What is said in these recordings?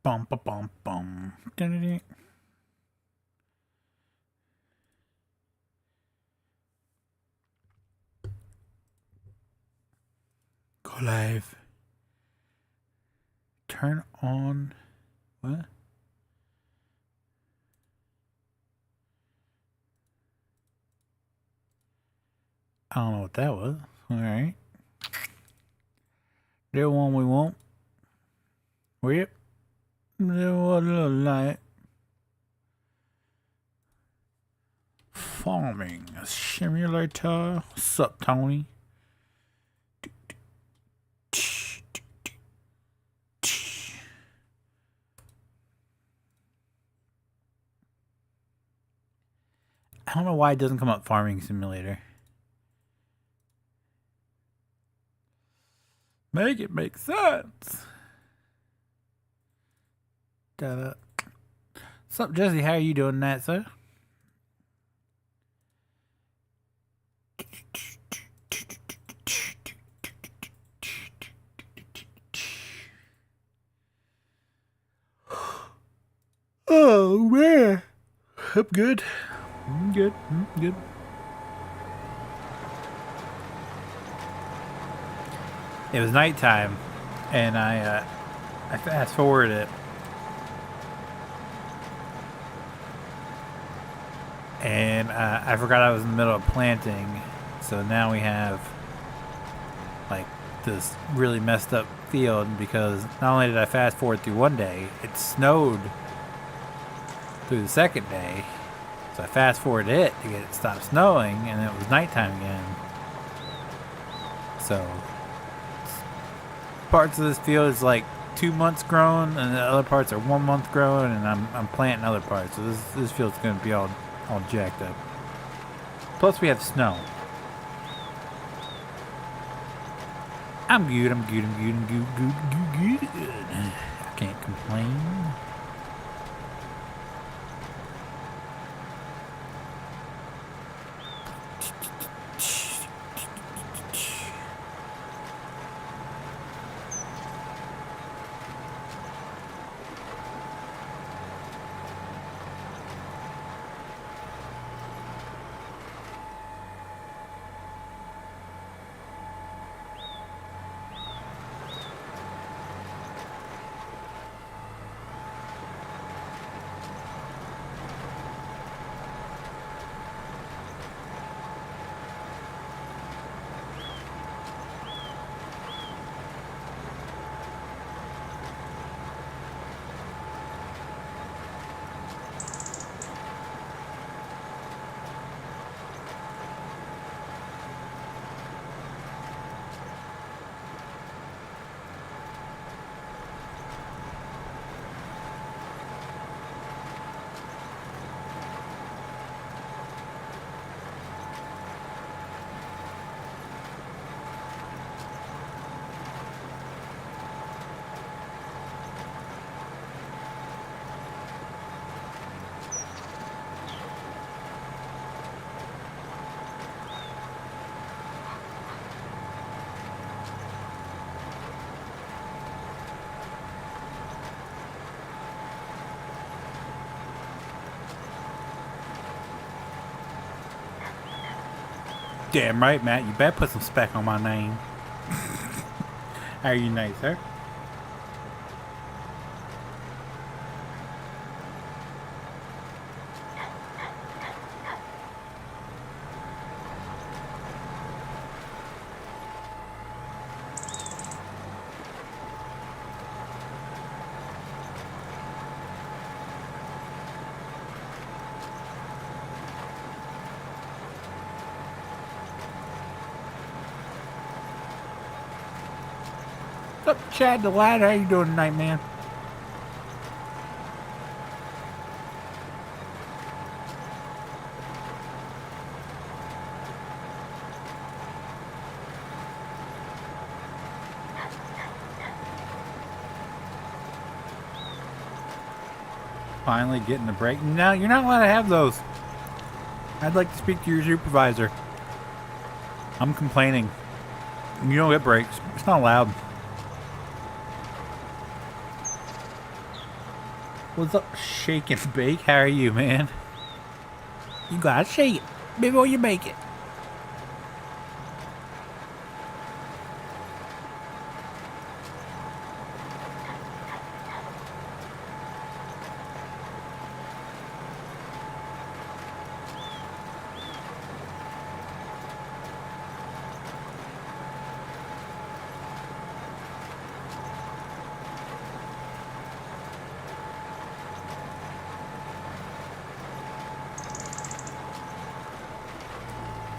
Bum ba bum bum. Dun-dun-dun. Go live. Turn on. What? I don't know what that was. Alright. The one we want. Yep. The one look like. Farming simulator. What's up, Tony? I don't know why it doesn't come up farming simulator. Make it make sense. Da-da. What's up, Jesse? How are you doing that, sir? Oh, man. I'm good. I'm good. I'm good. It was nighttime, and I fast forwarded it. And I forgot I was in the middle of planting, so now we have like this really messed up field because not only did I fast forward through one day, it snowed through the second day. So I fast forwarded it to get it stopped snowing, and it was nighttime again. So parts of this field is like 2 months grown, and the other parts are 1 month grown, and I'm planting other parts. So this field's gonna be all jacked up. Plus we have snow. I'm good. I'm good. I'm good. I'm good. Good. Good. I can't complain. Damn right, Matt. You better put some spec on my name. How are you nice, sir? What's up, Chad the Lad? How you doing tonight, man? Finally getting a break. No, you're not allowed to have those. I'd like to speak to your supervisor. I'm complaining. You don't get breaks. It's not allowed. What's up, Shake and Bake? How are you, man? You gotta shake it before you bake it.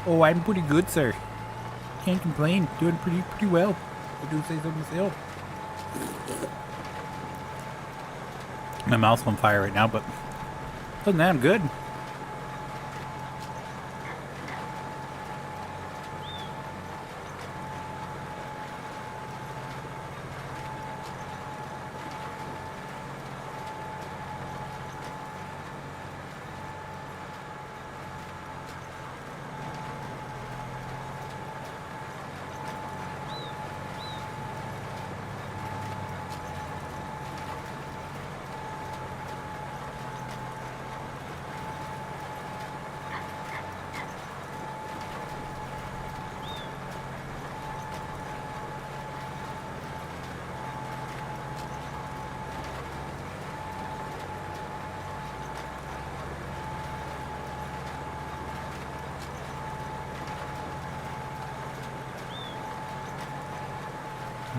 Oh, I'm pretty good, sir. Can't complain. Doing pretty well. I do say so myself. My mouth's on fire right now, but other than that, I'm good.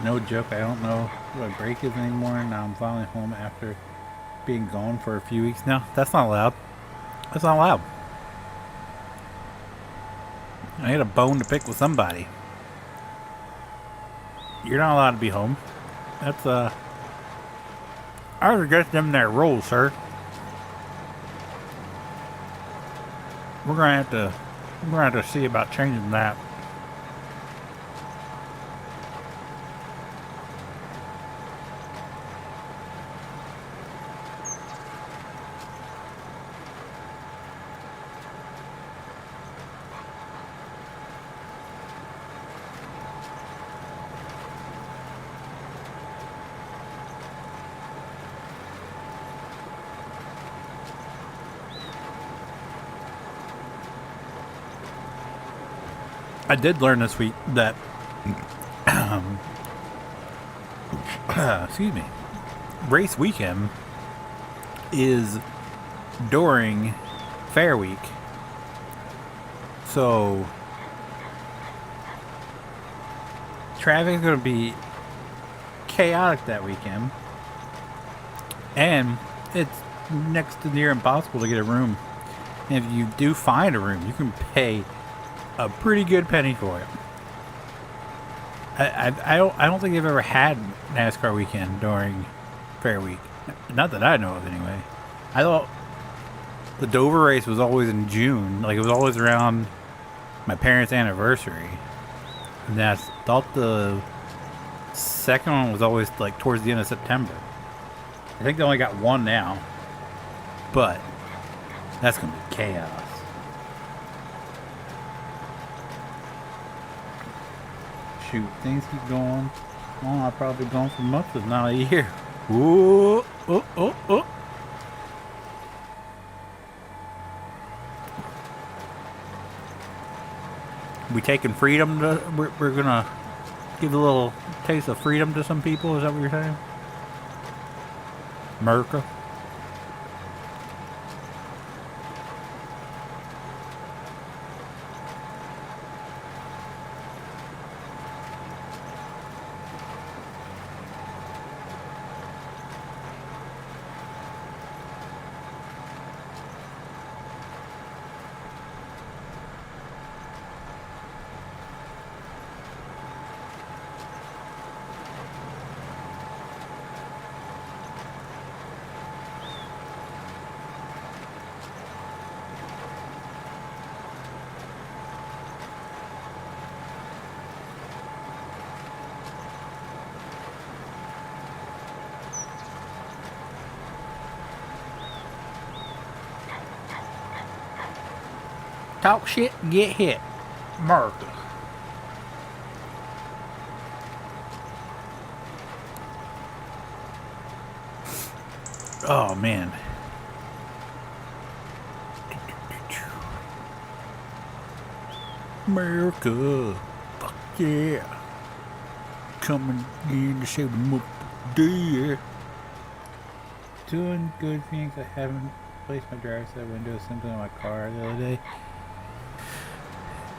No joke, I don't know what break is anymore. Now I'm finally home after being gone for a few weeks now. That's not allowed. That's not allowed. I had a bone to pick with somebody. You're not allowed to be home. That's I regret them their rules, sir. We're gonna have to see about changing that. I did learn this week that, excuse me, race weekend is during fair week. So, traffic is going to be chaotic that weekend. And it's next to near impossible to get a room. And if you do find a room, you can pay a pretty good penny for it. I don't think they've ever had NASCAR weekend during fair week. Not that I know of, anyway. I thought the Dover race was always in June. Like, it was always around my parents' anniversary. And I thought the second one was always, like, towards the end of September. I think they only got one now. But that's going to be chaos. Shoot, things keep going. Well, I've probably gone for months, if not a year. Ooh, oh, oh, oh. We taking freedom to, we're gonna give a little taste of freedom to some people, is that what you're saying? America? Talk shit and get hit. America. Oh man. America. Fuck yeah. Coming in to save the day. Doing good things. I haven't placed my driver's side window assembly on my car the other day.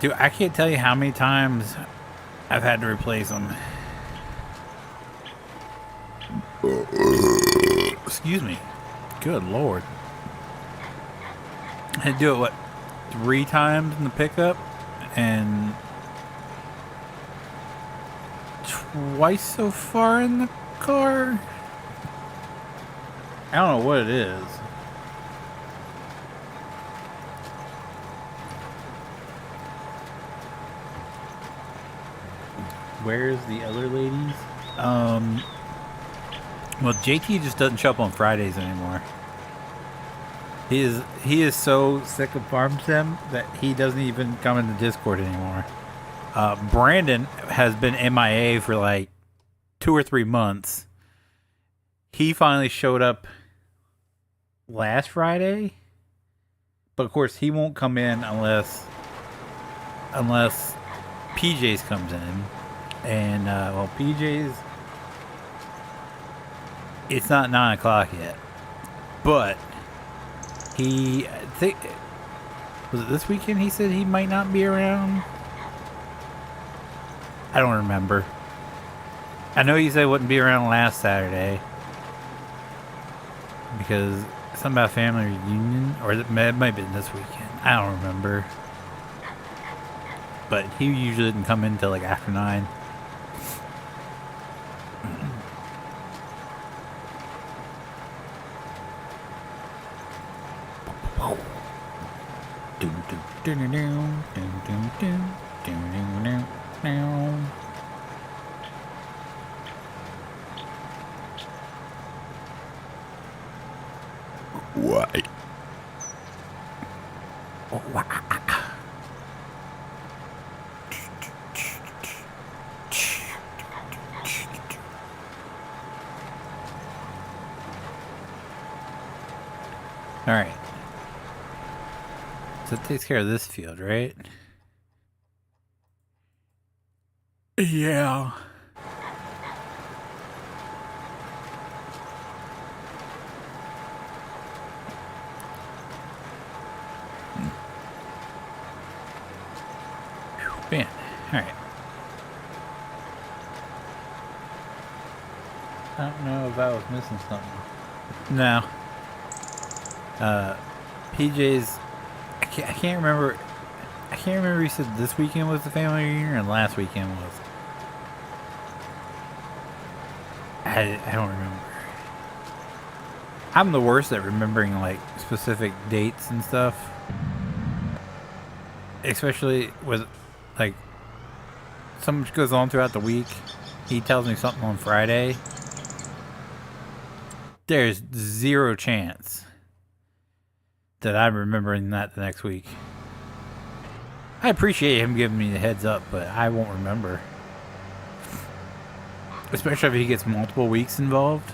Dude, I can't tell you how many times I've had to replace them. Excuse me. Good lord. I had to do it, what, 3 times in the pickup? And twice so far in the car? I don't know what it is. Where's the other ladies? Well, JT just doesn't show up on Fridays anymore. He is so sick of farm sim that he doesn't even come into Discord anymore. Brandon has been MIA for like 2 or 3 months. He finally showed up last Friday, but of course he won't come in unless PJ's comes in, and well, PJ's, it's not 9 o'clock yet, but he, I think, was it this weekend he said he might not be around? I don't remember. I know he said he wouldn't be around last Saturday because something about family reunion, or it might have been this weekend. I don't remember. But he usually didn't come in until like after 9. Why? Oh, wow. All right. So it takes care of this field, right? Yeah. Man, alright. I don't know if I was missing something. No. PJ's, I can't remember. I can't remember if he said this weekend was the family reunion or last weekend was. I don't remember. I'm the worst at remembering like specific dates and stuff. Especially with like so much goes on throughout the week. He tells me something on Friday. There's 0 chance that I'm remembering that the next week. I appreciate him giving me the heads up, but I won't remember. Especially if he gets multiple weeks involved.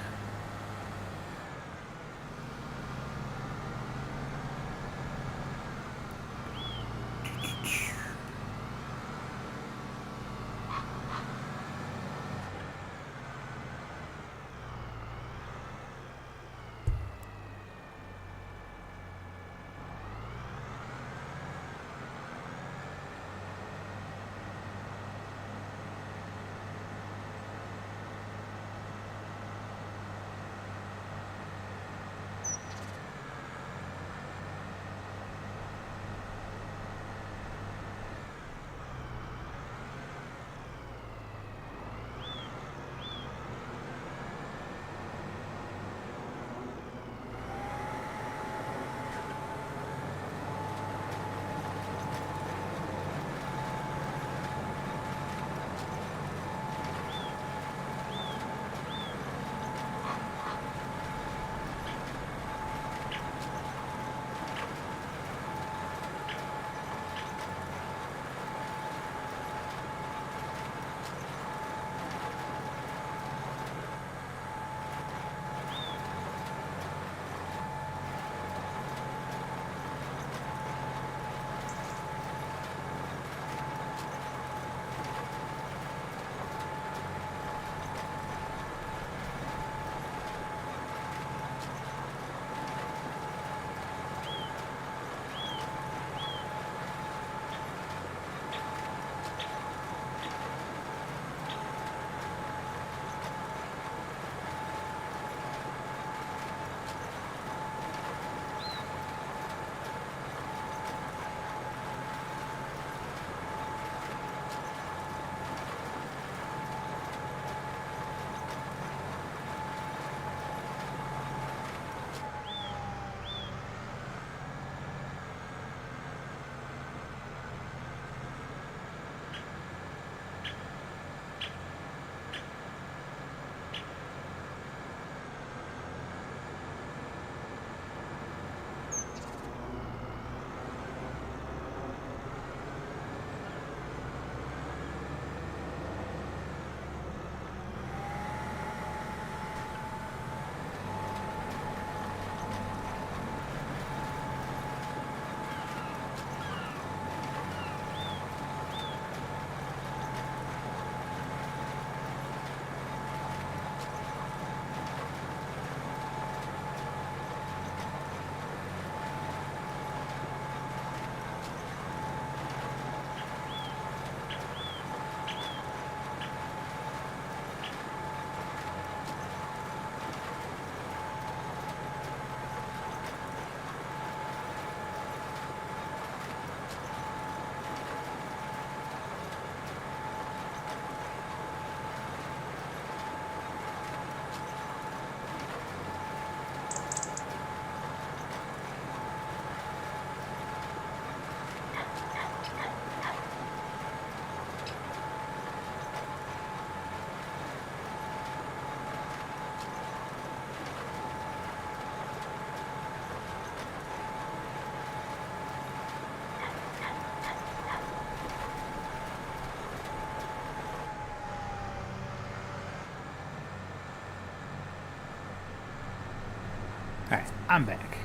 Alright, I'm back.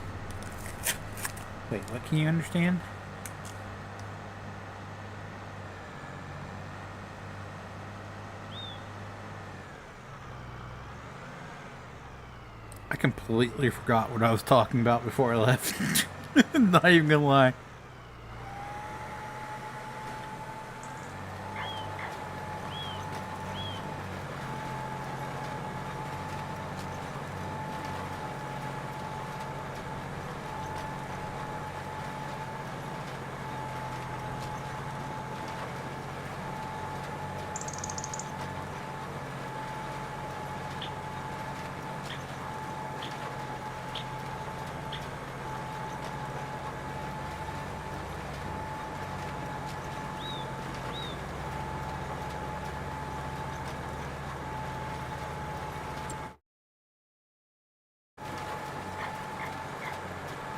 Wait, what can you understand? I completely forgot what I was talking about before I left. Not even gonna lie.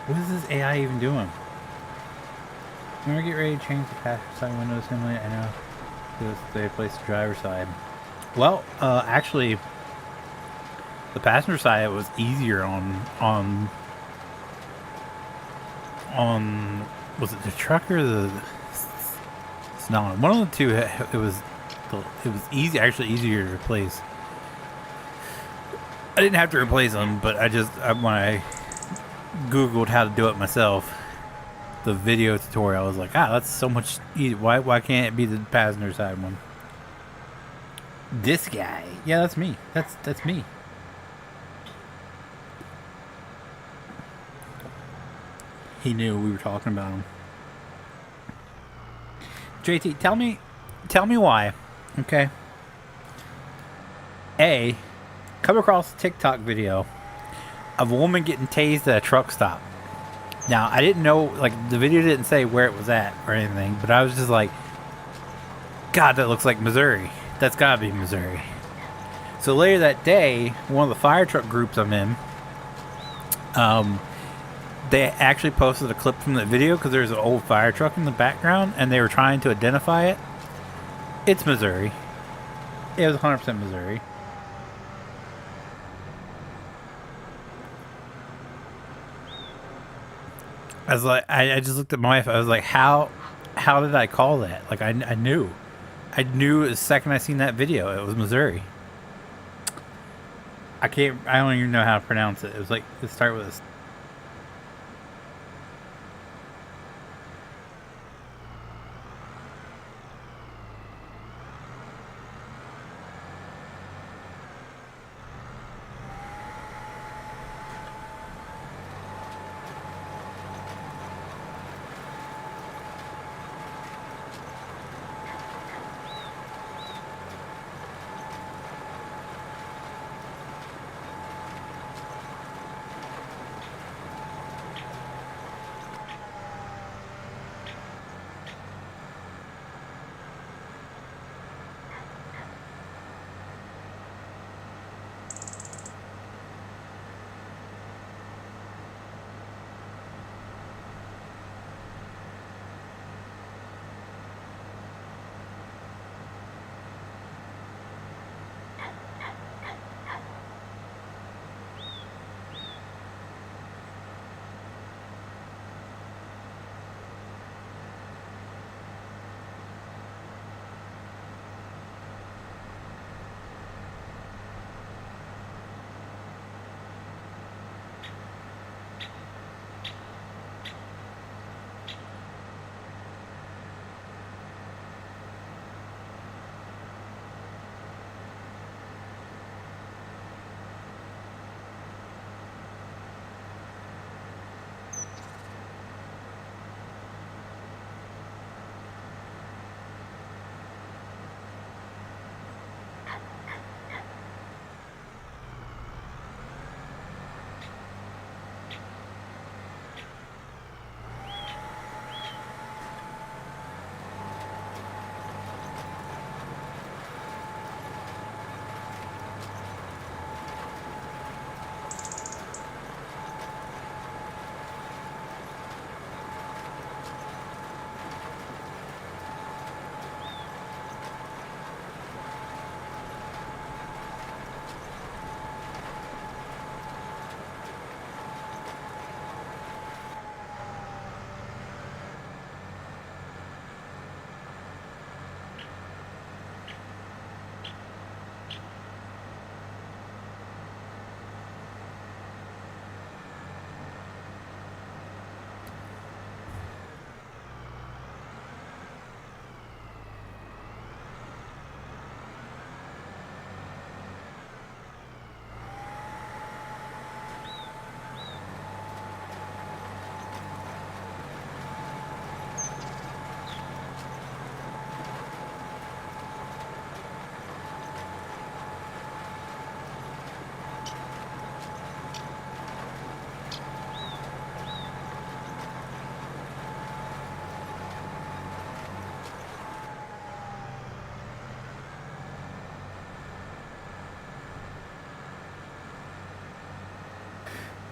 What is this AI even doing? When I get ready to change the passenger side window assembly, I know they place the driver's side. Well, actually, the passenger side was easier on was it the truck or the Snow? One of the two. It was easy, actually easier to replace. I didn't have to replace them, but when I Googled how to do it myself, the video tutorial, I was like, that's so much easier. Why can't it be the passenger side one? This guy, yeah, that's me. That's me. He knew we were talking about him. JT, tell me why. Okay. Come across a TikTok video of a woman getting tased at a truck stop. Now, I didn't know, like, the video didn't say where it was at or anything, but I was just like, God, that looks like Missouri. That's gotta be Missouri. So later that day, one of the fire truck groups I'm in, they actually posted a clip from the video because there's an old fire truck in the background and they were trying to identify it. It's Missouri. It was 100% Missouri. I was like, I just looked at my wife. I was like, how did I call that? Like, I knew the second I seen that video, it was Missouri. I don't even know how to pronounce it. It was like, it started with a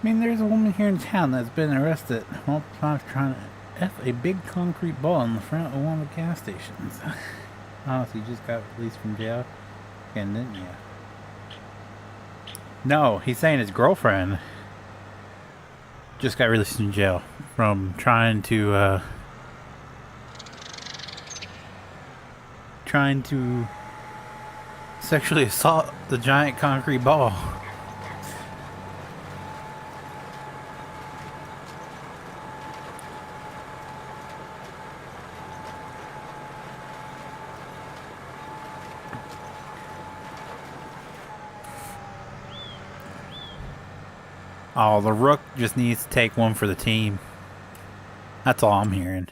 I mean, there's a woman here in town that's been arrested multiple times trying to F a big concrete ball in the front of one of the gas stations. Honestly, just got released from jail. And didn't you? No, he's saying his girlfriend just got released from jail from trying to sexually assault the giant concrete ball. Oh, the Rook just needs to take one for the team. That's all I'm hearing.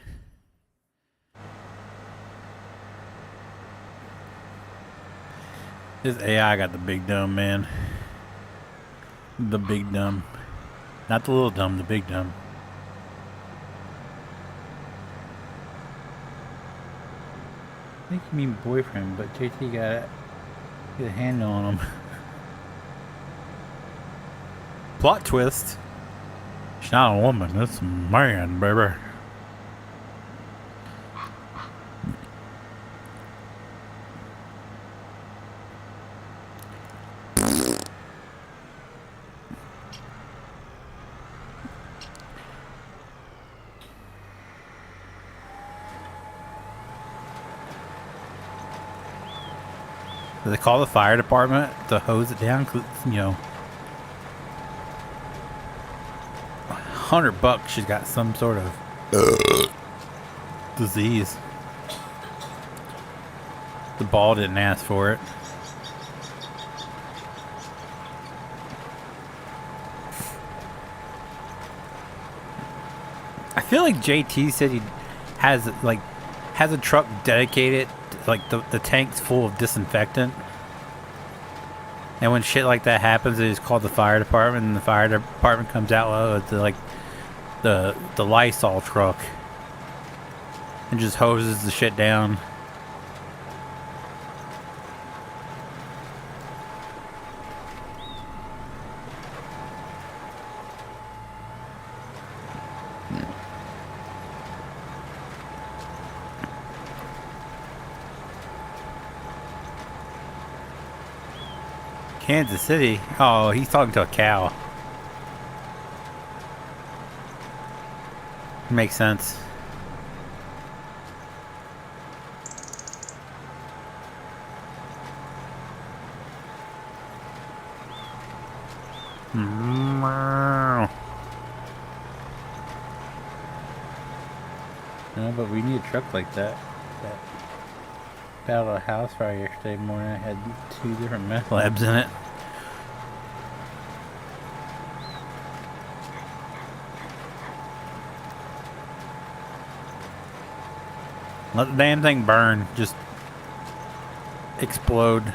This AI got the big dumb, man. The big dumb. Not the little dumb, the big dumb. I think you mean boyfriend, but JT got a handle on him. Plot twist. She's not a woman, it's a man, baby. Do they call the fire department to hose it down? You know, $100 she's got some sort of disease. The ball didn't ask for it. I feel like JT said he has a truck dedicated, like the tank's full of disinfectant. And when shit like that happens, they just call the fire department, and the fire department comes out with the Lysol truck and just hoses the shit down. Kansas City? Oh, he's talking to a cow. Makes sense. No, but we need a truck like that. Out of a house fire yesterday morning. I had 2 different meth labs in it. Let the damn thing burn. Just explode.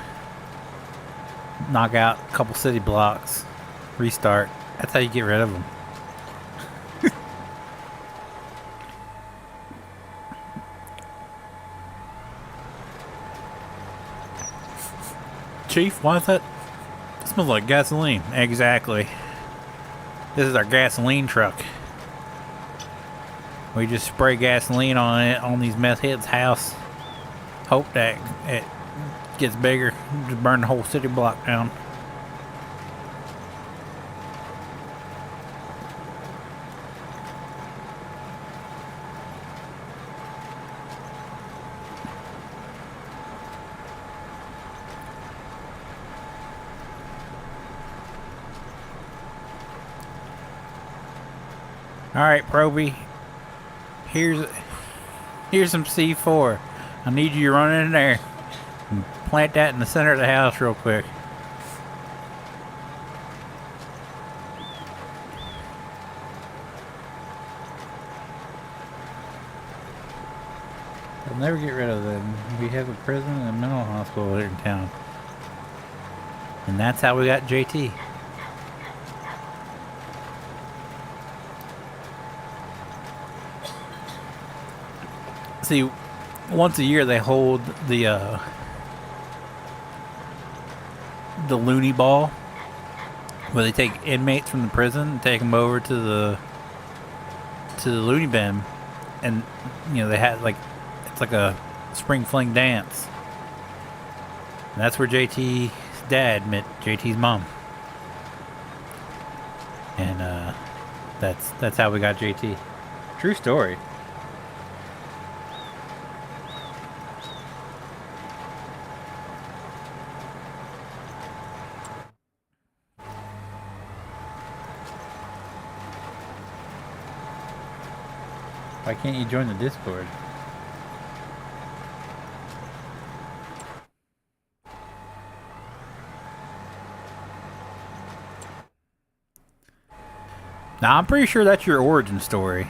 Knock out a couple city blocks. Restart. That's how you get rid of them. Chief, why is that? It smells like gasoline. Exactly. This is our gasoline truck. We just spray gasoline on it on these meth heads' house. Hope that it gets bigger. Just burn the whole city block down. Alright, Proby. Here's some C4. I need you to run in there and plant that in the center of the house real quick. I'll never get rid of them. We have a prison and a mental hospital here in town. And that's how we got JT. See, once a year they hold the loony ball where they take inmates from the prison and take them over to the loony bin, and you know they had like it's like a spring fling dance, and that's where JT's dad met JT's mom, and that's how we got JT. True story. Why can't you join the Discord? Now, I'm pretty sure that's your origin story.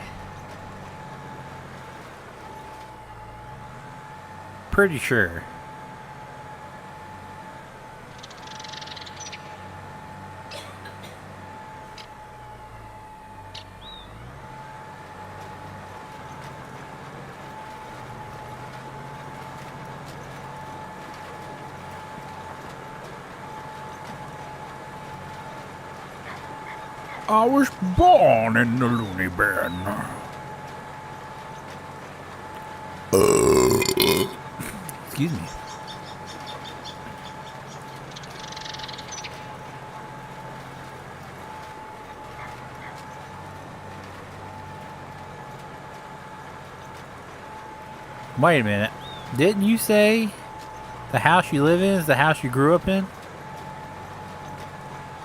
Pretty sure. I was born in the loony bin. Excuse me. Wait a minute. Didn't you say the house you live in is the house you grew up in?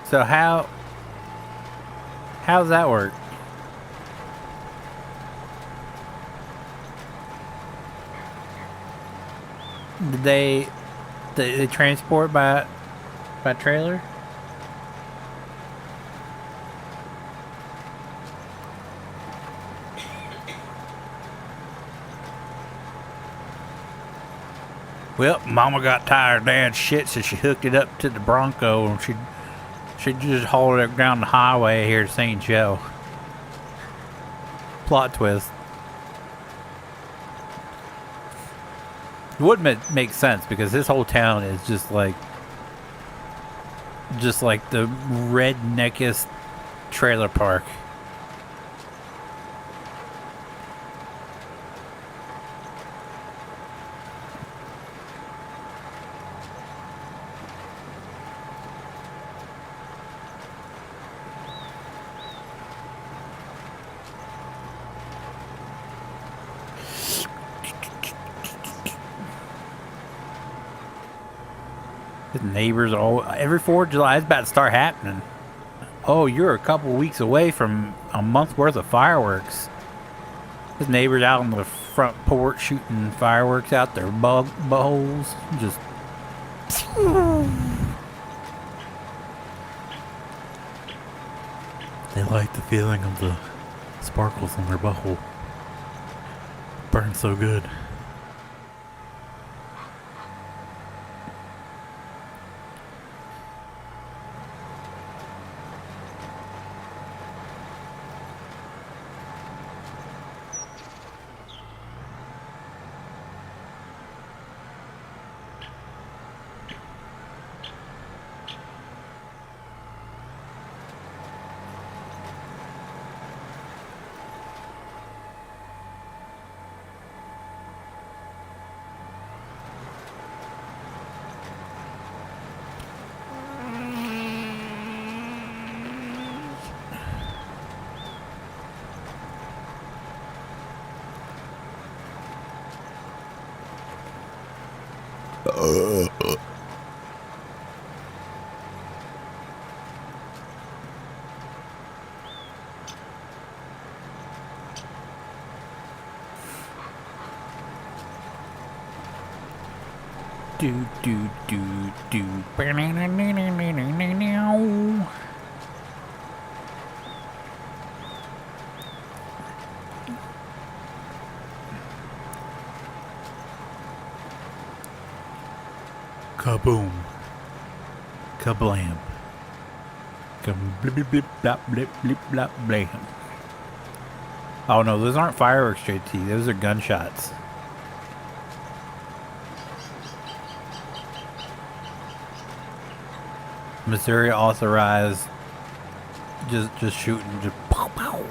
So how does that work? Did they transport by trailer? Well, Mama got tired of Dad's shit, so she hooked it up to the Bronco, and she just hauled it down the highway here to St. Joe. Plot twist. It wouldn't make sense because this whole town is just like the redneckest trailer park. His neighbors every 4th of July is about to start happening. Oh, you're a couple weeks away from a month's worth of fireworks. His neighbors out on the front porch shooting fireworks out their buttholes. Just. They like the feeling of the sparkles on their butthole. Burns so good. Do do do do. Kaboom. Kablam. Blip blip blip blop blip blip blop blam. Oh no, those aren't fireworks, JT. Those are gunshots. Missouri authorized just shooting, just pow pow.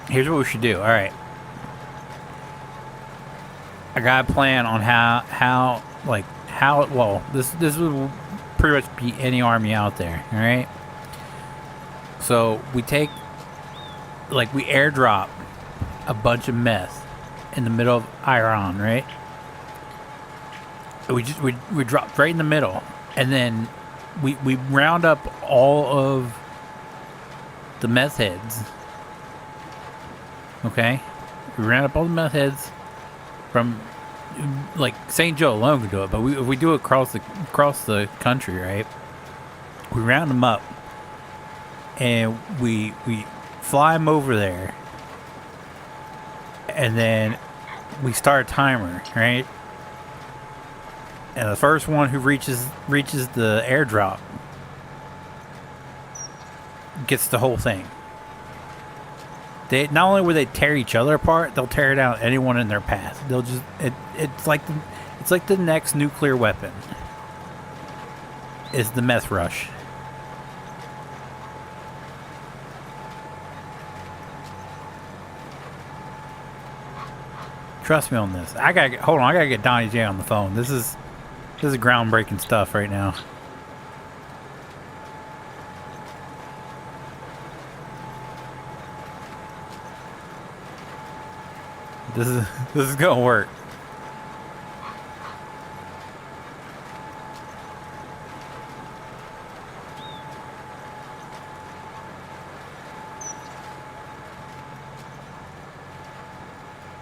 Here's what we should do. All right, I got a plan on how well this would pretty much beat any army out there. All right. So we take, we airdrop a bunch of meth in the middle of Iran, right? We drop right in the middle, and then we round up all of the meth heads. Okay, we round up all the meth heads from St. Joe alone could do it, but if we do it across the country, right? We round them up. And we fly them over there, and then we start a timer, right? And the first one who reaches the airdrop gets the whole thing. They not only will they tear each other apart, they'll tear down anyone in their path. They'll just it's like the next nuclear weapon is the meth rush. Trust me on this. Hold on. I gotta get Donnie J on the phone. This is groundbreaking stuff right now. This is gonna work.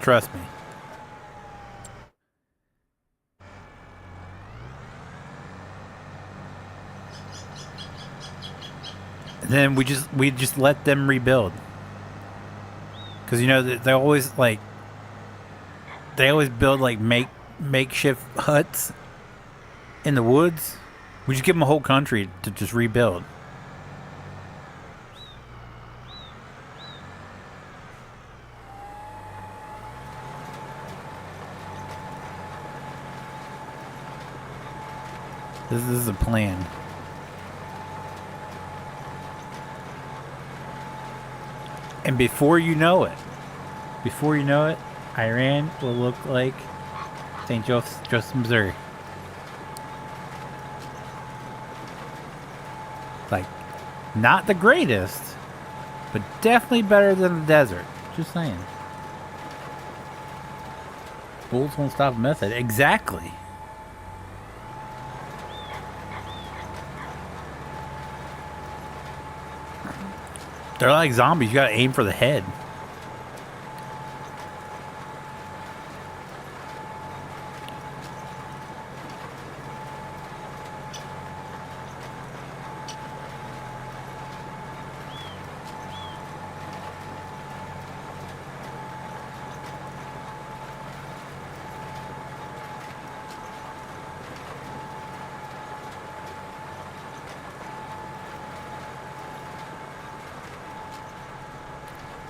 Trust me. And then we just let them rebuild, because they always build makeshift huts in the woods. We just give them a whole country to just rebuild. This is a plan. And before you know it, Iran will look like St. Joseph, Missouri. Not the greatest, but definitely better than the desert. Just saying. Bullets won't stop a method. Exactly. They're like zombies. You gotta aim for the head.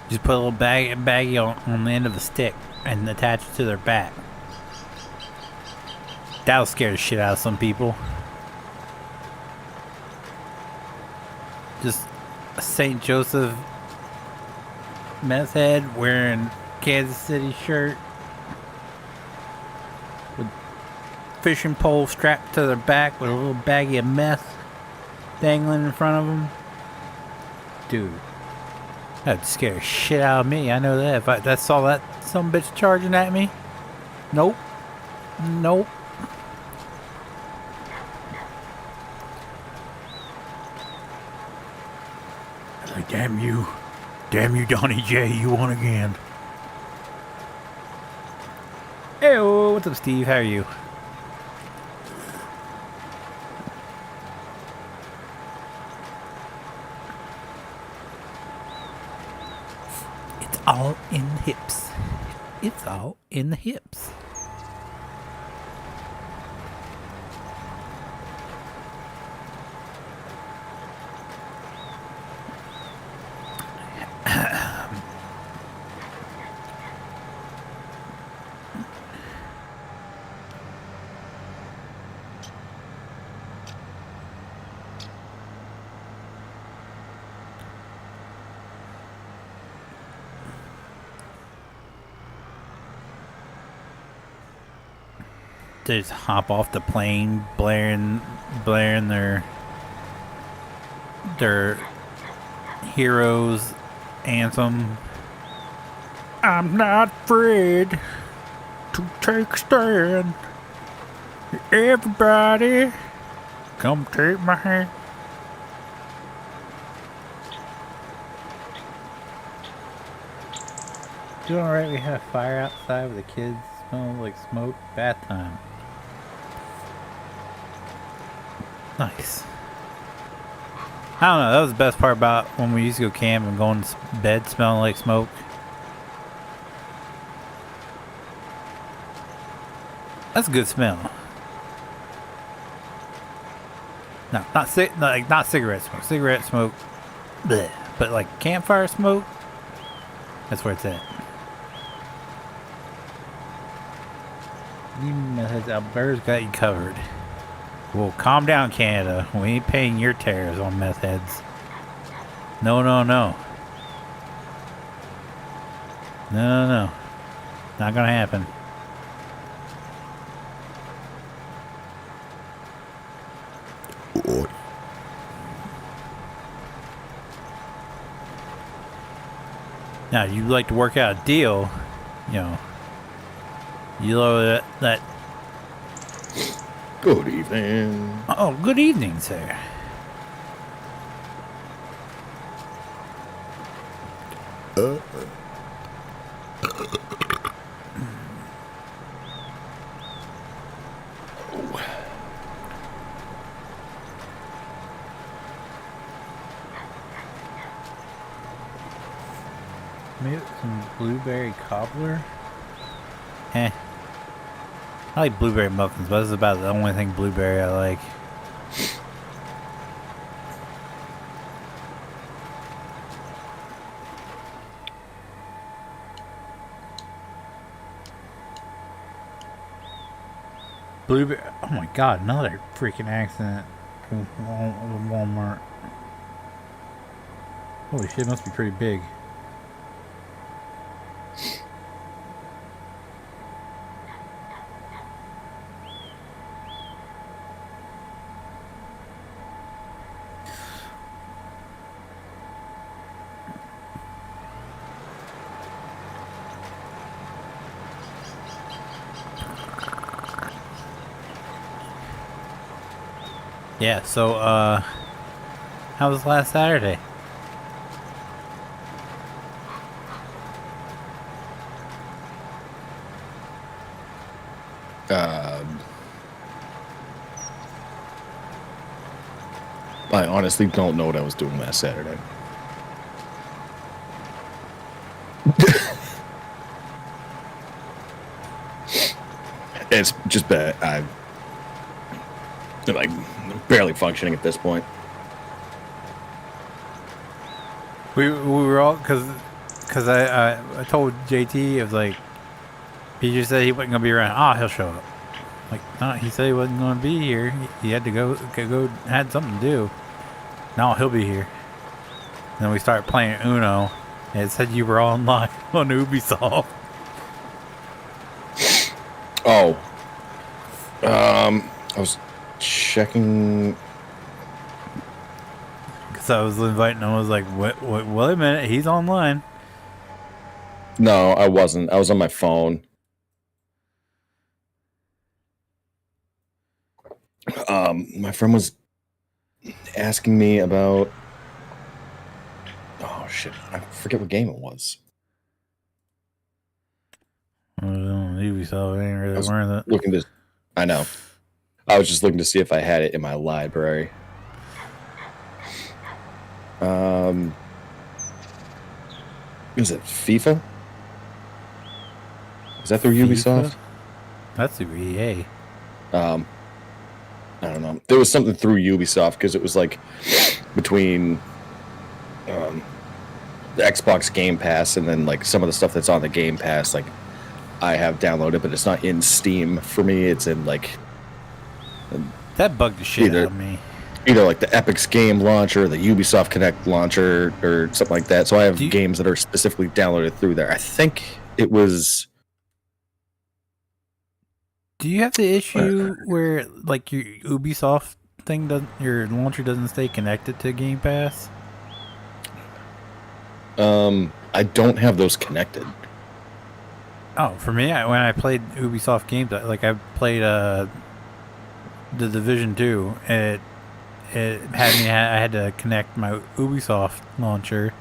Just put a little baggie on the end of the stick and attach it to their back. That'll scare the shit out of some people. Just a St. Joseph meth head wearing Kansas City shirt with fishing pole strapped to their back with a little baggie of meth dangling in front of them. Dude. That'd scare the shit out of me. I know that. If I saw that some bitch charging at me. Nope. Like, damn you, Donnie J. You won again. Hey, what's up, Steve? How are you? All in the hips. It's all in the hips. they just hop off the plane, blaring their heroes anthem. I'm not afraid to take a stand. Everybody, come take my hand. Doing alright, we had a fire outside with the kids smelling like smoke. Bath time. Nice. I don't know, that was the best part about when we used to go camp and going to bed smelling like smoke. That's a good smell. No, not cigarette smoke. Cigarette smoke, bleh. But like campfire smoke, that's where it's at. Alberta's got you covered. Well, calm down, Canada. We ain't paying your tariffs on meth heads. No. No. Not gonna happen. Now, you like to work out a deal, you know. You know that. Good evening. Oh, good evening, sir. Maybe some blueberry cobbler. I like blueberry muffins, but this is about the only thing blueberry I like. Blueberry. Oh my god, another freaking accident in Walmart. Holy shit, it must be pretty big. Yeah, so, how was last Saturday? I honestly don't know what I was doing last Saturday. It's just bad. I'm like barely functioning at this point. We were all because I told JT, I was like, he just said he wasn't gonna be around. Ah, he'll show up. Like, no, he said he wasn't gonna be here. He had to go had something to do. No, he'll be here. And then we started playing Uno, and it said you were online on Ubisoft. Oh, I was checking. Because I was inviting him. I was like, wait a minute, he's online. No, I wasn't. I was on my phone. My friend was asking me about. Oh shit! I forget what game it was. Ubisoft ain't really worth it. Looking to, I know. I was just looking to see if I had it in my library. Is it FIFA? Is that through Ubisoft? That's through EA. I don't know. There was something through Ubisoft because it was like between the Xbox Game Pass and then like some of the stuff that's on the Game Pass. Like I have downloaded, but it's not in Steam for me. It's in like that bugged the shit out of me. Either like the Epic's game launcher, the Ubisoft Connect launcher, or something like that. So I have games that are specifically downloaded through there. I think it was. Do you have the issue where like your Ubisoft thing doesn't, your launcher doesn't stay connected to Game Pass? I don't have those connected. Oh, for me, when I played Ubisoft games, like I played the Division 2, it had me. I had to connect my Ubisoft launcher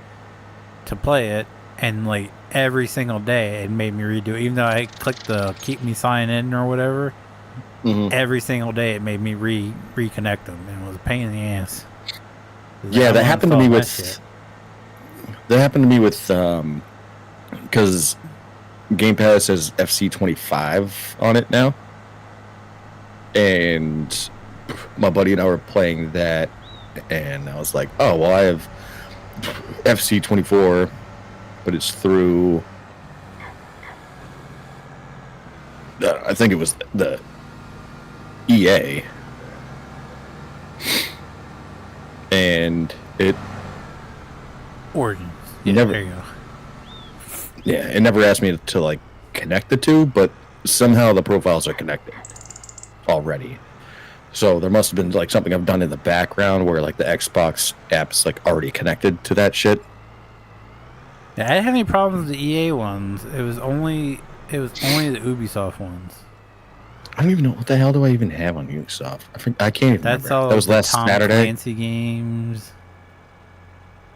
to play it, and like every single day, it made me redo it. Even though I clicked the keep me sign in or whatever, every single day it made me reconnect them, and it was a pain in the ass. Yeah, that happened to me with. That happened to me with because Game Pass has FC25 on it now, and my buddy and I were playing that, and I was like, "Oh, well, I have FC24, but it's through." I think it was the EA, and it Origins. Yeah, There you go. Yeah, it never asked me to like connect the two, but somehow the profiles are connected already. So there must have been like something I've done in the background where like the Xbox app's like already connected to that shit. Yeah, I didn't have any problems with the EA ones. It was only the Ubisoft ones. I don't even know what the hell do I even have on Ubisoft. I can't even That's remember. all. That was the last Tom Saturday. Clancy games.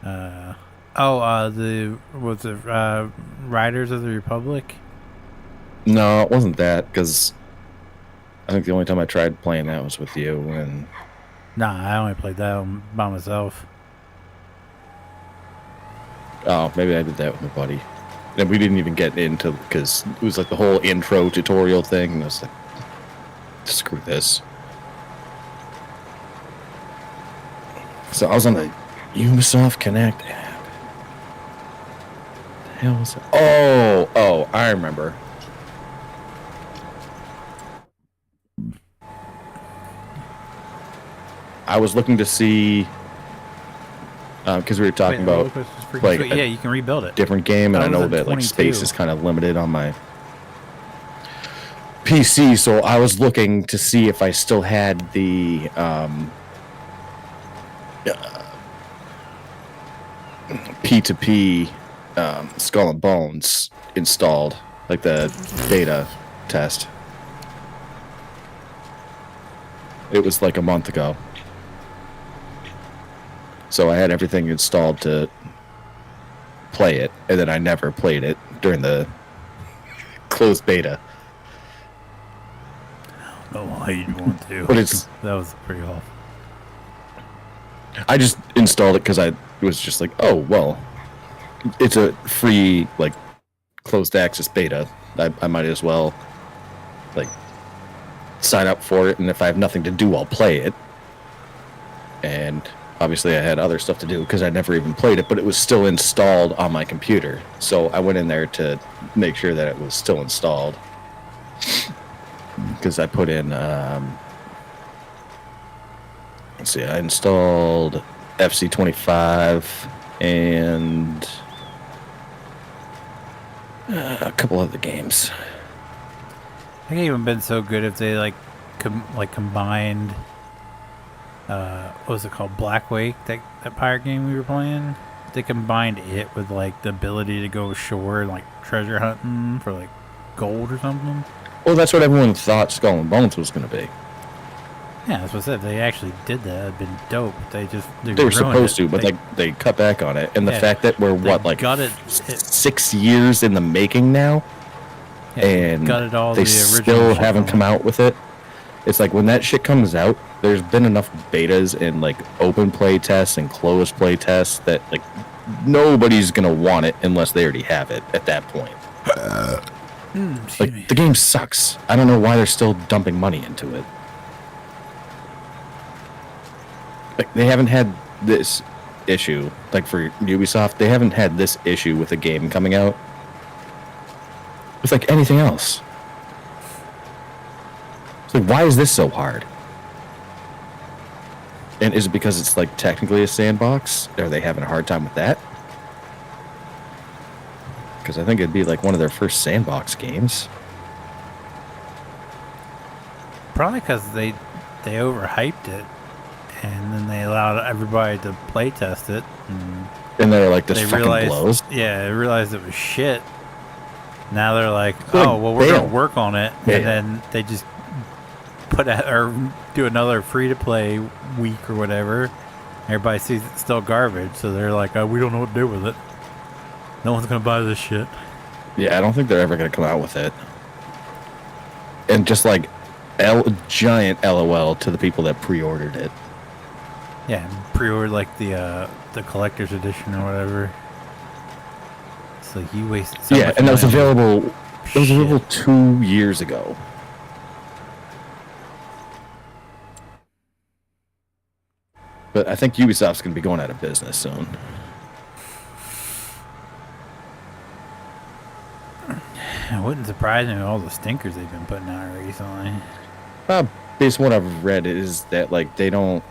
The Riders of the Republic? No, it wasn't that, because I think the only time I tried playing that was with you. And Nah, I only played that one by myself. oh, maybe I did that with my buddy. And we didn't even get into, because it was like the whole intro tutorial thing, and I was like, screw this. So I was on the Ubisoft Connect app. The hell was it? Oh, I remember. I was looking to see, because we were talking about like yeah, you can rebuild it. different game, and I know that like space is kind of limited on my PC, so I was looking to see if I still had the P2P Skull and Bones installed, like the beta test. It was like a month ago. So I had everything installed to play it, and then I never played it during the closed beta. I don't know why you'd want to. But it's that was pretty awful. I just installed it because I was just like, oh, well, it's a free, like, closed access beta. I might as well, like, sign up for it, and if I have nothing to do, I'll play it. And obviously I had other stuff to do because I never even played it, but it was still installed on my computer. So I went in there to make sure that it was still installed. Because I put in, let's see, I installed FC25 and a couple other games. I think it would have been so good if they like combined. What was it called? Black Wake, that pirate game we were playing. They combined it with like the ability to go ashore and like treasure hunting for like gold or something. Well, that's what everyone thought Skull and Bones was going to be. Yeah, that's what I said. If they actually did that, it'd been dope. They were supposed to, but they cut back on it. And the fact that we're got it 6 years in the making now, and they still haven't come out with it. It's like when that shit comes out, there's been enough betas and like open play tests and closed play tests that like nobody's gonna want it unless they already have it at that point. Like the game sucks. I don't know why they're still dumping money into it. Like they haven't had this issue, like for Ubisoft, they haven't had this issue with a game coming out with like anything else. It's like, why is this so hard? And is it because it's like technically a sandbox? Are they having a hard time with that? Because I think it'd be like one of their first sandbox games. Probably because they overhyped it, and then they allowed everybody to play test it, And they're like, this they fucking realized, blows. yeah, they realized it was shit. Now they're like, Like, oh, well, we're bail. gonna work on it, Yeah. and then they just put out or do another free to play week or whatever. Everybody sees it's still garbage, so they're like, oh, we don't know what to do with it. No one's gonna buy this shit. Yeah, I don't think they're ever going to come out with it. And just like giant LOL to the people that pre-ordered it. Yeah, pre-order like the collector's edition or whatever. It's like you wasted so Yeah, much and that was money on available. It was shit. available 2 years ago. But I think Ubisoft's going to be going out of business soon. It wouldn't surprise me with all the stinkers they've been putting out recently. Based on what I've read, is that like they can't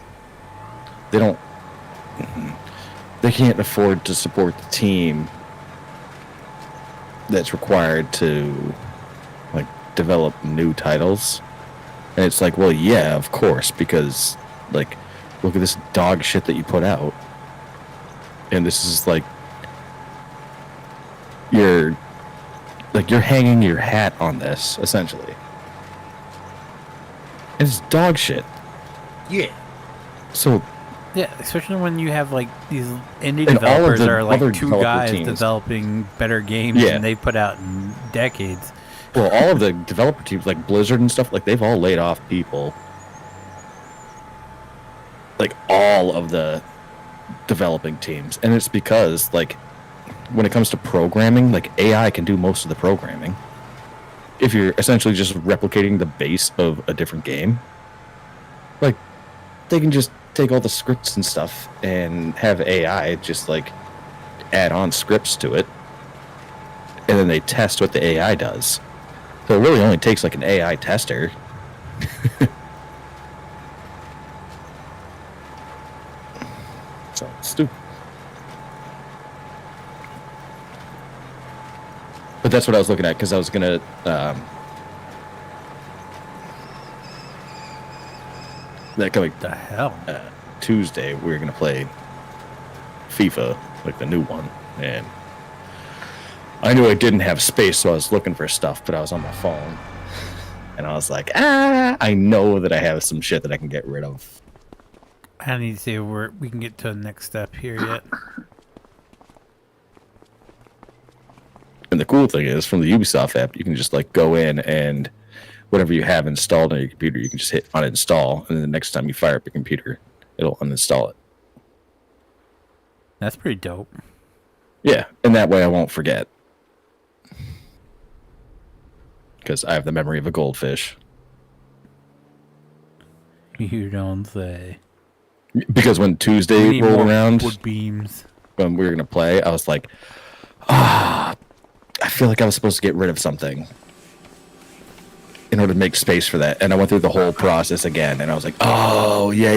afford to support the team that's required to like develop new titles. And it's like, well, yeah, of course, because like look at this dog shit that you put out. And this is like you're hanging your hat on this, essentially. It's dog shit. Yeah. So Yeah, especially when you have like these indie And all of developers the that are like other two developer guys teams. developing better games Yeah. than they've put out in decades. well, all of the developer teams, like Blizzard and stuff, like they've all laid off people. Like all of the developing teams, and it's because like when it comes to programming, like AI can do most of the programming. If you're essentially just replicating the base of a different game, like they can just take all the scripts and stuff and have AI just like add on scripts to it, and then they test what the AI does. So it really only takes like an AI tester. So it's stupid. But that's what I was looking at because I was gonna that coming The hell? Tuesday we were gonna play FIFA, like the new one, and I knew I didn't have space, so I was looking for stuff, but I was on my phone, and I was like, I know that I have some shit that I can get rid of. I need to see where we can get to the next step here yet. And the cool thing is, from the Ubisoft app, you can just like go in and whatever you have installed on your computer, you can just hit uninstall, and then the next time you fire up your computer, it'll uninstall it. That's pretty dope. Yeah, and that way I won't forget. Because I have the memory of a goldfish. You don't say. Because when We Tuesday need rolled more around, wood beams. when we were going to play, I was like, I feel like I was supposed to get rid of something in order to make space for that. And I went through the whole process again, and I was like, oh, yeah,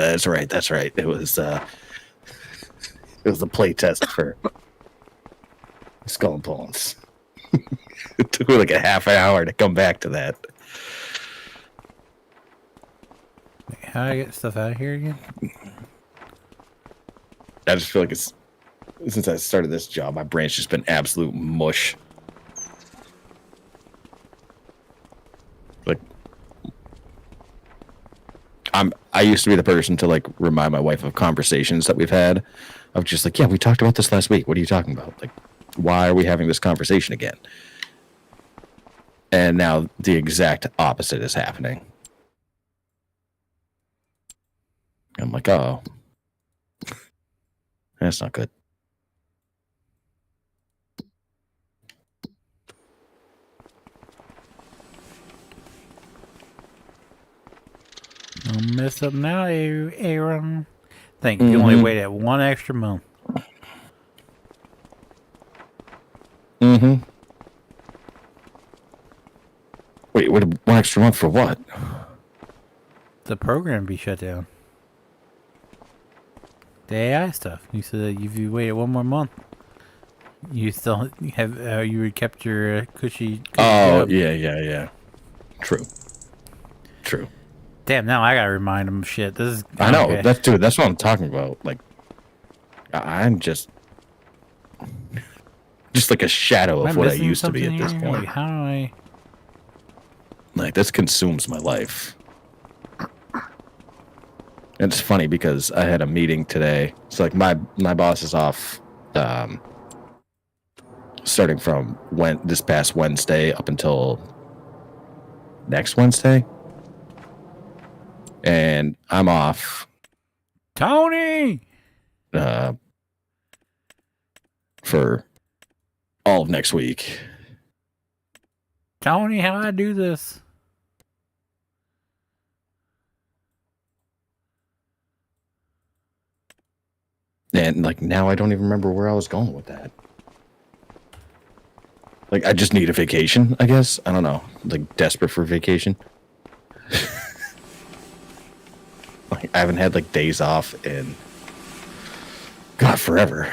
that's right. It was the play test for Skull and Bones. It took me like a half an hour to come back to that. How do I get stuff out of here again? I just feel like it's since I started this job, my brain's just been absolute mush. Like, I used to be the person to like remind my wife of conversations that we've had. Of just like, yeah, we talked about this last week. What are you talking about? Like, why are we having this conversation again? And now the exact opposite is happening. I'm like, oh, that's not good. Don't mess up now, Aaron. Think you only waited 1 extra month. Mm-hmm. Wait, what? 1 extra month for what? The program be shut down. The AI stuff. You said that if you waited 1 more month, you still have you would kept your cushy Oh, job. yeah. True. Damn, now I gotta remind him of shit. This is. I know. Okay. That's what I'm talking about. Like, I'm just like a shadow Am of what I missing used to be at something this here? point. Like, how do I? Like, this consumes my life. It's funny because I had a meeting today. It's like my boss is off starting from this past Wednesday up until next Wednesday. And I'm off Tony! for all of next week. Tony, how do I do this? And like now I don't even remember where I was going with that. Like I just need a vacation, I guess. I don't know. Like desperate for vacation. Like I haven't had like days off in God forever.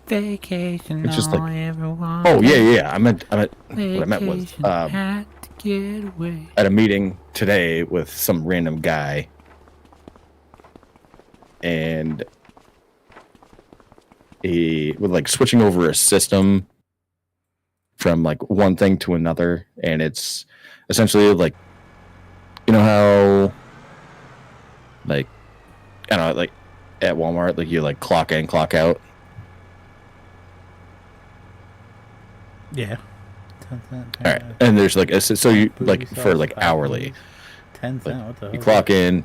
Vacation. It's just like, I ever want. oh yeah. I meant what I meant was had to get away. at a meeting today with some random guy, and he was like switching over a system from like one thing to another, and it's essentially like, you know how like I don't know, like at Walmart, like you like clock in, clock out. Yeah. All right, and there's like so you like for like hourly, 10 cents. What the hell? you clock in,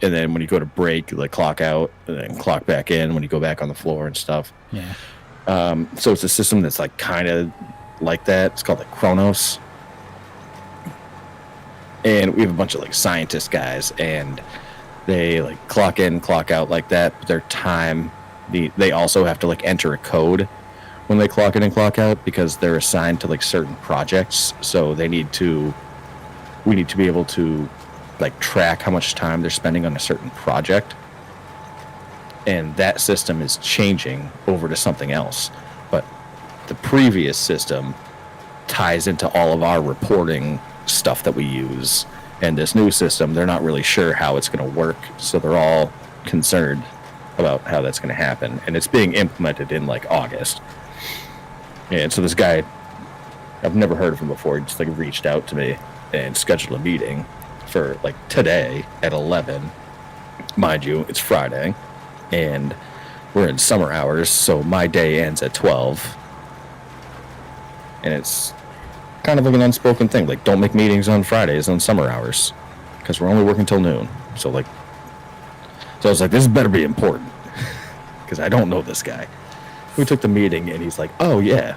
and then when you go to break, you like clock out, and then clock back in when you go back on the floor and stuff. Yeah. So it's a system that's like kind of like that. It's called like Chronos, and we have a bunch of like scientist guys, and they like clock in, clock out like that. But their time, they also have to like enter a code when they clock in and clock out because they're assigned to like certain projects. So we need to be able to like track how much time they're spending on a certain project. And that system is changing over to something else. But the previous system ties into all of our reporting stuff that we use. And this new system, they're not really sure how it's going to work. So they're all concerned about how that's going to happen. And it's being implemented in like August. And so this guy, I've never heard of him before. He just like reached out to me and scheduled a meeting for like today at 11. Mind you, it's Friday and we're in summer hours. So my day ends at 12. And it's kind of like an unspoken thing. Like don't make meetings on Fridays on summer hours because we're only working till noon. So I was like, this better be important because I don't know this guy. We took the meeting and he's like, oh yeah,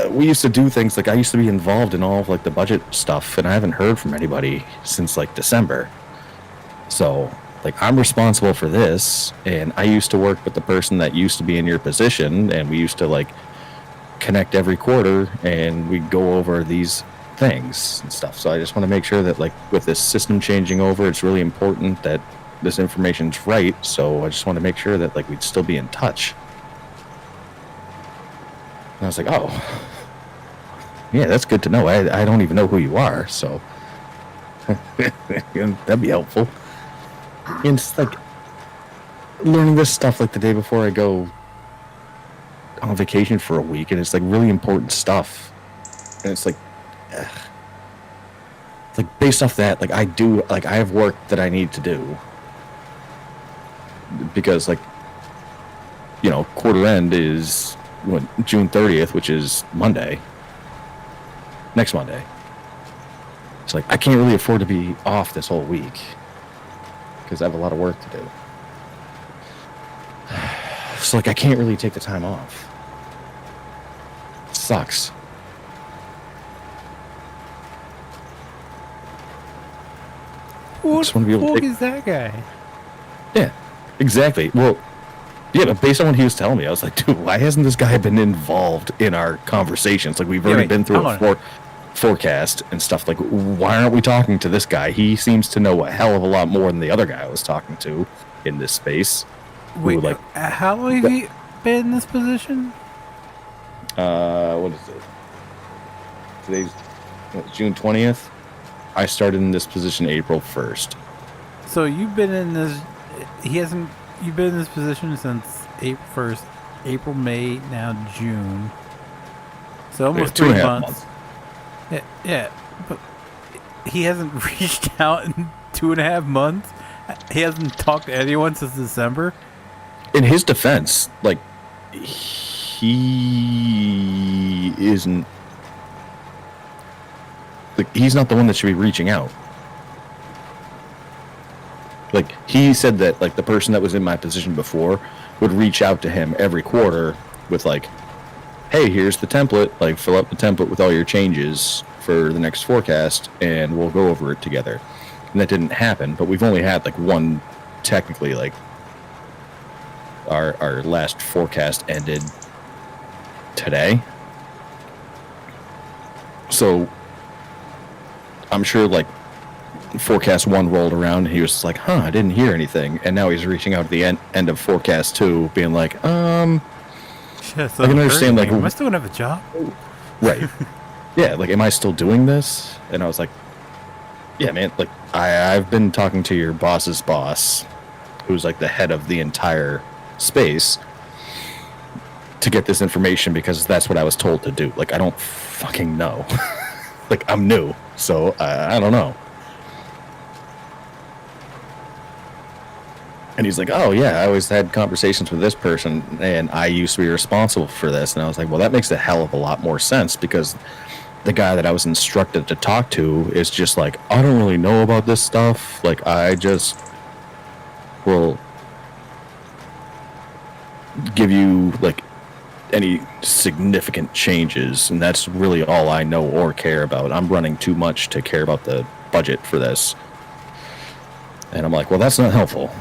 we used to do things like I used to be involved in all of like the budget stuff and I haven't heard from anybody since like December. So like I'm responsible for this and I used to work with the person that used to be in your position and we used to like connect every quarter and we go over these things and stuff. So I just want to make sure that like with this system changing over, it's really important that this information's right, so I just want to make sure that like we'd still be in touch. And I was like, oh, yeah, that's good to know. I don't even know who you are, so that'd be helpful. And it's like learning this stuff like the day before I go on vacation for a week, and it's like really important stuff. And it's like, like based off that, like I have work that I need to do. Because like, you know, quarter end is June 30th, which is Monday, next Monday. It's like I can't really afford to be off this whole week because I have a lot of work to do. So like I can't really take the time off. It sucks. Who the fuck is that guy? Yeah. Exactly. Well, yeah, but based on what he was telling me, I was like, dude, why hasn't this guy been involved in our conversations? Like, we've already been through a forecast and stuff. Like, why aren't we talking to this guy? He seems to know a hell of a lot more than the other guy I was talking to in this space. Wait, how long have you been in this position? What is it? Today's June 20th. I started in this position April 1st. So you've been in this. You've been in this position since April 1st, April, May, now June. So almost 3 months. Yeah, but he hasn't reached out in 2.5 months. He hasn't talked to anyone since December. In his defense, like, he isn't. Like, he's not the one that should be reaching out. Like, he said that, like, the person that was in my position before would reach out to him every quarter with, like, hey, here's the template. Like, fill out the template with all your changes for the next forecast, and we'll go over it together. And that didn't happen, but we've only had, like, one, technically, like, our last forecast ended today. So, I'm sure, like, forecast 1 rolled around, and he was like, I didn't hear anything. And now he's reaching out at the end of forecast 2, being like, yeah, so I can understand, like, am I still gonna have a job? Right. Yeah, like, am I still doing this? And I was like, yeah, man, like, I've been talking to your boss's boss, who's, like, the head of the entire space, to get this information because that's what I was told to do. Like, I don't fucking know. Like, I'm new, so I don't know. And he's like, oh, yeah, I always had conversations with this person, and I used to be responsible for this. And I was like, well, that makes a hell of a lot more sense, because the guy that I was instructed to talk to is just like, I don't really know about this stuff. Like, I just will give you, like, any significant changes, and that's really all I know or care about. I'm running too much to care about the budget for this. And I'm like, well, that's not helpful.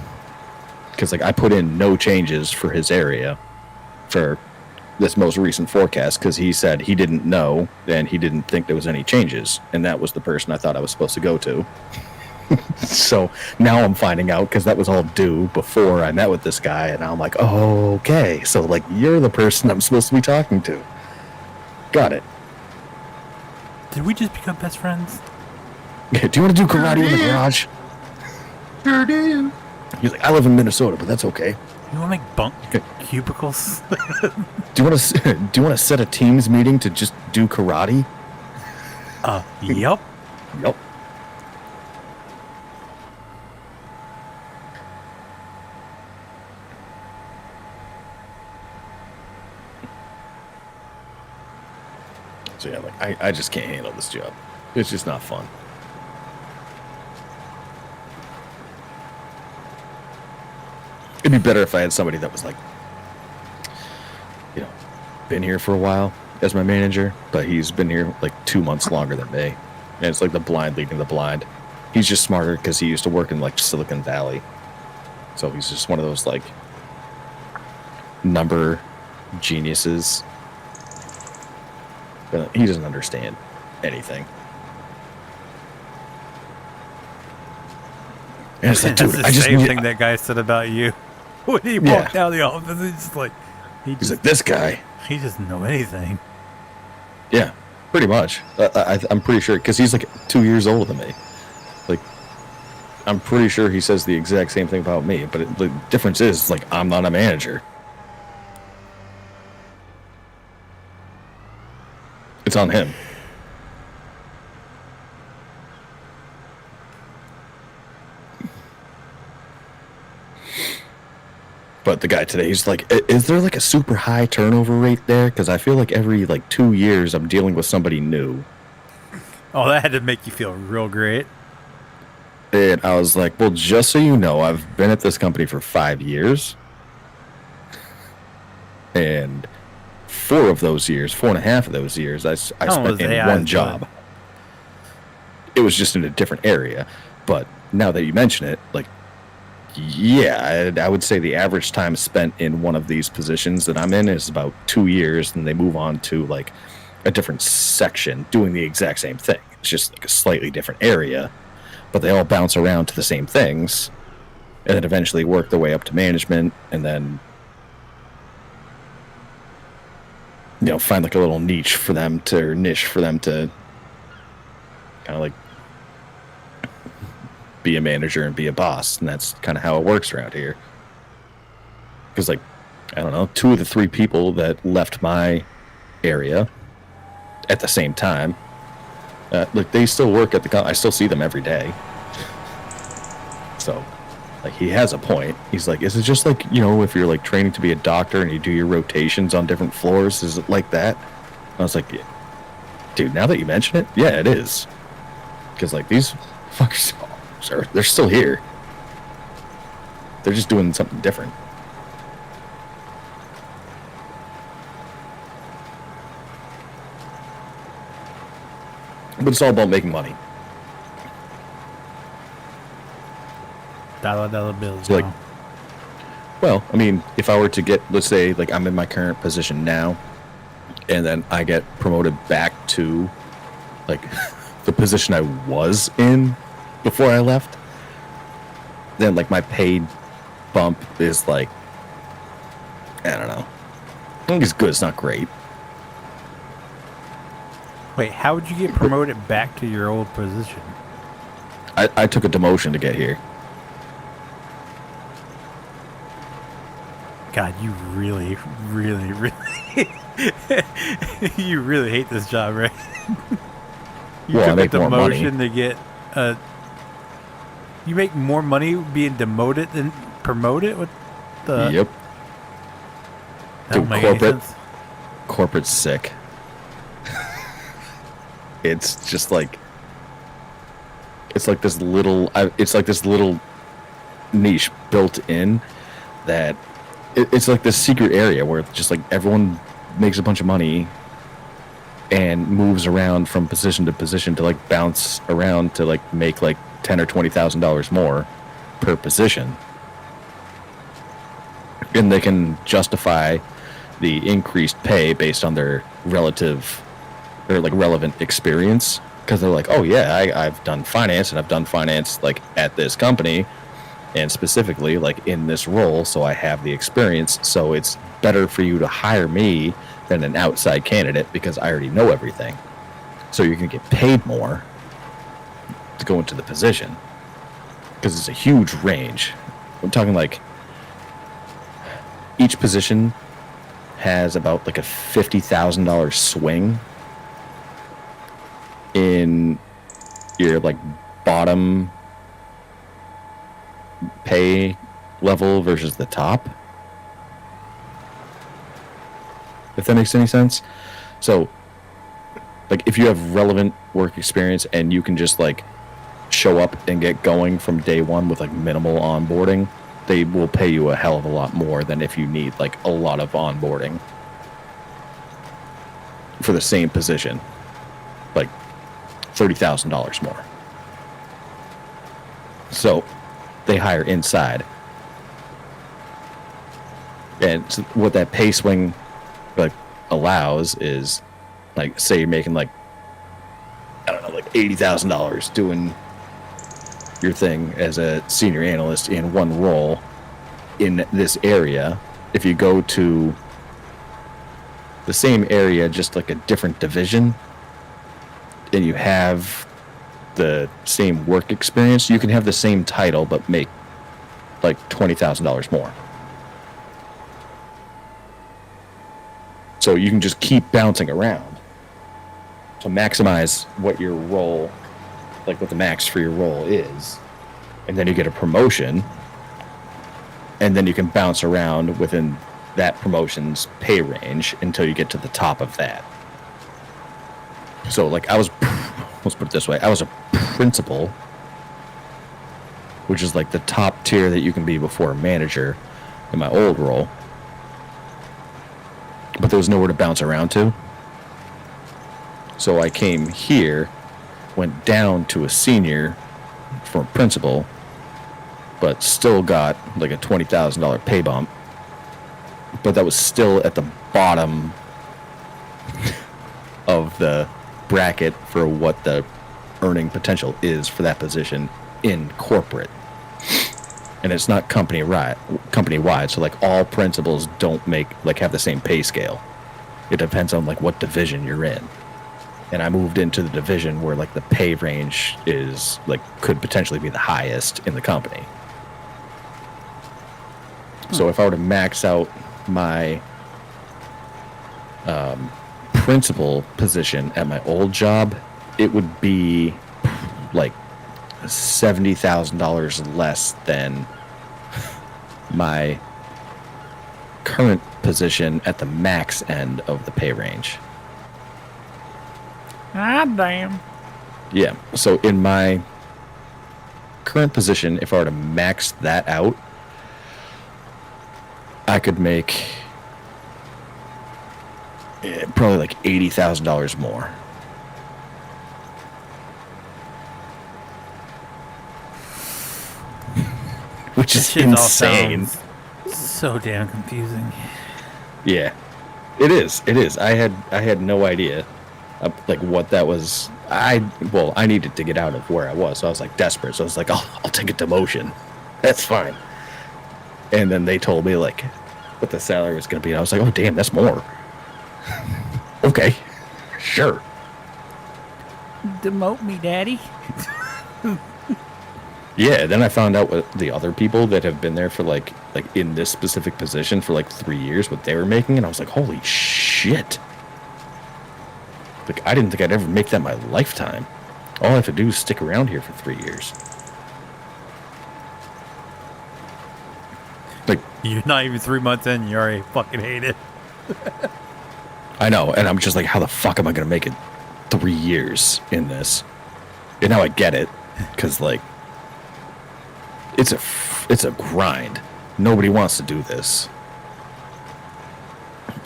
Because, like, I put in no changes for his area for this most recent forecast because he said he didn't know and he didn't think there was any changes. And that was the person I thought I was supposed to go to. So now I'm finding out, because that was all due before I met with this guy. And now I'm like, oh, okay. So, like, you're the person I'm supposed to be talking to. Got it. Did we just become best friends? Do you want to do karate in the garage? Sure do. He's like, I live in Minnesota, but that's okay. You want to make bunk cubicles? Do you want to set a Teams meeting to just do karate? Yep. Yep. So yeah, like, I just can't handle this job. It's just not fun. It'd be better if I had somebody that was, like, you know, been here for a while as my manager, but he's been here like 2 months longer than me. And it's like the blind leading the blind. He's just smarter because he used to work in, like, Silicon Valley. So he's just one of those, like, number geniuses. But he doesn't understand anything. And it's like, dude, That's the same thing that guy said about you when he walked out of the office. He's just like, he's like, this guy. He doesn't know anything. Yeah, pretty much. I'm pretty sure, because he's like 2 years older than me. Like, I'm pretty sure he says the exact same thing about me. But the difference is, like, I'm not a manager. It's on him. But the guy today, he's like, is there, like, a super high turnover rate there? Because I feel like every, like, 2 years I'm dealing with somebody new. Oh, that had to make you feel real great. And I was like, well, just so you know, I've been at this company for 5 years. And 4 of those years, 4.5 of those years, I spent in one job. It was just in a different area. But now that you mention it, like, yeah, I would say the average time spent in one of these positions that I'm in is about 2 years, and they move on to, like, a different section doing the exact same thing. It's just, like, a slightly different area, but they all bounce around to the same things, and then eventually work their way up to management, and then find like a little niche for them to, or niche for them to kind of like be a manager and be a boss. And that's kind of how it works around here. Because like, I don't know, 2 of the 3 people that left my area at the same time, like they still work at the I still see them every day. So like he has a point. He's like, is it just like, if you're like training to be a doctor and you do your rotations on different floors, is it like that? I was like, yeah. Dude, now that you mention it, yeah, it is. Because like these fuckers, they're still here. They're just doing something different. But it's all about making money. Dollar bills. So, like, well, I mean, if I were to get, let's say, like I'm in my current position now, and then I get promoted back to, like, the position I was in before I left, then, like, my paid bump is, like, I don't know. I think it's good. It's not great. Wait, how would you get promoted back to your old position? I took a demotion to get here. God, you really, really, really, you really hate this job, right? You Well, I took make a more money. demotion to get you make more money being demoted than promoted? What the? Yep. That don't Dude, make any sense. Corporate's sick. It's just like, it's like this little niche built in that it's like this secret area where just like everyone makes a bunch of money and moves around from position to position to like bounce around to like make like $10,000 or $20,000 more per position, and they can justify the increased pay based on their relative or like relevant experience, because they're like, oh yeah, I've done finance, and I've done finance like at this company and specifically like in this role, so I have the experience, so it's better for you to hire me than an outside candidate because I already know everything, so you can get paid more to go into the position, because it's a huge range. I'm talking like each position has about like a $50,000 swing in your like bottom pay level versus the top, if that makes any sense. So like if you have relevant work experience and you can just like show up and get going from day one with like minimal onboarding, they will pay you a hell of a lot more than if you need like a lot of onboarding for the same position, like $30,000 more. So they hire inside, and so what that pay swing like allows is, like, say you're making like, I don't know, like $80,000 doing your thing as a senior analyst in one role in this area. If you go to the same area, just like a different division, and you have the same work experience, you can have the same title but make like $20,000 more. So you can just keep bouncing around to maximize what your role, like what the max for your role is, and then you get a promotion, and then you can bounce around within that promotion's pay range until you get to the top of that. So like let's put it this way, I was a principal, which is like the top tier that you can be before a manager in my old role, but there was nowhere to bounce around to. So I came here, went down to a senior from a principal, but still got like a $20,000 pay bump, but that was still at the bottom of the bracket for what the earning potential is for that position in corporate. And it's not company wide, so like all principals don't have the same pay scale. It depends on like what division you're in. And I moved into the division where like the pay range is like could potentially be the highest in the company. So if I were to max out my principal position at my old job, it would be like $70,000 less than my current position at the max end of the pay range. Ah, damn. Yeah. So in my current position, if I were to max that out, I could make probably like $80,000 more. Which is insane. So damn confusing. Yeah, it is. It is. I had no idea, like what that was. I needed to get out of where I was, so I was like desperate. So I was like, I'll take a demotion. That's fine. And then they told me like what the salary was going to be. And I was like, oh damn, that's more. Okay, sure. Demote me, daddy. Yeah, then I found out what the other people that have been there for like in this specific position for like 3 years, what they were making, and I was like, holy shit. Like, I didn't think I'd ever make that in my lifetime. All I have to do is stick around here for 3 years. Like, You're not even 3 months in, you already fucking hate it. I know, and I'm just like, how the fuck am I gonna make it 3 years in this? And now I get it, because like, it's a grind. Nobody wants to do this.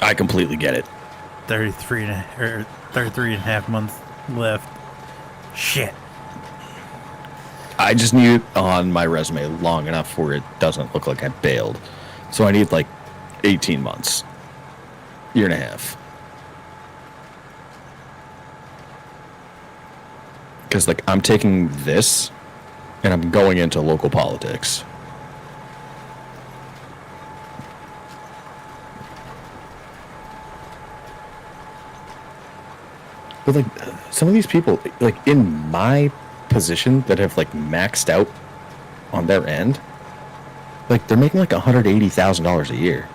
I completely get it. 33 and a half months left. Shit. I just need it on my resume long enough where it doesn't look like I bailed. So I need like 18 months. Year and a half. Because like I'm taking this and I'm going into local politics. But like some of these people, like in my position that have like maxed out on their end, like they're making like $180,000 a year.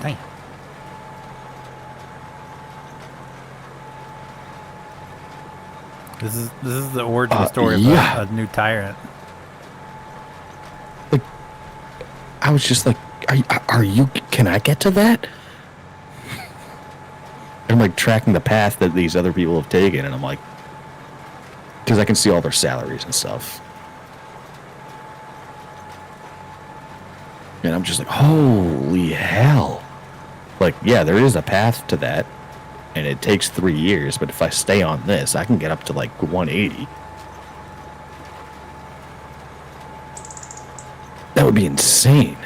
Damn. This is the origin story of a new tyrant. Like, I was just like, are you? Can I get to that? I'm like tracking the path that these other people have taken, and I'm like, because I can see all their salaries and stuff, and I'm just like, holy hell! Like, yeah, there is a path to that. And it takes 3 years, but if I stay on this, I can get up to like 180. That would be insane.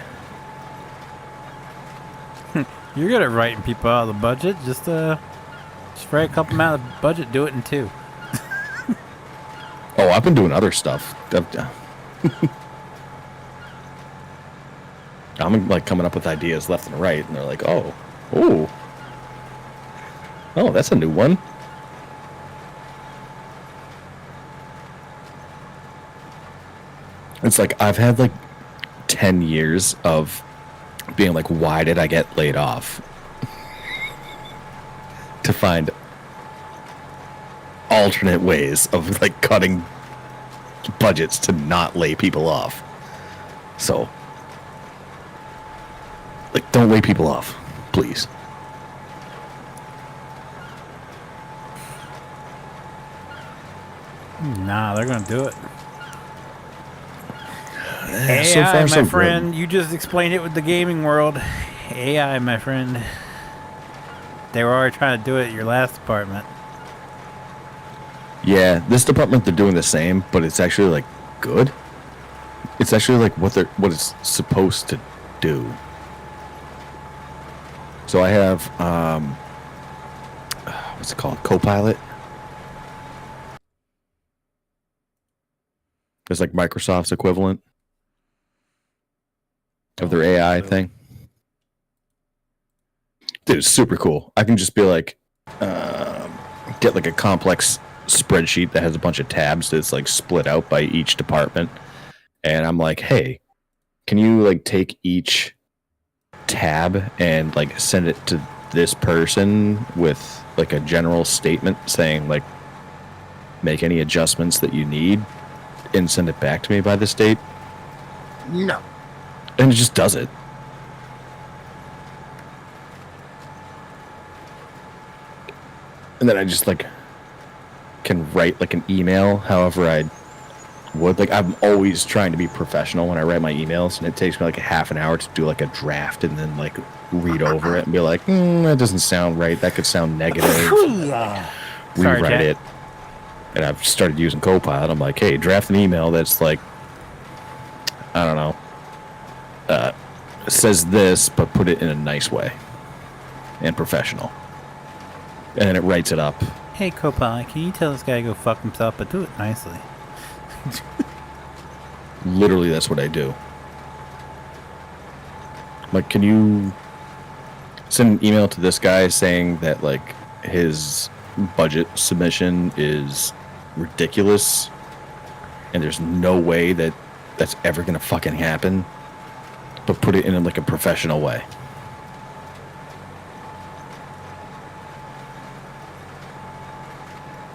You're good at writing people out of the budget. Just write a couple them out of the budget. Do it in 2. Oh, I've been doing other stuff. I'm like coming up with ideas left and right, and they're like, oh, that's a new one. It's like I've had like 10 years of being like, why did I get laid off? To find alternate ways of like cutting budgets to not lay people off. So, like, don't lay people off, please. Nah, they're gonna do it. AI, so far, my so friend, good. you just explained it with the gaming world. AI, my friend. They were already trying to do it at your last department. Yeah, this department, they're doing the same, but it's actually like good. It's actually like what it's supposed to do. So I have what's it called? Copilot. It's like Microsoft's equivalent of their AI thing. Dude, it's super cool. I can just be like, get like a complex spreadsheet that has a bunch of tabs that's like split out by each department. And I'm like, hey, can you like take each tab and like send it to this person with like a general statement saying like, make any adjustments that you need and send it back to me by this date? No. And it just does it. And then I just like can write like an email however I would. Like I'm always trying to be professional when I write my emails, and it takes me like a half an hour to do like a draft and then like read over it and be like, that doesn't sound right. That could sound negative. Rewrite it. And I've started using Copilot. I'm like, hey, draft an email that's like, I don't know, says this, but put it in a nice way and professional. And then it writes it up. Hey, Copilot, can you tell this guy to go fuck himself, but do it nicely? Literally, that's what I do. Like, can you send an email to this guy saying that, like, his budget submission is ridiculous and there's no way that that's ever gonna fucking happen, but put it in like a professional way.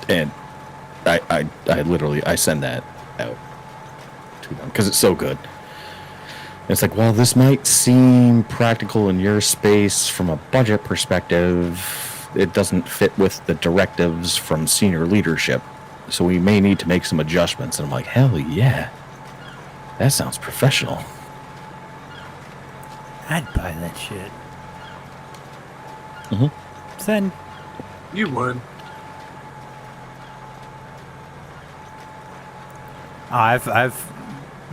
And I literally send that out to them because it's so good. And it's like, well, this might seem practical in your space from a budget perspective. It doesn't fit with the directives from senior leadership, so we may need to make some adjustments. And I'm like, hell yeah, that sounds professional. I'd buy that shit. Mm-hmm. Send. You would. I've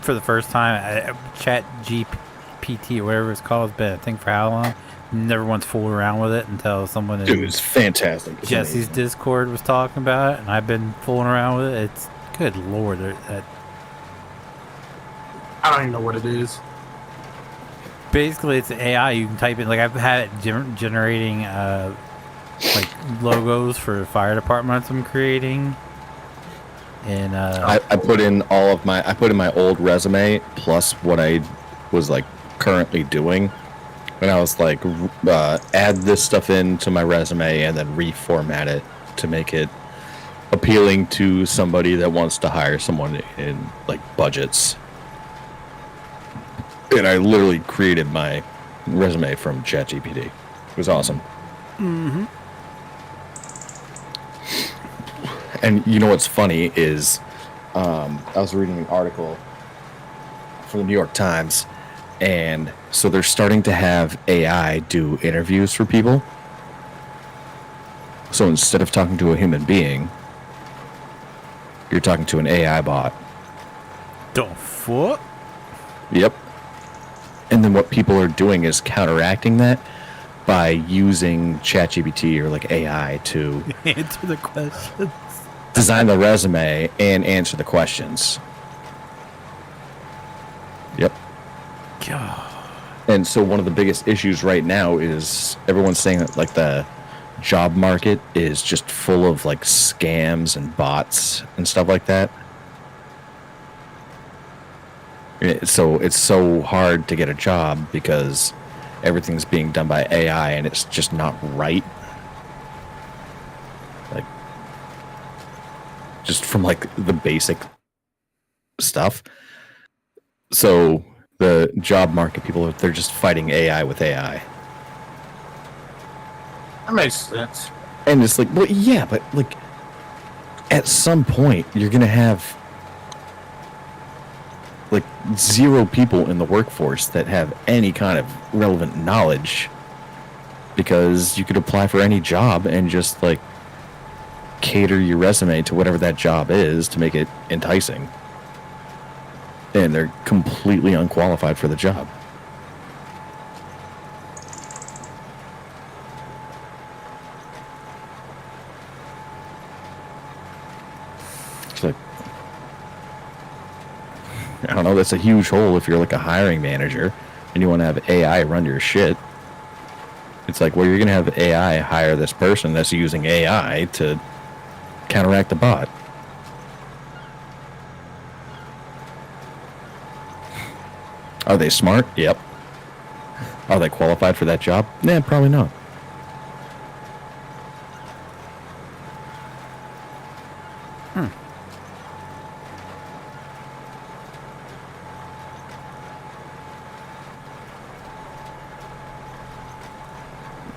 for the first time, Chat GPT or whatever it's called has been a thing for how long? Never once fooled around with it until someone Dude, it's fantastic. It's Jesse's amazing. Discord was talking about it, and I've been fooling around with it. It's good lord. That I don't even know what it is. basically it's AI. You can type in, like I've had it generating like logos for fire departments I'm creating. And I put in my old resume plus what I was like currently doing, and I was like, add this stuff into my resume and then reformat it to make it appealing to somebody that wants to hire someone in like budgets. And I literally created my resume from ChatGPT. It was awesome. mm-hmm. And you know what's funny is I was reading an article from the New York Times, and so they're starting to have AI do interviews for people. So instead of talking to a human being, you're talking to an AI bot. The fuck? Yep. And then what people are doing is counteracting that by using ChatGPT or like AI to Answer the questions. design the resume and answer the questions. Yep. God. And so one of the biggest issues right now is everyone's saying that like the job market is just full of like scams and bots and stuff like that. So it's so hard to get a job because everything's being done by AI and it's just not right. Like just from like the basic stuff. So the job market people, they're just fighting AI with AI. That makes sense. And it's like, well, yeah, but like at some point you're going to have like 0 people in the workforce that have any kind of relevant knowledge, because you could apply for any job and just like cater your resume to whatever that job is to make it enticing. And they're completely unqualified for the job. It's like, I don't know, that's a huge hole if you're like a hiring manager and you want to have AI run your shit. It's like, well, you're going to have AI hire this person that's using AI to counteract the bot. Are they smart? Yep. Are they qualified for that job? Nah, probably not.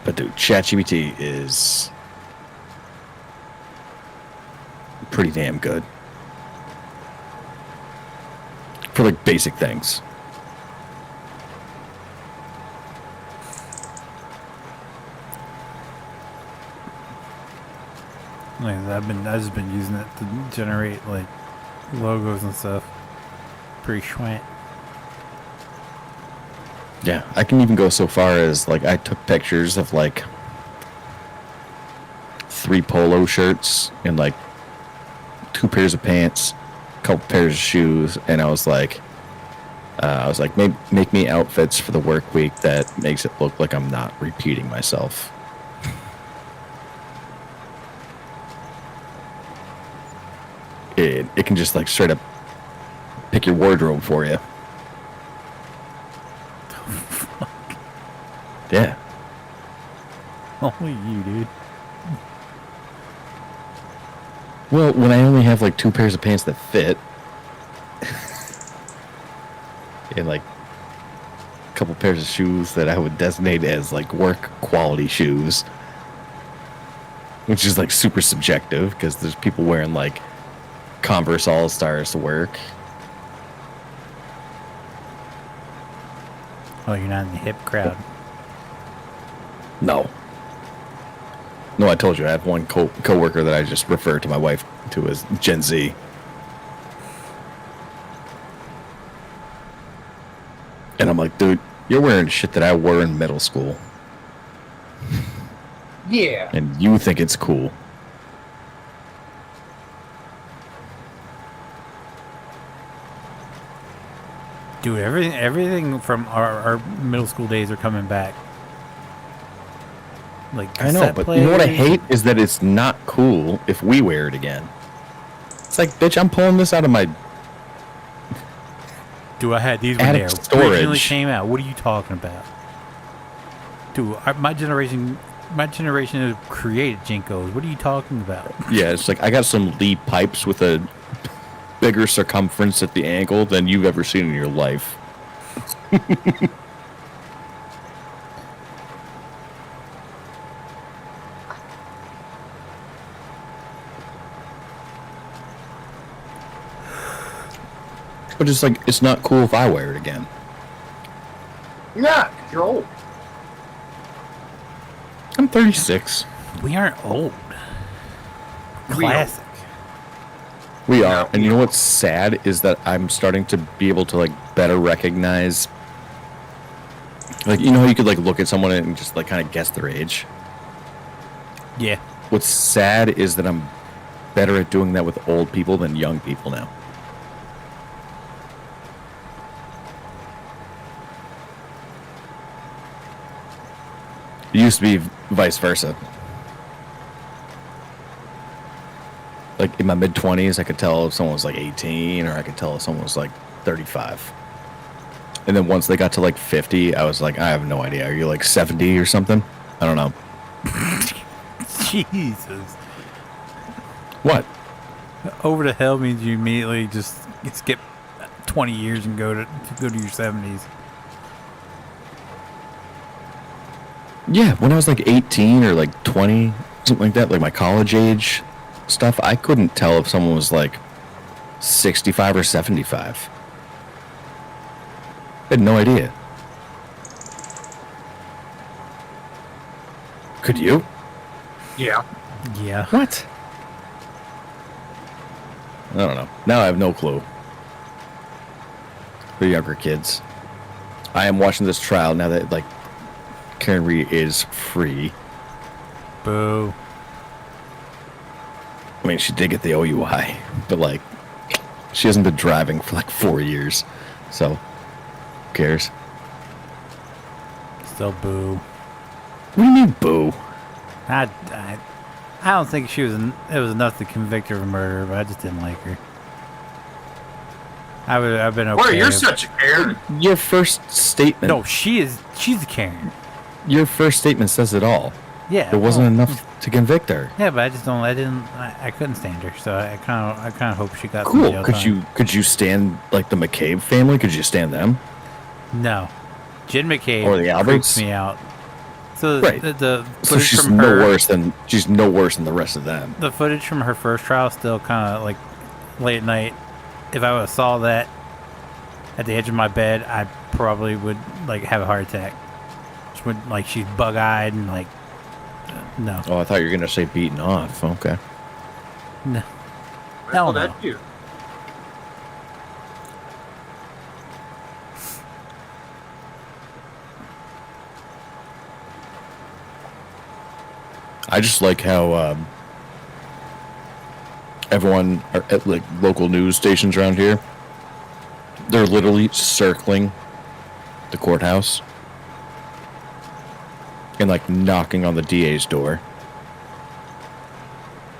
But dude, ChatGPT is pretty damn good for like basic things. Like I've just been using it to generate like logos and stuff. Pretty sweet. Yeah, I can even go so far as like I took pictures of like 3 polo shirts and like 2 pairs of pants, a couple pairs of shoes, and I was like, make me outfits for the work week that makes it look like I'm not repeating myself. It can just like straight up pick your wardrobe for you. Yeah. Only you, dude. Well, when I only have like 2 pairs of pants that fit, and like a couple pairs of shoes that I would designate as like work quality shoes, which is like super subjective because there's people wearing like Converse All-Stars to work. Oh, you're not in the hip crowd. No, I told you I have one coworker that I just refer to my wife to as Gen Z. And I'm like, dude, you're wearing shit that I wore in middle school. Yeah. And you think it's cool. Dude, everything from our middle school days are coming back. Like I know, cassette but you know what I players. hate is that it's not cool if we wear it again. It's like, bitch, I'm pulling this out of my... Dude, I had these when attic they originally storage. came out. What are you talking about? Dude, my generation has created Jinkos. What are you talking about? Yeah, it's like, I got some Lee pipes with a bigger circumference at the ankle than you've ever seen in your life. But it's like, it's not cool if I wear it again. Yeah, 'cause you're old. I'm 36. We aren't old. We are. Classic. We are. And you know what's sad is that I'm starting to be able to like better recognize, like, you know how you could like look at someone and just like kind of guess their age? Yeah. What's sad is that I'm better at doing that with old people than young people now. It used to be vice versa. Like in my mid-20s, I could tell if someone was like 18 or I could tell if someone was like 35. And then once they got to like 50, I was like, I have no idea. Are you like 70 or something? I don't know. Jesus. What? Over the hell means you immediately just skip 20 years and go to your 70s. Yeah, when I was like 18 or like 20, something like that, like my college age stuff, I couldn't tell if someone was like 65 or 75. I had no idea. Could you? Yeah. Yeah. What? I don't know. Now I have no clue. For younger kids. I am watching this trial now that like Karen Reed is free. Boo. I mean, she did get the OUI, but like, she hasn't been driving for like 4 years, so who cares? Still boo. What do you mean, boo? I don't think it was enough to convict her of murder, but I just didn't like her. I've been okay. Boy, you're such a Karen. Your first statement. No, she's a Karen. Your first statement says it all. Yeah. There wasn't enough to convict her. Yeah, but I couldn't stand her, so I kind of hope she got some Cool. jail Could time. you stand like the McCabe family? Could you stand them? No. Jen McCabe Or the Alberts? creeps me out. So Right. the So footage she's from no her, worse than the rest of them. the footage from her first trial still kind of like late at night. If I would have saw that at the edge of my bed, I probably would like have a heart attack. She would, like, she's bug-eyed and like no. Oh, I thought you were gonna say beaten off. Okay. No. Well, No. that's you. I just like how everyone at like local news stations around here, they're literally circling the courthouse and like knocking on the DA's door.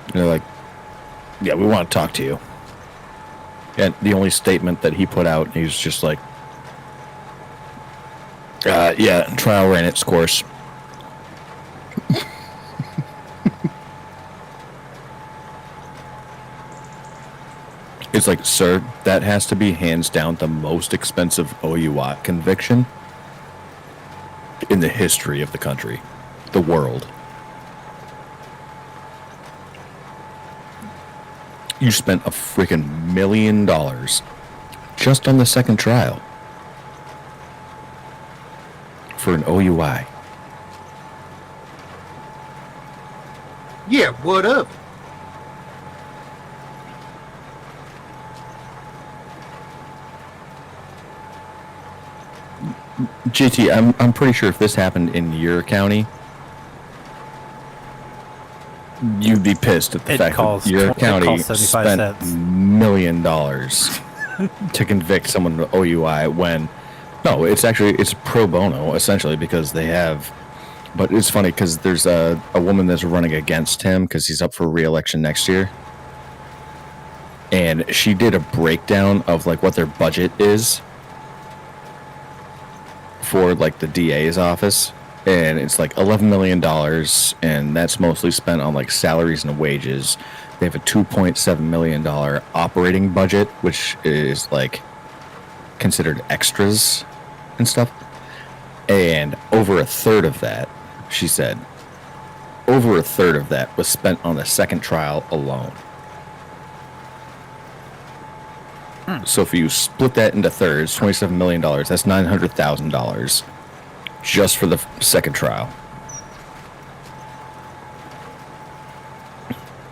And they're like, "Yeah, we want to talk to you." And the only statement that he put out, he was just like, "Yeah, trial ran its course." It's like, sir, that has to be hands down the most expensive OUI conviction in the history of the country, the world. You spent a freaking $1 million just on the second trial for an OUI. Yeah, what up? JT, I'm pretty sure if this happened in your county, you'd be pissed at the fact that your county spent $1 million to convict someone of OUI when, no, it's pro bono essentially because they have. But it's funny because there's a woman that's running against him because he's up for re-election next year, and she did a breakdown of like what their budget is for like the DA's office, and it's like $11 million, and that's mostly spent on like salaries and wages. They have a $2.7 million operating budget, which is like considered extras and stuff. And over a third of that, she said, over a third of that was spent on the second trial alone. So if you split that into thirds, $27 million, that's $900,000 just for the second trial.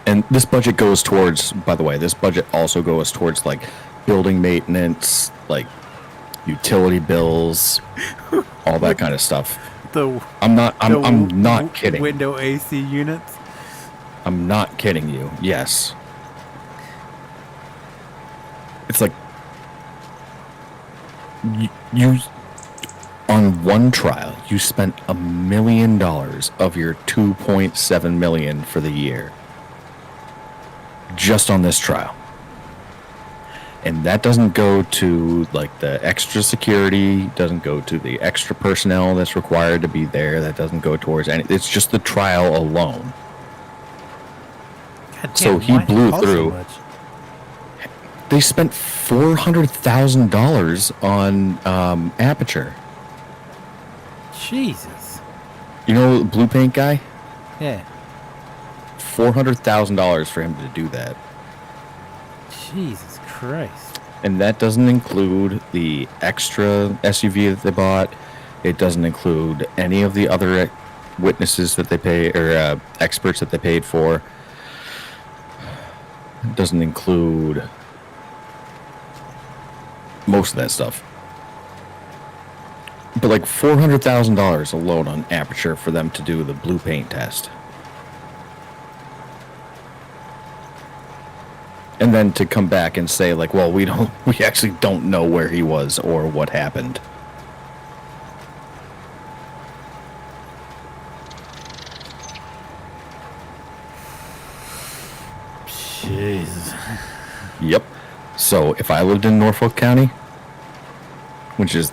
And this budget goes towards, by the way, this budget also goes towards like building maintenance, like utility bills, all that kind of stuff. I'm not kidding. Window AC units. I'm not kidding you. Yes. It's like you on one trial, you spent $1 million of your $2.7 million for the year just on this trial. And that doesn't go to like the extra security, doesn't go to the extra personnel that's required to be there. That doesn't go towards any. It's just the trial alone. God damn, So he why blew it cost so through. much? They spent $400,000 on Aperture. Jesus. You know the blue paint guy? Yeah. $400,000 for him to do that. Jesus Christ. And that doesn't include the extra SUV that they bought. It doesn't include any of the other witnesses that they pay, or experts that they paid for. It doesn't include most of that stuff. But like $400,000 alone on Aperture for them to do the blue paint test. And then to come back and say like, well, we actually don't know where he was or what happened. Jesus. Yep. So if I lived in Norfolk County, which is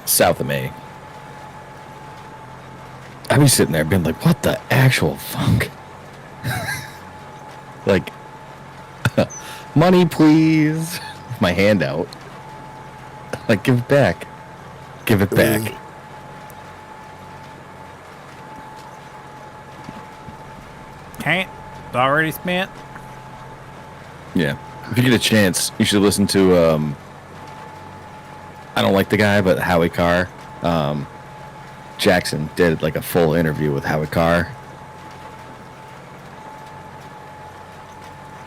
south of me, I'd be sitting there being like, what the actual fuck? Like, money, please. My hand out. Like, give it back. Give it back. Can't. It's already spent. Yeah. If you get a chance, you should listen to, I don't like the guy, but Howie Carr. Jackson did like a full interview with Howie Carr.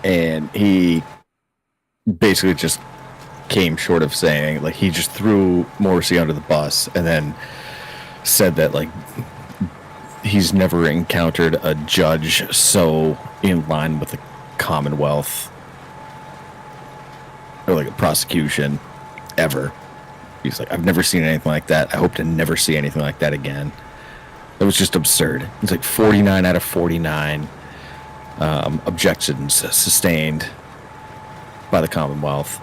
And he basically just came short of saying, like, he just threw Morrissey under the bus and then said that, like, he's never encountered a judge so in line with the Commonwealth or like a prosecution ever. He's like, I've never seen anything like that. I hope to never see anything like that again. It was just absurd. It's like 49 out of 49 objections sustained by the Commonwealth.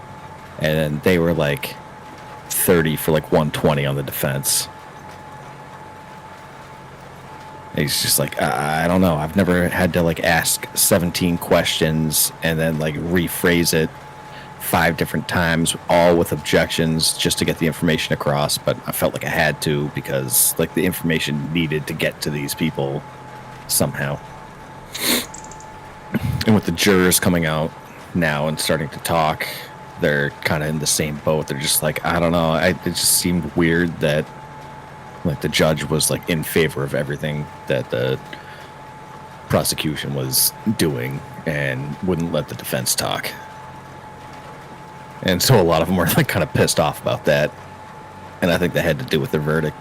And they were like 30 for like 120 on the defense. And he's just like, I don't know. I've never had to like ask 17 questions and then like rephrase it 5 different times, all with objections just to get the information across. But I felt like I had to because like the information needed to get to these people somehow. And with the jurors coming out now and starting to talk, they're kind of in the same boat. They're just like, I don't know. It just seemed weird that like the judge was like in favor of everything that the prosecution was doing and wouldn't let the defense talk. And so a lot of them were like kind of pissed off about that. And I think that had to do with the verdict.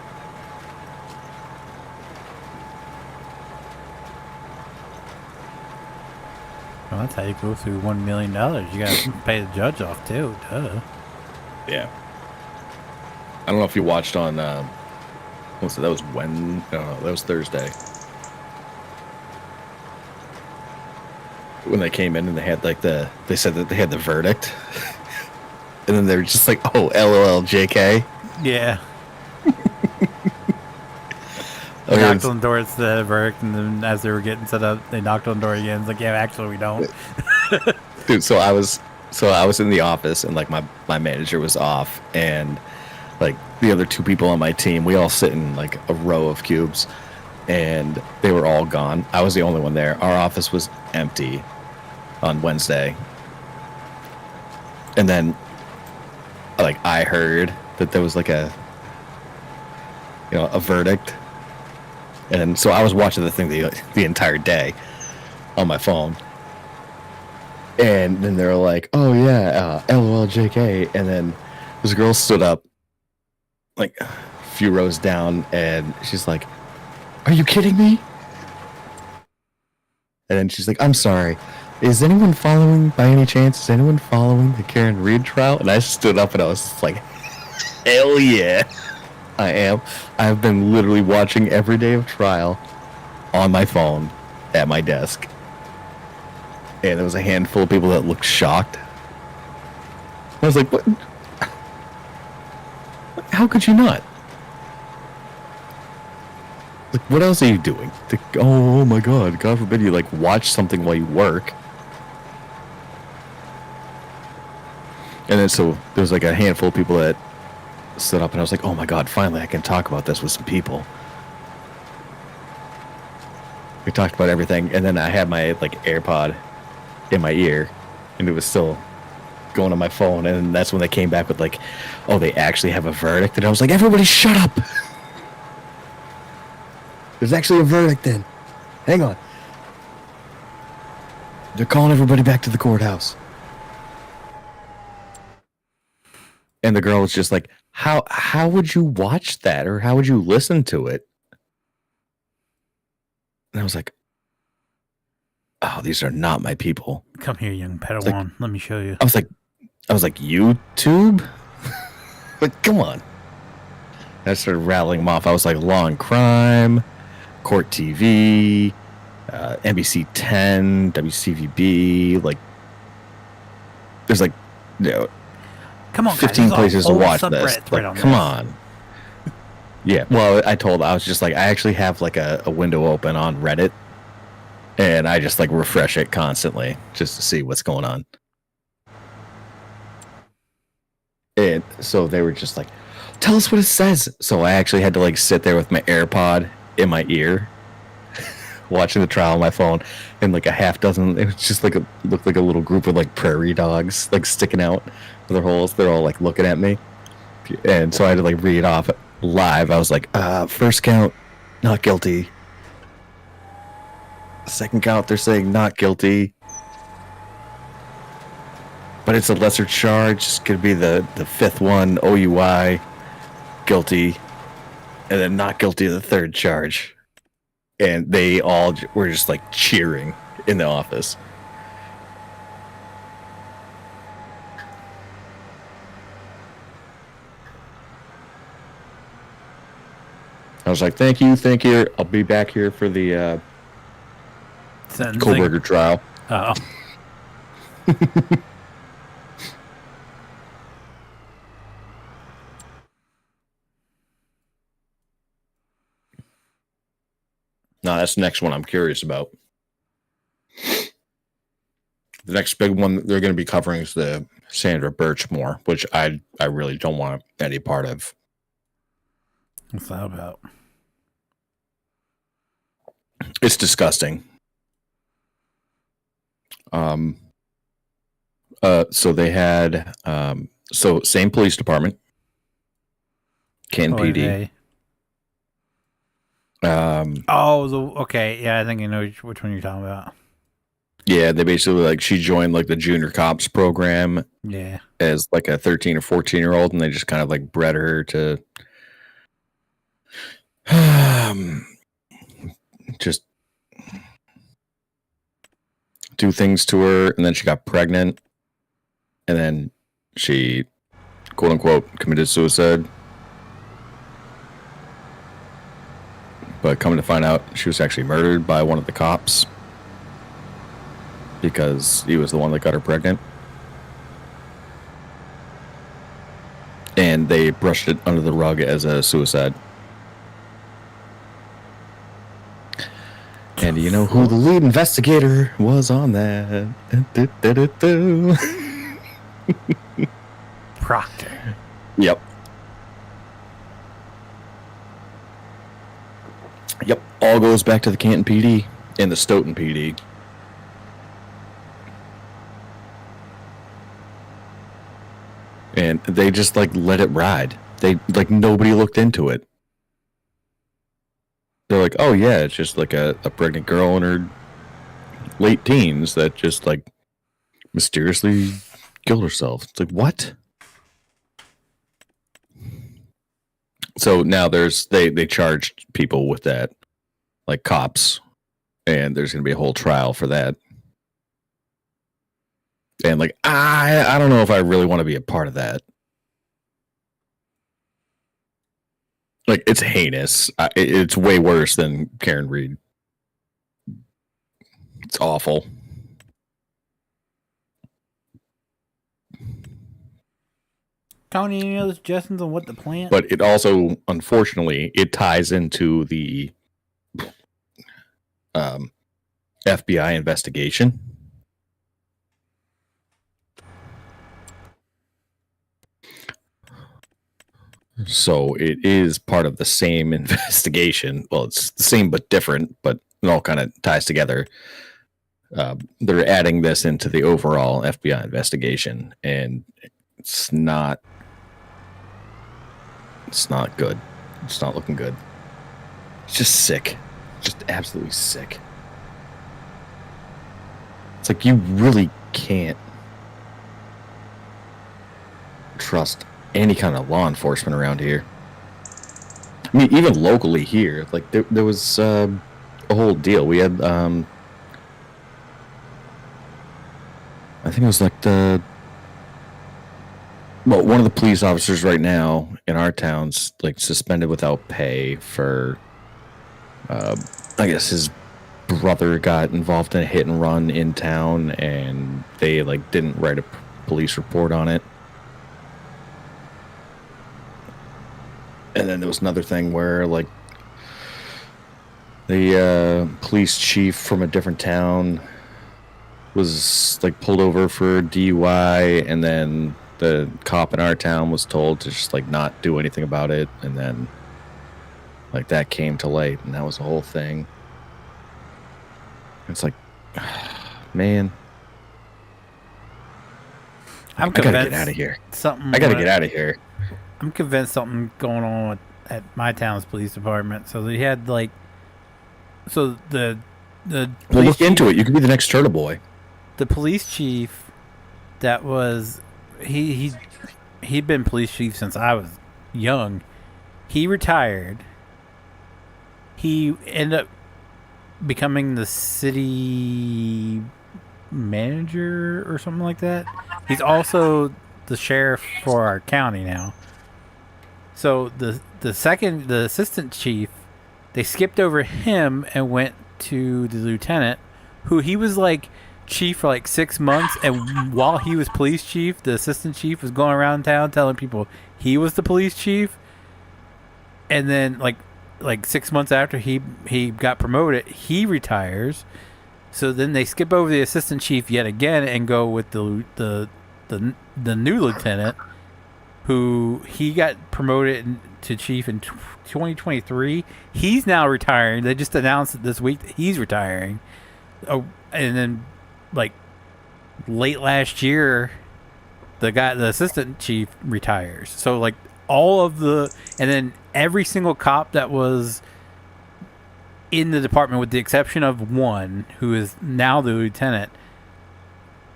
Well, that's how you go through $1 million. You gotta pay the judge off too. Duh. Yeah. I don't know if you watched on, that was that was Thursday. When they came in and they had like they said that they had the verdict. And then they were just like, oh, LOL, JK. Yeah. Okay, Knocked on the door, it's the verdict, and then as they were getting set up, they knocked on the door again. It's like, yeah, actually, we don't. dude, so I was in the office and like my manager was off and like the other 2 people on my team, we all sit in like a row of cubes and they were all gone. I was the only one there. Our office was empty on Wednesday. And then like I heard that there was like a verdict. And so I was watching the thing the entire day on my phone. And then they were like, oh yeah, LOL JK. And then this girl stood up like a few rows down and she's like, are you kidding me? And then she's like, I'm sorry. Is anyone following by any chance? Is anyone following the Karen Reed trial? And I stood up and I was like, hell yeah. I am. I've been literally watching every day of trial on my phone at my desk. And there was a handful of people that looked shocked. I was like, what? How could you not? Like, what else are you doing? Oh my God, God forbid you like watch something while you work. And then so there was like a handful of people that stood up and I was like, oh my God, finally I can talk about this with some people. We talked about everything and then I had my like AirPod in my ear and it was still going on my phone and that's when they came back with like, oh, they actually have a verdict. And I was like, everybody shut up. There's actually a verdict then. Hang on. They're calling everybody back to the courthouse. And the girl was just like, how would you watch that or how would you listen to it? And I was like, oh, these are not my people. Come here, young Padawan. Like, let me show you. I was like, YouTube? Like, come on. And I started rattling them off. I was like, Law and Crime, Court TV, NBC 10, WCVB. Like, there's like, you know, Come on, guys, 15 there's a places to whole watch this. subreddit thread Like, on come this. on. Yeah, well, I was just like, I actually have like a window open on Reddit, and I just like refresh it constantly just to see what's going on. And so they were just like, tell us what it says. So I actually had to like sit there with my AirPod in my ear, watching the trial on my phone, and like a half dozen. It was just like looked like a little group of like prairie dogs like sticking out of their holes. They're all like looking at me, and so I had to like read off live. I was like, first count, not guilty. Second count, they're saying not guilty. But it's a lesser charge. It's going to be the fifth one, OUI, guilty. And then not guilty of the third charge. And they all were just like cheering in the office. I was like, thank you. I'll be back here for the Kohlberger trial. Oh. No, that's the next one I'm curious about. The next big one they're going to be covering is the Sandra Birchmore, which I really don't want any part of. What's that about? It's disgusting. So they had same police department, Canton PD. Okay, yeah, I think I know which one you're talking about. Yeah, they basically like she joined like the junior cops program. Yeah, as like a 13 or 14-year-old, and they just kind of like bred her to just do things to her, and then she got pregnant, and then she quote unquote committed suicide. But coming to find out, she was actually murdered by one of the cops because he was the one that got her pregnant. And they brushed it under the rug as a suicide. And you know who the lead investigator was on that? Proctor. Yep. Yep. All goes back to the Canton PD and the Stoughton PD. And they just like let it ride. They like nobody looked into it. They're like, oh yeah, it's just like a pregnant girl in her late teens that just like mysteriously killed herself. It's like, what? So now they charged people with that, like cops, and there's going to be a whole trial for that. And like, I don't know if I really want to be a part of that. Like, it's heinous. It's way worse than Karen Reed. It's awful. Tony, any other suggestions on what to plant? But it also, unfortunately, it ties into the FBI investigation. So it is part of the same investigation. Well, it's the same but different, but it all kind of ties together. They're adding this into the overall FBI investigation, and it's not good. It's not looking good. It's just sick. Just absolutely sick. It's like you really can't trust any kind of law enforcement around here. I mean, even locally here, like there was a whole deal. We had, I think it was like one of the police officers right now in our town's like suspended without pay for, I guess his brother got involved in a hit and run in town, and they like didn't write a police report on it. And then there was another thing where like the police chief from a different town was like pulled over for DUI, and then the cop in our town was told to just like not do anything about it, and then like that came to light, and that was the whole thing. It's like, man, I'm I gotta convinced get out of here. something. I gotta get out of here. I'm convinced something going on at my town's police department. So they had like, so the Well, police look into chief- it. You could be the next Turtle Boy. The police chief that was he'd been police chief since I was young. He retired. He ended up becoming the city manager or something like that. He's also the sheriff for our county now. So the assistant chief, they skipped over him and went to the lieutenant, who he was like chief for like 6 months, and while he was police chief, the assistant chief was going around town telling people he was the police chief. And then like 6 months after he got promoted, he retires. So then they skip over the assistant chief yet again and go with the new lieutenant, who he got promoted to chief in 2023. He's now retiring. They just announced it this week that he's retiring. Oh, and then like late last year, the assistant chief retires. So like and then every single cop that was in the department, with the exception of one who is now the lieutenant,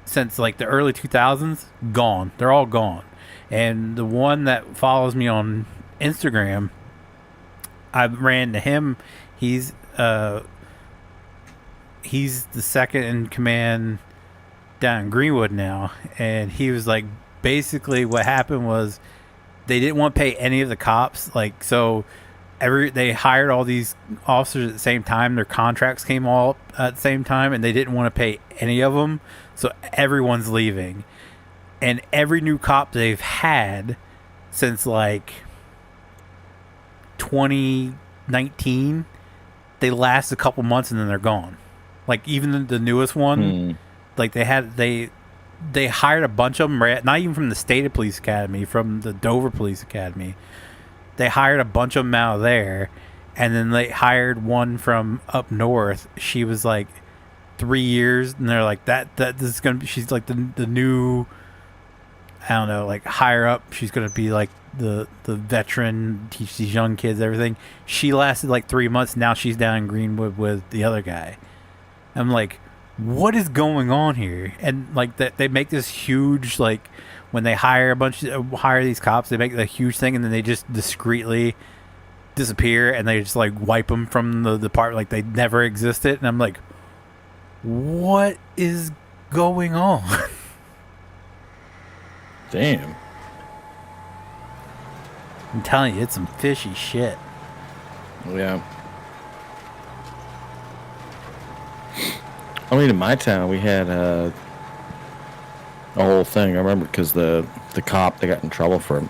since like the early 2000s, gone. They're all gone. And the one that follows me on Instagram, I ran to him. He's the second in command down in Greenwood now, and he was like, basically what happened was they didn't want to pay any of the cops. Like, so they hired all these officers at the same time. Their contracts came all up at the same time, and they didn't want to pay any of them. So everyone's leaving. And every new cop they've had since like 2019, they last a couple months and then they're gone. Like even the newest one, like they hired a bunch of them, not even from the State Police Academy, from the Dover Police Academy. They hired a bunch of them out of there, and then they hired one from up north. She was like 3 years, and they're like, this is gonna be. She's like the new, I don't know, like higher up. She's gonna be like the veteran, teach these young kids everything. She lasted like 3 months. Now she's down in Greenwood with the other guy. I'm like, what is going on here? And like that, they make this huge, like, when they hire these cops, they make a huge thing, and then they just discreetly disappear, and they just like wipe them from the department like they never existed. And I'm like, what is going on? Damn. I'm telling you, it's some fishy shit. Yeah. I mean, in my town, we had a whole thing. I remember because the cop that got in trouble for him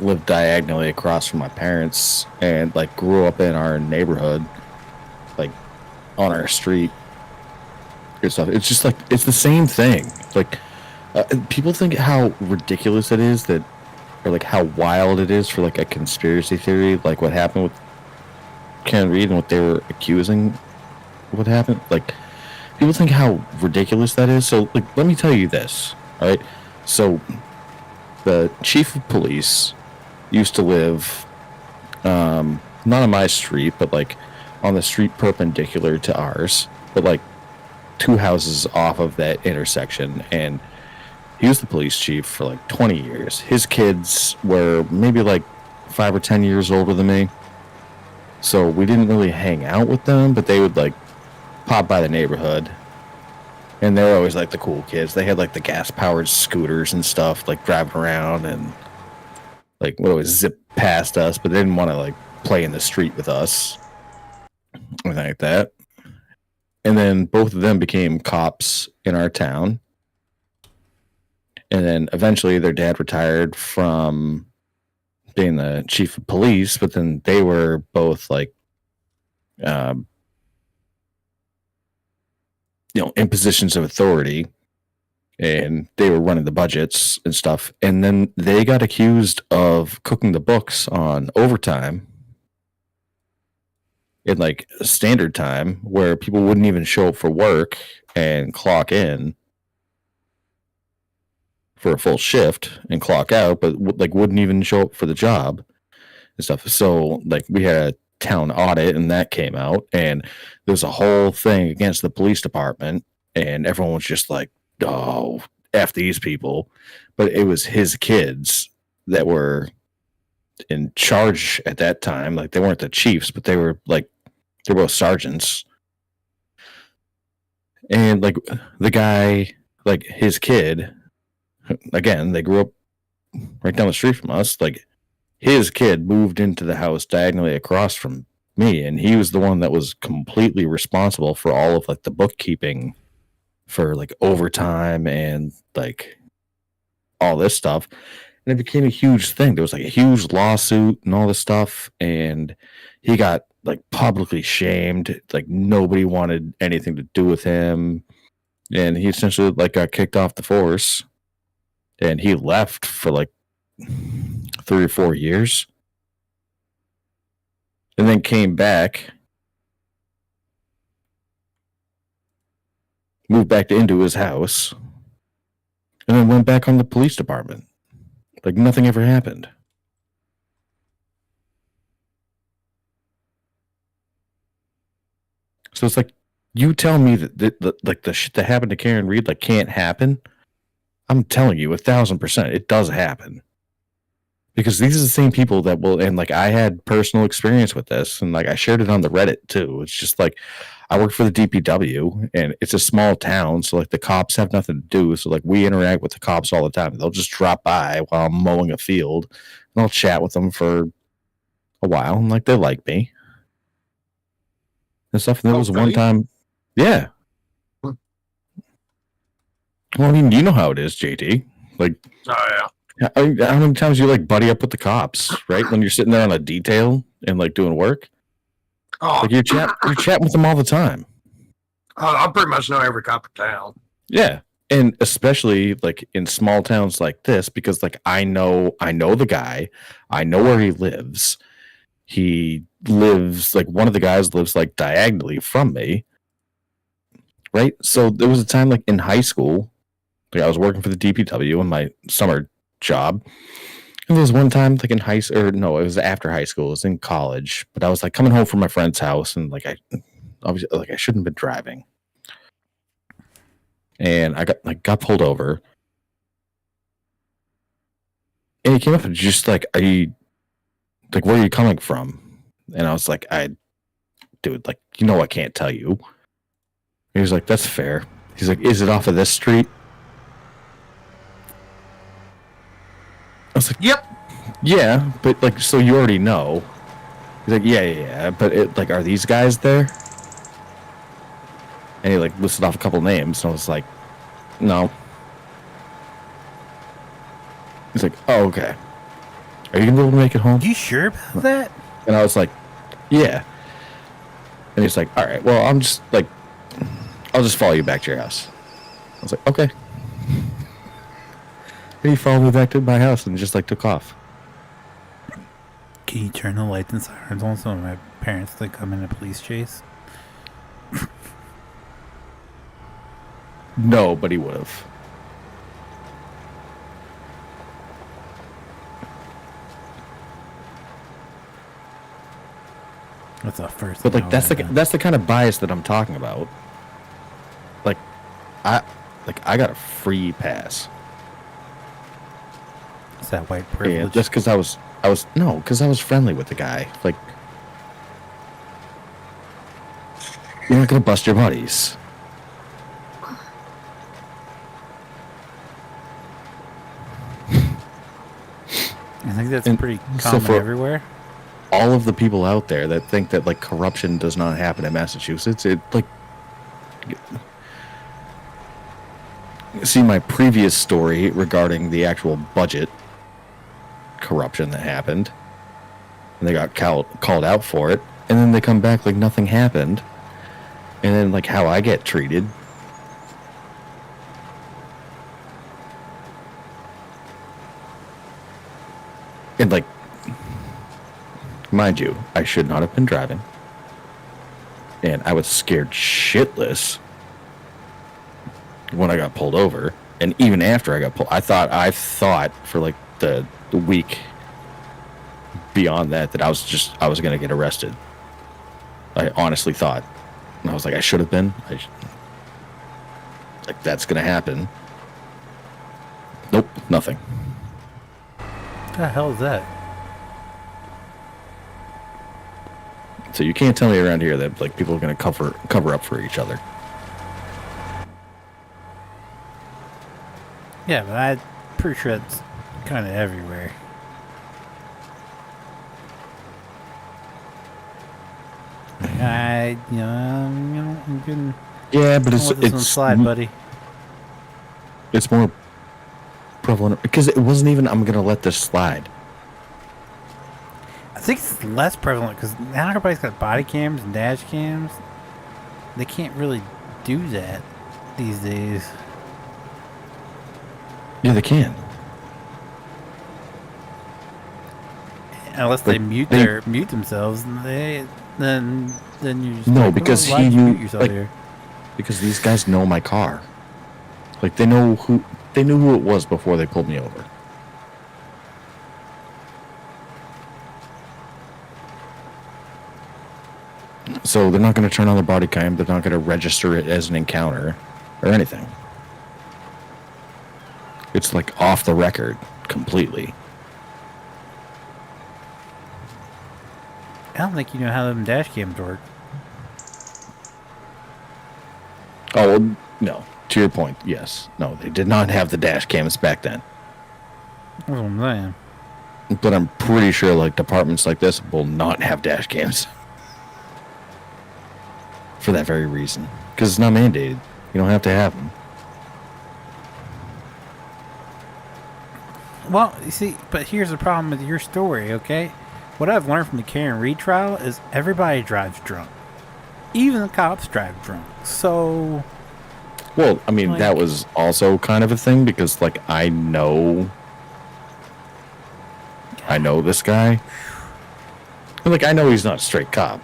lived diagonally across from my parents and like grew up in our neighborhood, like on our street. Good stuff. It's just like it's the same thing. Like people think how ridiculous it is that, or like how wild it is for like a conspiracy theory, like what happened with Ken Reed and what they were accusing. What happened? Like people think how ridiculous that is. So like, let me tell you this. All right. So the chief of police used to live not on my street, but like on the street perpendicular to ours, but like 2 houses off of that intersection. And he was the police chief for like 20 years. His kids were maybe like 5 or 10 years older than me. So we didn't really hang out with them, but they would like pop by the neighborhood. And they were always like the cool kids. They had like the gas powered scooters and stuff, like driving around, and like would always zip past us, but they didn't want to like play in the street with us. Anything like that. And then both of them became cops in our town. And then eventually their dad retired from being the chief of police, but then they were both like, in positions of authority, and they were running the budgets and stuff. And then they got accused of cooking the books on overtime in like standard time, where people wouldn't even show up for work and clock in for a full shift and clock out, but like wouldn't even show up for the job and stuff. So like we had a town audit, and that came out, and there's a whole thing against the police department, and everyone was just like, oh, F these people. But it was his kids that were in charge at that time. Like they weren't the chiefs, but they were like, they're both sergeants. And like the guy, like his kid, again, they grew up right down the street from us. Like his kid moved into the house diagonally across from me, and he was the one that was completely responsible for all of like the bookkeeping for like overtime and like all this stuff. And it became a huge thing. There was like a huge lawsuit and all this stuff, and he got like publicly shamed. Like nobody wanted anything to do with him, and he essentially like got kicked off the force, and he left for like 3 or 4 years, and then came back, moved back into his house, and then went back on the police department. Like nothing ever happened. So it's like, you tell me that like the shit that happened to Karen Reed like can't happen. I'm telling you 1,000% it does happen. Because these are the same people that will, and like I had personal experience with this, and like I shared it on the Reddit too. It's just like, I work for the DPW, and it's a small town, so like the cops have nothing to do. So like we interact with the cops all the time. They'll just drop by while I'm mowing a field, and I'll chat with them for a while, and like they like me and stuff. And there was one time, yeah. Well, I mean, you know how it is, JT. Like, Oh yeah. how many times you like buddy up with the cops, right? When you're sitting there on a detail and like doing work, Oh, like you're chatting with them all the time. I pretty much know every cop in town. Yeah, and especially like in small towns like this, because like I know the guy, I know where he lives. He lives like, one of the guys lives like diagonally from me, right? So there was a time like in high school, like I was working for the DPW in my summer job. And there was one time like in high school, or no, it was after high school, it was in college, but I was like coming home from my friend's house, and like I shouldn't have been driving. And I got pulled over. And he came up and just like, are you like, where are you coming from? And I was like, dude, like, you know I can't tell you. And he was like, that's fair. He's like, is it off of this street? I was like, Yep. yeah, but like, so you already know. He's like, yeah, but it, like, are these guys there? And he like listed off a couple names, and I was like, no. He's like, oh, okay. Are you gonna be able to make it home? You sure about that? And I was like, yeah. And he's like, all right, well, I'll just follow you back to your house. I was like, okay. And he followed me back to my house and just like took off. Can you turn the lights and sirens on so my parents like come in a police chase? No, but he would have. That's the first. But like that's the kind of bias that I'm talking about. Like I got a free pass. Is that white privilege? Yeah, just because I was friendly with the guy. Like, you're not gonna bust your buddies. I think that's And pretty so common for- everywhere. All of the people out there that think that like corruption does not happen in Massachusetts, it like see my previous story regarding the actual budget corruption that happened, and they got called out for it, and then they come back like nothing happened, and then like how I get treated. And like, mind you, I should not have been driving, and I was scared shitless when I got pulled over, and even after I got pulled, I thought for like the week beyond that I was gonna get arrested. I honestly thought, and I was like, I should have been. Like that's gonna happen. Nope, nothing. What the hell is that? So you can't tell me around here that like people are gonna cover up for each other. Yeah, but I'm pretty sure it's kind of everywhere. I'm getting. Yeah, but it's slide, buddy. It's more prevalent because it wasn't even I'm gonna let this slide. I think it's less prevalent because now everybody's got body cams and dash cams. They can't really do that these days. Yeah, they can. Unless they mute themselves, then you just no, like, because why'd he you knew mute yourself like, here? because these guys know my car. Like they knew who it was before they pulled me over. So they're not going to turn on their body cam. They're not going to register it as an encounter or anything. It's like off the record completely. I don't think you know how them dash cams work. Oh, well, no. To your point, yes. No, they did not have the dash cams back then. That's what I'm saying. But I'm pretty sure like departments like this will not have dash cams. For that very reason. Because it's not mandated. You don't have to have them. Well, you see, but here's the problem with your story, okay? What I've learned from the Karen Reed trial is everybody drives drunk. Even the cops drive drunk. So... Well, I mean, like, that was also kind of a thing because, like, I know this guy. And, like, I know he's not a straight cop.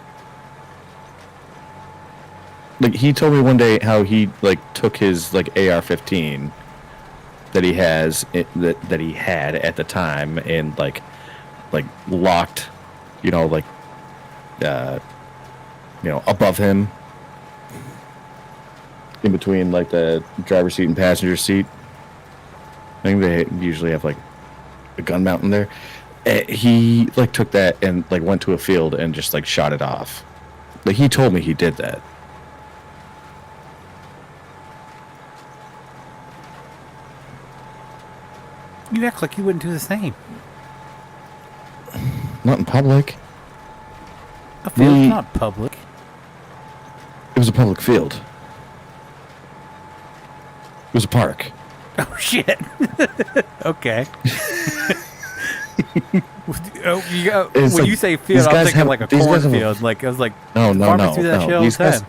Like, he told me one day how he, like, took his, like, AR-15 that he that he had at the time and, like locked, above him. In between, like, the driver's seat and passenger seat. I think they usually have, like, a gun mount in there. He, like, took that and, like, went to a field and just, like, shot it off. Like, he told me he did that. You act like you wouldn't do the same. Not in public. A field's not public. It was a public field. It was a park. Oh, shit. Okay. You say field, I'm thinking like a cornfield. Like, I was like, no. Do that shit all the time.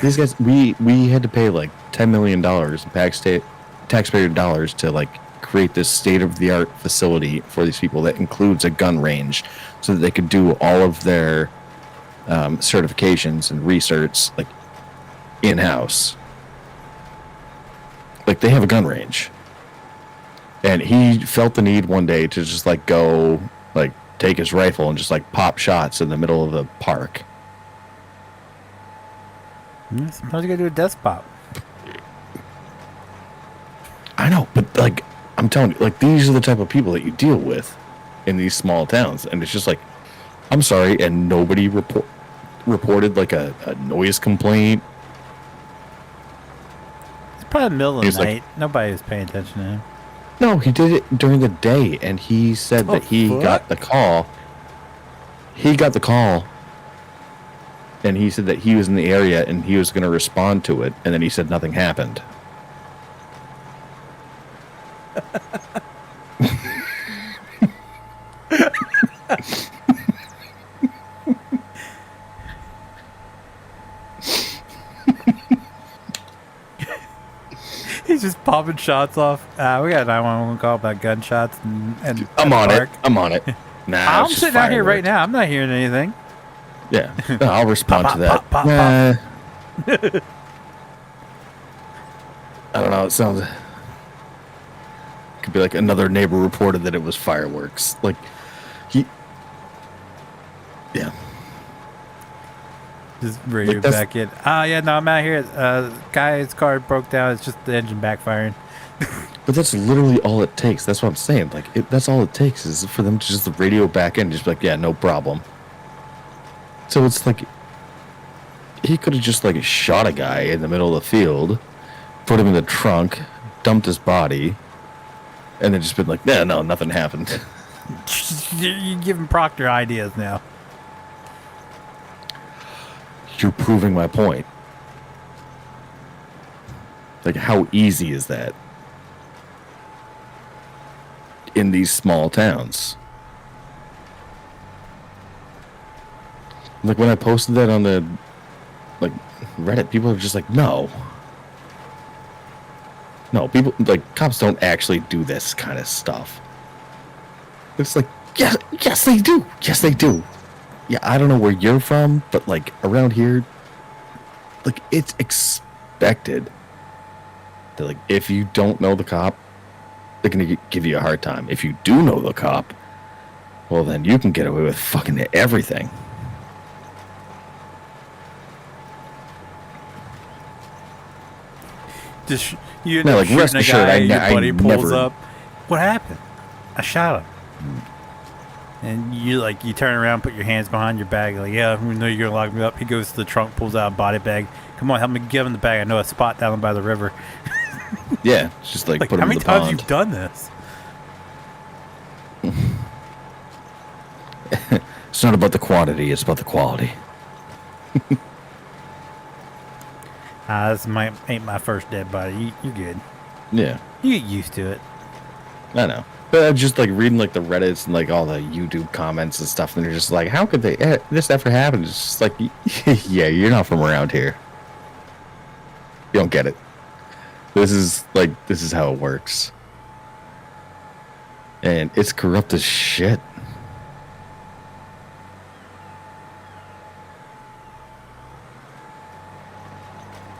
These guys, we had to pay like $10 million in taxpayer dollars to like create this state-of-the-art facility for these people that includes a gun range so that they could do all of their certifications and research like in-house. Like, they have a gun range. And he felt the need one day to just like go like take his rifle and just like pop shots in the middle of the park. Sometimes you gotta do a death pop. I know, but like I'm telling you, like these are the type of people that you deal with in these small towns, and it's just like, I'm sorry, and nobody reported like a noise complaint. It's probably the middle of the night. Like, nobody was paying attention to him. No, he did it during the day, and he said that he got the call. He got the call and he said that he was in the area and he was going to respond to it, and then he said nothing happened. He's just popping shots off. We got a 911 call about gunshots and I'm on park. it. I'm on it. Nah, I'm it's just sitting out here right fireworks. now. I'm not hearing anything. Yeah, no, I'll respond Pop, to that. pop, pop, Nah. I don't know. It sounds could be like another neighbor reported that it was fireworks. Like yeah. Just radio Like, that's- back in. Oh, yeah, no, I'm out here. Guy's car broke down. It's just the engine backfiring. But that's literally all it takes. That's what I'm saying. Like that's all it takes is for them to just the radio back in, just be like, yeah, no problem. So it's like he could have just like shot a guy in the middle of the field, put him in the trunk, dumped his body, and then just been like, no, nothing happened. You're giving Proctor ideas now. You're proving my point. Like, how easy is that in these small towns? Like, when I posted that on the like Reddit, people are just like, no, people like cops don't actually do this kind of stuff. It's like, yes they do, yeah, I don't know where you're from, but like around here, like it's expected that like if you don't know the cop, they're gonna give you a hard time. If you do know the cop, well then you can get away with fucking everything. Just you No, know, like, shooting rest a assured, guy, I your buddy pulls never- up. What happened? I shot him. And you turn around, put your hands behind your bag, like, yeah, we know you're gonna lock me up. He goes to the trunk, pulls out a body bag. Come on, help me give him the bag. I know a spot down by the river. Yeah, it's just like, Like, put how him in many the times pond. you've done this? It's not about the quantity, it's about the quality. This ain't my first dead body. You're good. Yeah, You get used to it. I know. But I'm just like reading like the Reddits and like all the YouTube comments and stuff, and they're just like, how could this ever happen? It's just like, yeah, you're not from around here. You don't get it. This is how it works. And it's corrupt as shit.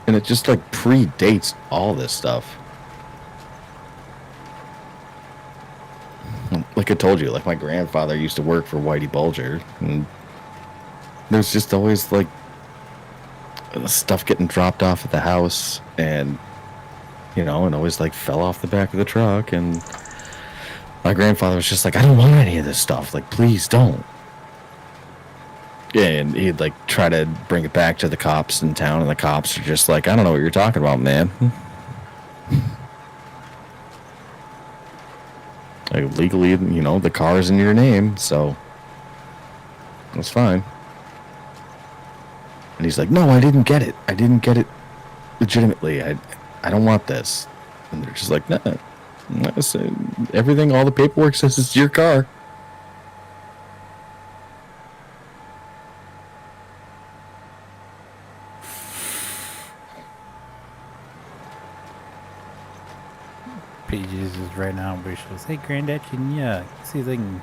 And it just like predates all this stuff. Like I told you, like my grandfather used to work for Whitey Bulger, and there's just always like stuff getting dropped off at the house, and and always like fell off the back of the truck, and my grandfather was just like, I don't want any of this stuff, like please don't. Yeah, and he'd like try to bring it back to the cops in town, and the cops are just like, I don't know what you're talking about, man. Like legally, the car's in your name, so that's fine. And he's like, no, I didn't get it. I didn't get it legitimately. I don't want this. And they're just like, nah, everything, all the paperwork says it's your car. Peaches is right now. She goes, hey, Granddad, can you see if they can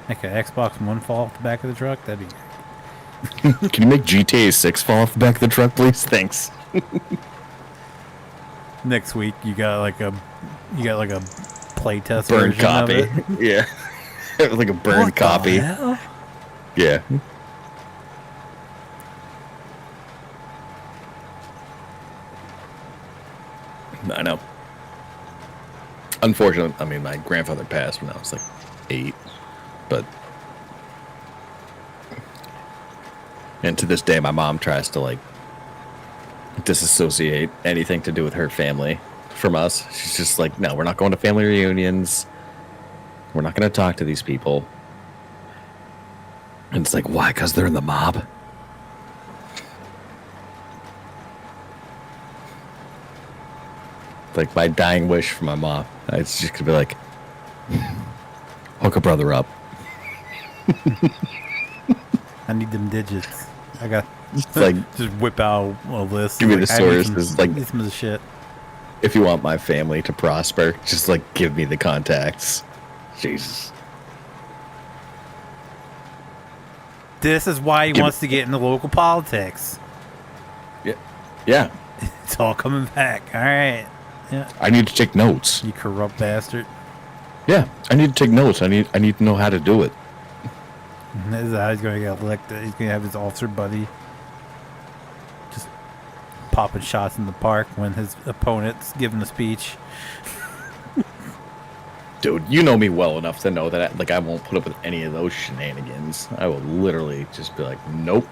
make an Xbox One fall off the back of the truck? That'd be great. Can you make GTA 6 fall off the back of the truck, please? Thanks. Next week, you got like a playtest Burned version of copy. it. Yeah. Like a burned What the copy. hell? Yeah. I know. Unfortunately, I mean, my grandfather passed when I was like 8, but and to this day, my mom tries to like disassociate anything to do with her family from us. She's just like, no, we're not going to family reunions. We're not going to talk to these people. And it's like, why? Because they're in the mob. like my dying wish for my mom. It's just gonna be like, hook a brother up. I need them digits. I got Just like, just whip out a list. give me Like, the I need source. It's like, need some of the shit. if you want my family to prosper, just like give me the contacts. Jesus. This is why he wants to get into local politics. Yeah. It's all coming back. All right. Yeah. I need to take notes. You corrupt bastard. Yeah. I need to take notes. I need to know how to do it. This is how he's going to get elected. He's going to have his officer buddy just popping shots in the park when his opponent's giving a speech. Dude, you know me well enough to know that I won't put up with any of those shenanigans. I will literally just be like, nope.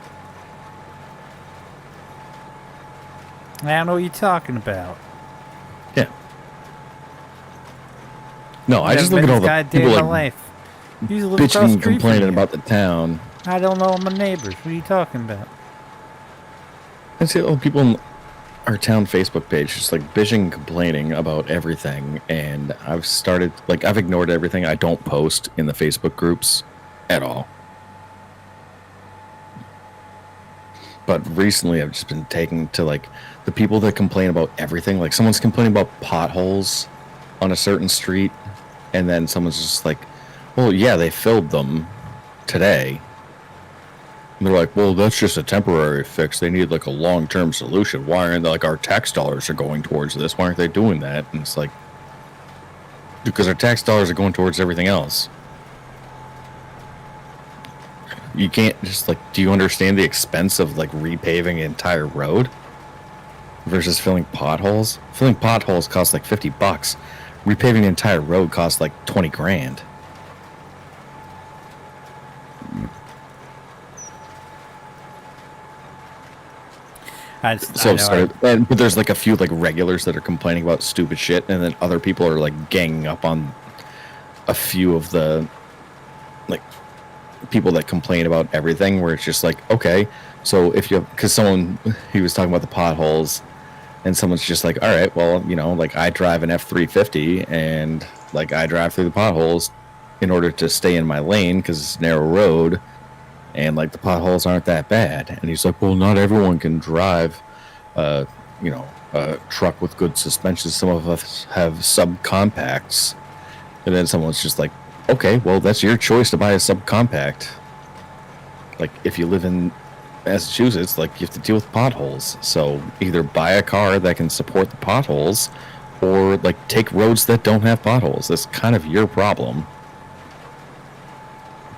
I don't know what you're talking about. Yeah. No, I Never just look met at all this guy the a day people in my like life. He's living across the bitching and street from complaining you. about the town. I don't know my neighbors. What are you talking about? I see all people on our town Facebook page just like bitching and complaining about everything, and I've started like I've ignored everything. I don't post in the Facebook groups at all. But recently I've just been taking to like the people that complain about everything. Like someone's complaining about potholes on a certain street, and then someone's just like, well, yeah, they filled them today. And they're like, well, that's just a temporary fix. They need like a long-term solution. Why aren't they, like, our tax dollars are going towards this? Why aren't they doing that? And it's like, because our tax dollars are going towards everything else. You can't just like, do you understand the expense of like repaving an entire road versus filling potholes? Filling potholes costs like $50. Repaving an entire road costs like 20 grand. But there's like a few like regulars that are complaining about stupid shit, and then other people are like ganging up on a few of the like people that complain about everything, where it's just like, okay, so if you, because someone, he was talking about the potholes, and someone's just like, all right, well, you know, like I drive an F-350 and like I drive through the potholes in order to stay in my lane because it's a narrow road, and like the potholes aren't that bad. And he's like, well, not everyone can drive you know, a truck with good suspension. Some of us have subcompacts. And then someone's just like, okay, well, that's your choice to buy a subcompact. Like, if you live in Massachusetts, like, you have to deal with potholes. So either buy a car that can support the potholes, or like take roads that don't have potholes. That's kind of your problem.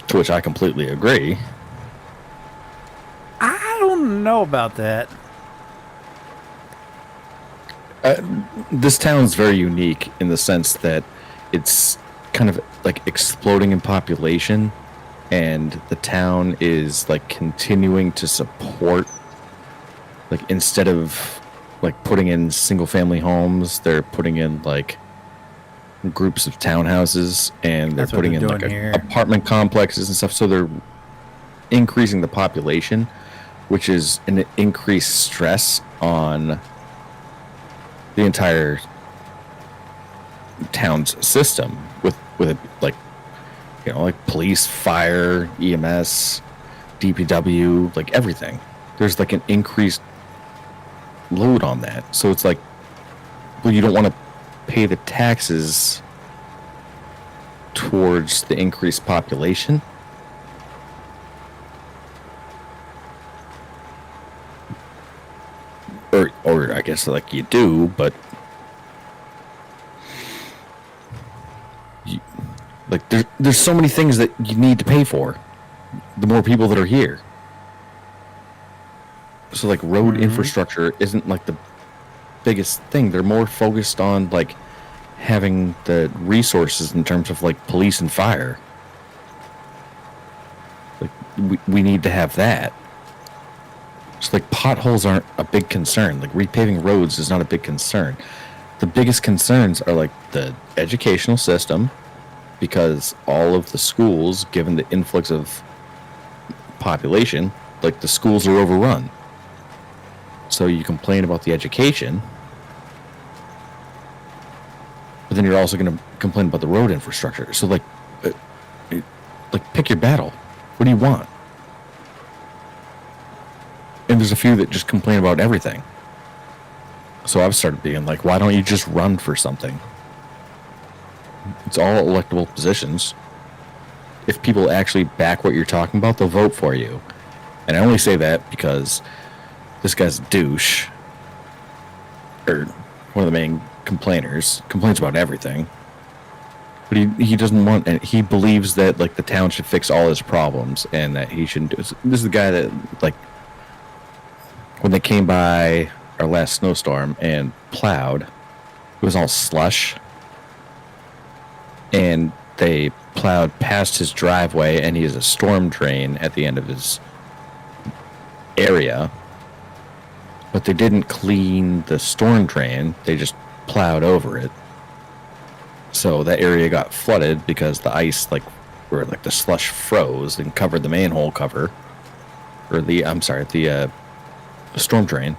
To which I completely agree. I don't know about that. This town's very unique in the sense that it's kind of like exploding in population, and the town is like continuing to support, like, instead of like putting in single family homes, they're putting in like groups of townhouses, and they're putting in like apartment complexes and stuff. So they're increasing the population, which is an increased stress on the entire town's system with like, you know, like police, fire, EMS, DPW, like everything. There's like an increased load on that. So it's like, well, you don't want to pay the taxes towards the increased population. Or I guess like you do, but like there's so many things that you need to pay for. The more people that are here, so like road infrastructure isn't like the biggest thing. They're more focused on like having the resources in terms of like police and fire. Like we need to have that. So like potholes aren't a big concern. Like repaving roads is not a big concern. The biggest concerns are like the educational system, because all of the schools, given the influx of population, like the schools are overrun. So you complain about the education, but then you're also going to complain about the road infrastructure. So like pick your battle. What do you want? And there's a few that just complain about everything. So I've started being like, why don't you just run for something? It's all electable positions. If people actually back what you're talking about, they'll vote for you. And I only say that because this guy's a douche, or one of the main complainers, complains about everything. But he doesn't want, and he believes that like the town should fix all his problems and that he shouldn't do it. This is the guy that, like, when they came by our last snowstorm and plowed, it was all slush. And they plowed past his driveway, and he has a storm drain at the end of his area. But they didn't clean the storm drain, they just plowed over it. So that area got flooded because the ice, where the slush froze and covered the manhole cover, or the storm drain,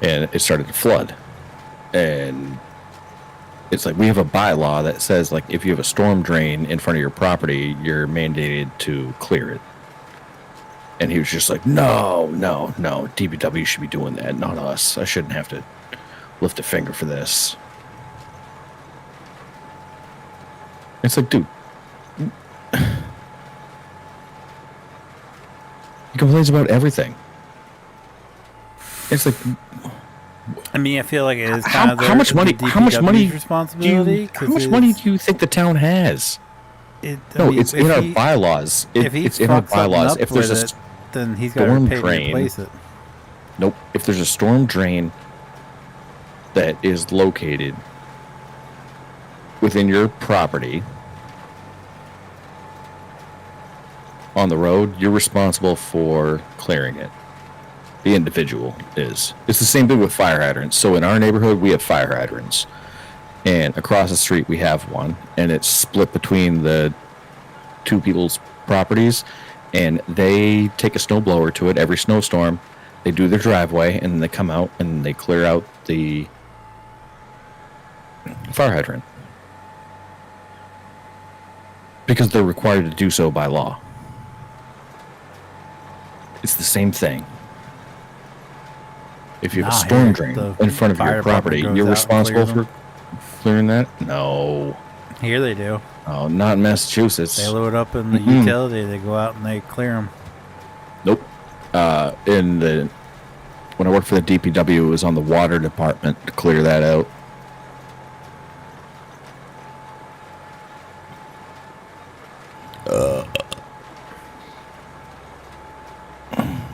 and it started to flood. And it's like, we have a bylaw that says, like, if you have a storm drain in front of your property, you're mandated to clear it. And he was just like, no, DPW should be doing that, not us. I shouldn't have to lift a finger for this. It's like, dude, he complains about everything. It's like, I mean, I feel like it is how much money do you think the town has? It's in our bylaws. It's in our bylaws. If there's a then he's got to pay to replace it. Nope. If there's a storm drain that is located within your property on the road, you're responsible for clearing it. The individual is. It's the same thing with fire hydrants. So in our neighborhood, we have fire hydrants. And across the street, we have one. And it's split between the two people's properties. And they take a snowblower to it every snowstorm. They do their driveway, and then they come out and they clear out the fire hydrant. Because they're required to do so by law. It's the same thing. If you have a storm drain in front of your property, you're responsible for clearing that? No. Here they do. Oh, not in Massachusetts. They load up in the utility. They go out and they clear them. Nope. When I worked for the DPW, it was on the water department to clear that out.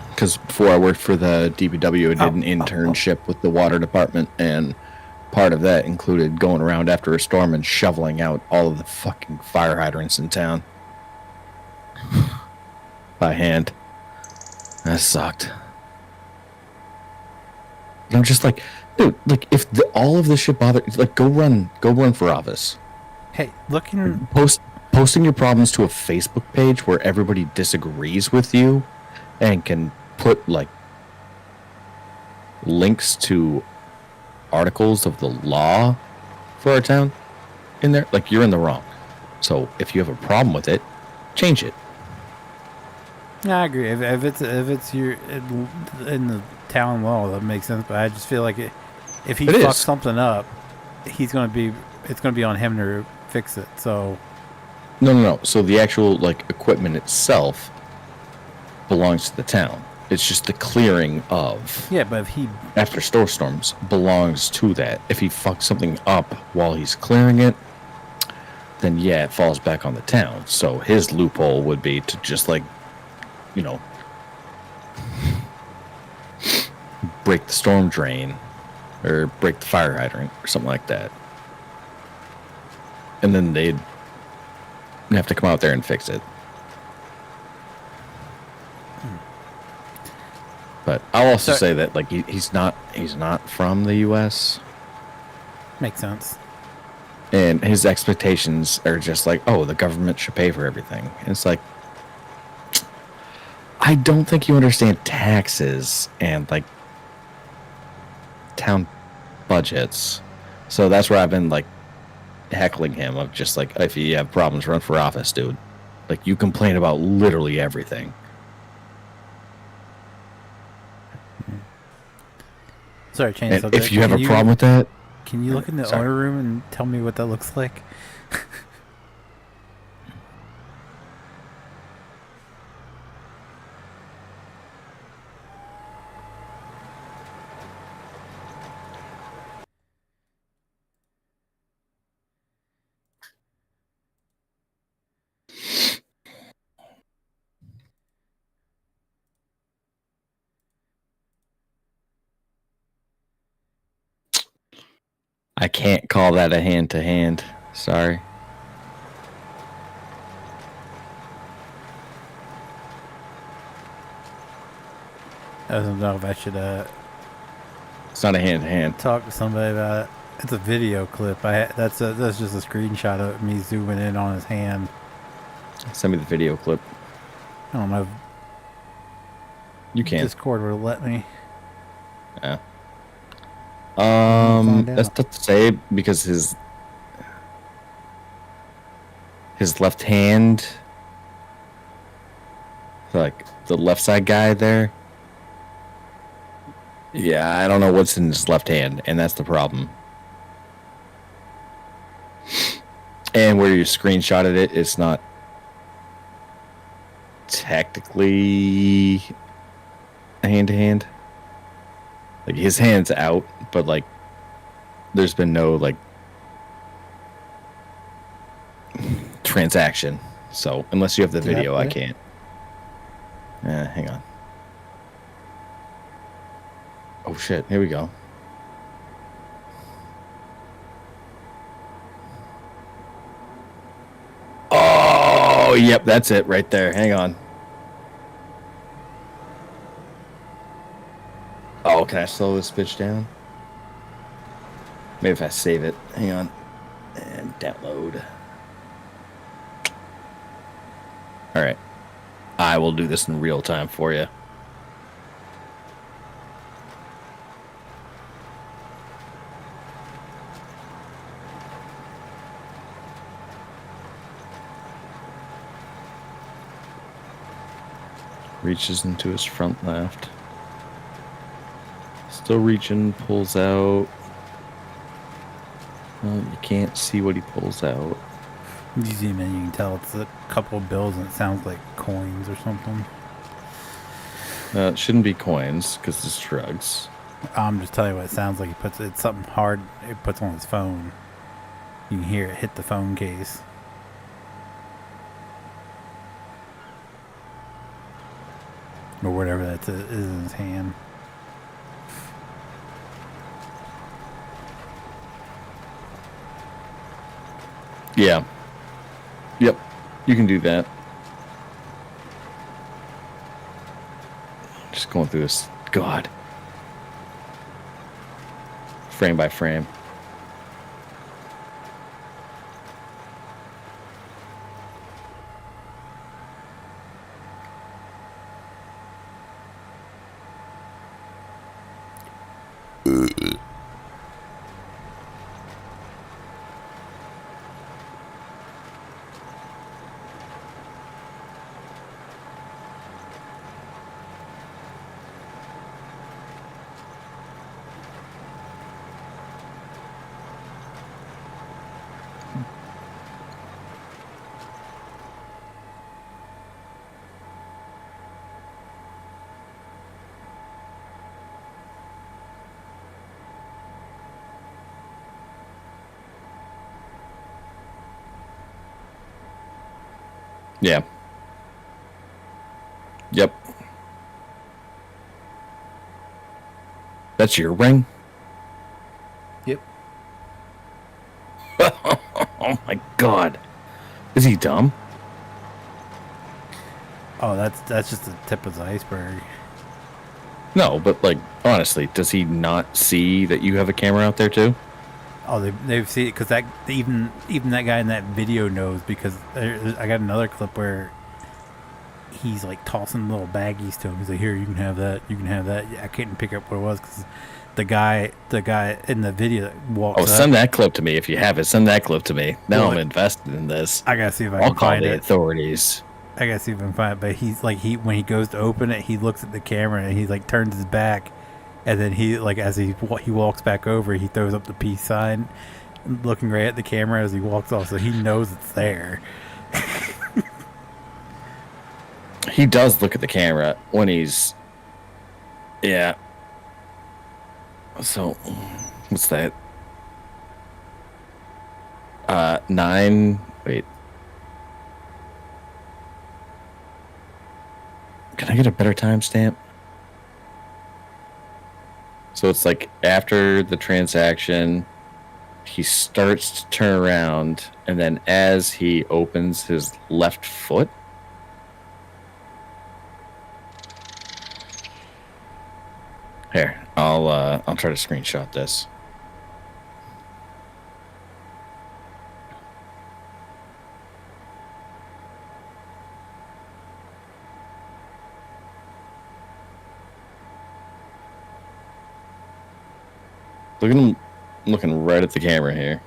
Because before I worked for the DPW, I did an internship with the water department, and part of that included going around after a storm and shoveling out all of the fucking fire hydrants in town by hand. That sucked. And I'm just like, dude, like, if all of this shit bothers, like, go run for office. Hey, posting your problems to a Facebook page where everybody disagrees with you and can put, like, links to articles of the law for our town in there, like, you're in the wrong. So if you have a problem with it, change it. I agree. If it's your in the town law, that makes sense. But I just feel like if he fucks something up, it's gonna be on him to fix it. So no. So the actual, like, equipment itself belongs to the town. It's just the clearing of. Yeah, but if he after snowstorms belongs to that. If he fucks something up while he's clearing it, then yeah, it falls back on the town. So his loophole would be to just, like, you know, break the storm drain or break the fire hydrant or something like that. And then they'd have to come out there and fix it. But I'll also say that, like, he's not from the U.S. Makes sense. And his expectations are just like, oh, the government should pay for everything. And it's like, I don't think you understand taxes and, like, town budgets. So that's where I've been like heckling him of just like, if you have problems, run for office, dude. Like, you complain about literally everything. Sorry, change And subject. if you have a problem with that, Can you look in the Sorry. owner room and tell me what that looks like? I can't call that a hand-to-hand. Sorry. I don't know if I should It's not a hand-to-hand. talk to somebody about it. It's a video clip. That's just a screenshot of me zooming in on his hand. Send me the video clip. I don't know if You can. Discord would let me. Yeah. Find That's out. tough to say because his left hand, like the left side guy there. Yeah, I don't know what's in his left hand, and that's the problem. And where you screenshotted it, it's not technically a hand-to-hand. Like, his hand's out, but like there's been no like transaction. So unless you have the Did I video, I put it? can't. Hang on. Oh shit, here we go. Oh, yep, that's it right there. Hang on. Oh, can I slow this bitch down? Maybe if I save it. Hang on. And download. All right. I will do this in real time for you. Reaches into his front left. Still reaching, pulls out. Well, you can't see what he pulls out. You zoom in, you can tell it's a couple of bills and it sounds like coins or something. It shouldn't be coins because it's drugs. I'm just telling you what it sounds like. It's something hard. It puts on his phone. You can hear it hit the phone case. Or whatever that is in his hand. Yeah. Yep. You can do that. Just going through this. God. Frame by frame. Yeah. Yep. That's your ring? Yep. Oh my god. Is he dumb? Oh, that's just the tip of the iceberg. No, but like, honestly, does he not see that you have a camera out there too? Oh, they've seen it because that even that guy in that video knows because I got another clip where he's like tossing little baggies to him. He's like, "Here, you can have that. You can have that." Yeah, I couldn't pick up what it was because the guy in the video that walks Oh, up. send that clip to me if you have it. Send that clip to me. Now Well, I'm invested in this. I gotta see if I I'll can call find the it. authorities. I gotta see if I can find it. But he's like, when he goes to open it, he looks at the camera and he like turns his back, and then he like as he walks back over, he throws up the peace sign, looking right at the camera as he walks off, so he knows it's there. He does look at the camera when he's... Yeah. So, what's that? 9... Wait. Can I get a better timestamp? So it's like after the transaction, he starts to turn around, and then as he opens his left foot... Here, I'll try to screenshot this. Look at him looking right at the camera here.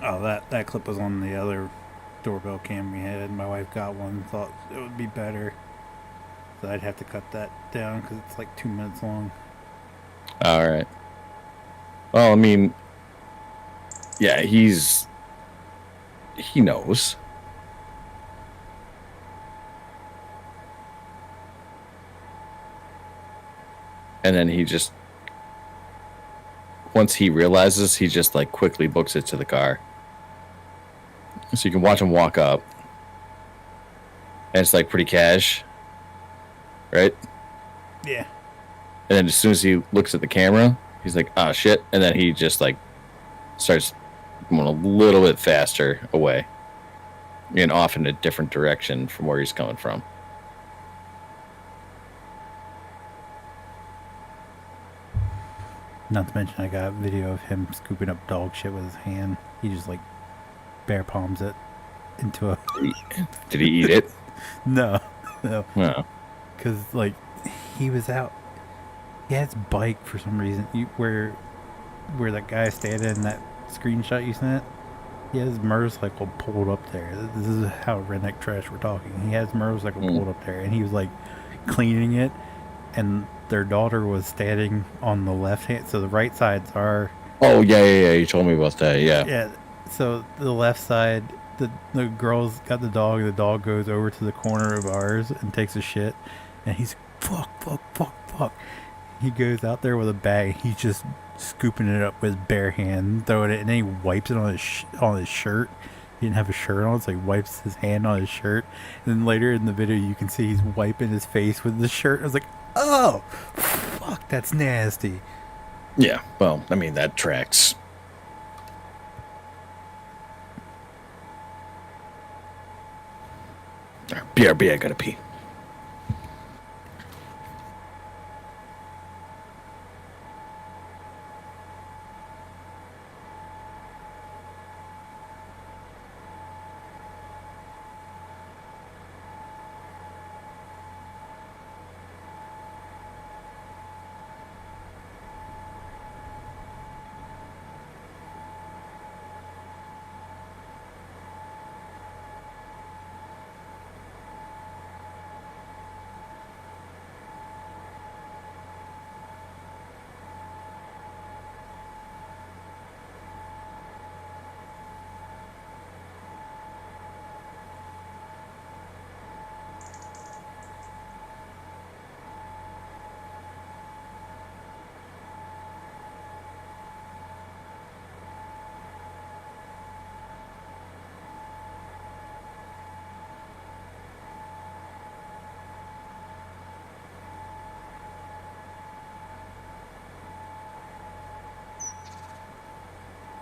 Oh, that clip was on the other doorbell cam we had. My wife got one, thought it would be better, so I'd have to cut that down because it's like 2 minutes long. All right. Well, I mean, yeah, he knows. And then he just, once he realizes, he just like quickly books it to the car. So you can watch him walk up. And it's like pretty cash. Right? Yeah. And then as soon as he looks at the camera, he's like, oh shit. And then he just like starts going a little bit faster away. And off in a different direction from where he's coming from. Not to mention I got a video of him scooping up dog shit with his hand. He just like bare palms it into a... Did he eat it? No. No. Because like he was out. He had his bike for some reason. Where that guy standing in that screenshot you sent, he has his motorcycle pulled up there. This is how redneck trash we're talking. He has his motorcycle pulled up there, and he was like cleaning it, and their daughter was standing on the left hand, so the right sides are... Oh, yeah, you told me about that, yeah. Yeah, so the left side, the girl's got the dog goes over to the corner of ours and takes a shit, and he's fuck. He goes out there with a bag, he's just scooping it up with his bare hand, throwing it, and then he wipes it on his shirt. He didn't have a shirt on, so he wipes his hand on his shirt, and then later in the video you can see he's wiping his face with the shirt. I was like, oh, fuck, that's nasty. Yeah, well, I mean, that tracks. BRB, I gotta pee.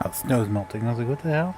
Oh, snow's melting. I was like, what the hell?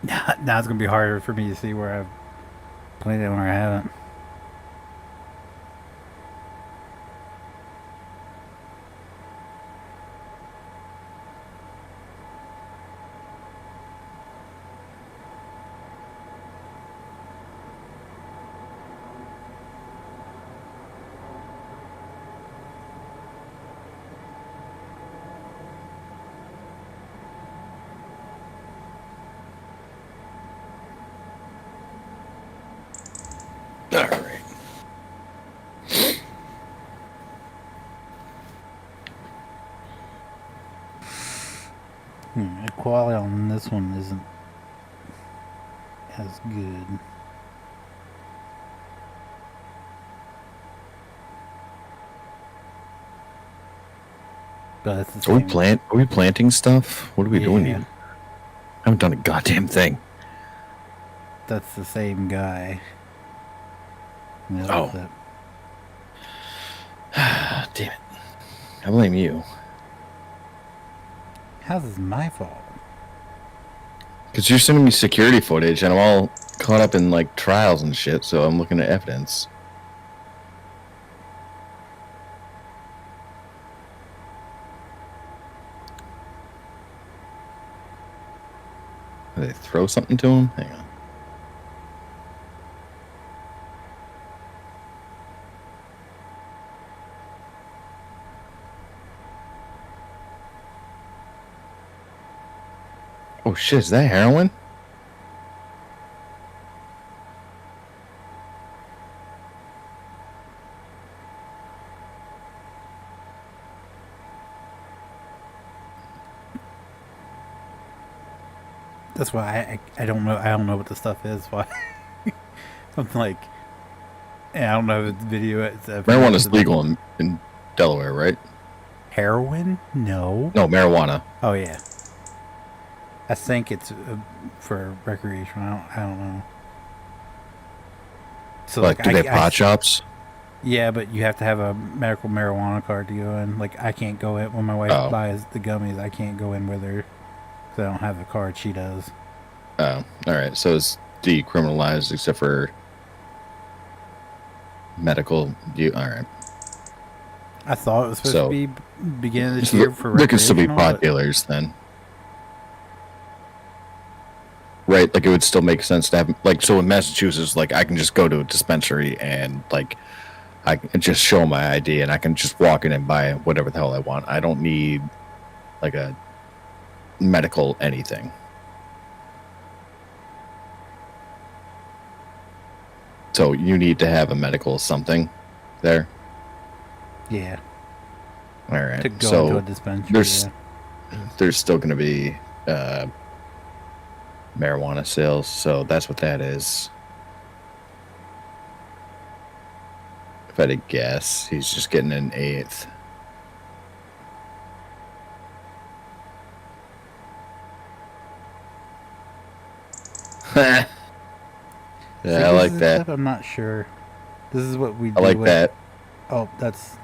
Now it's gonna be harder for me to see where I've played it when I haven't. All right. The quality on this one isn't as good. But it's the same. Are we planting stuff? What are we doing Yeah. here? I haven't done a goddamn thing. That's the same guy. Yeah, Oh. that's it. Damn it. I blame you. How's this my fault? Because you're sending me security footage and I'm all caught up in like trials and shit, so I'm looking at evidence. Did they throw something to him? Hang on. Oh shit, is that heroin? That's why I don't know. I don't know what the stuff is. Why? Something like, yeah, I don't know if it's video. Marijuana's legal in Delaware, right? Heroin? No. No, marijuana. Oh yeah. I think it's for recreation. I don't know. So Like, do they have pot shops? Yeah, but you have to have a medical marijuana card to go in. Like, I can't go in when my wife buys the gummies. I can't go in with her because I don't have the card. She does. Oh, all right. So it's decriminalized except for medical. All right. I thought it was supposed to be beginning of this year for there could still be recreational, pot dealers then. Right, like it would still make sense to have, like, so in Massachusetts, like I can just go to a dispensary and like I can just show my ID and I can just walk in and buy whatever the hell I want. I don't need like a medical anything. So you need to have a medical something there. Yeah. All right. To go so into a dispensary. There's still going to be marijuana sales, so that's what that is. If I had to guess, he's just getting an 8th. Yeah, I like that. I'm not sure. This is what we do. I like that. Oh, that's...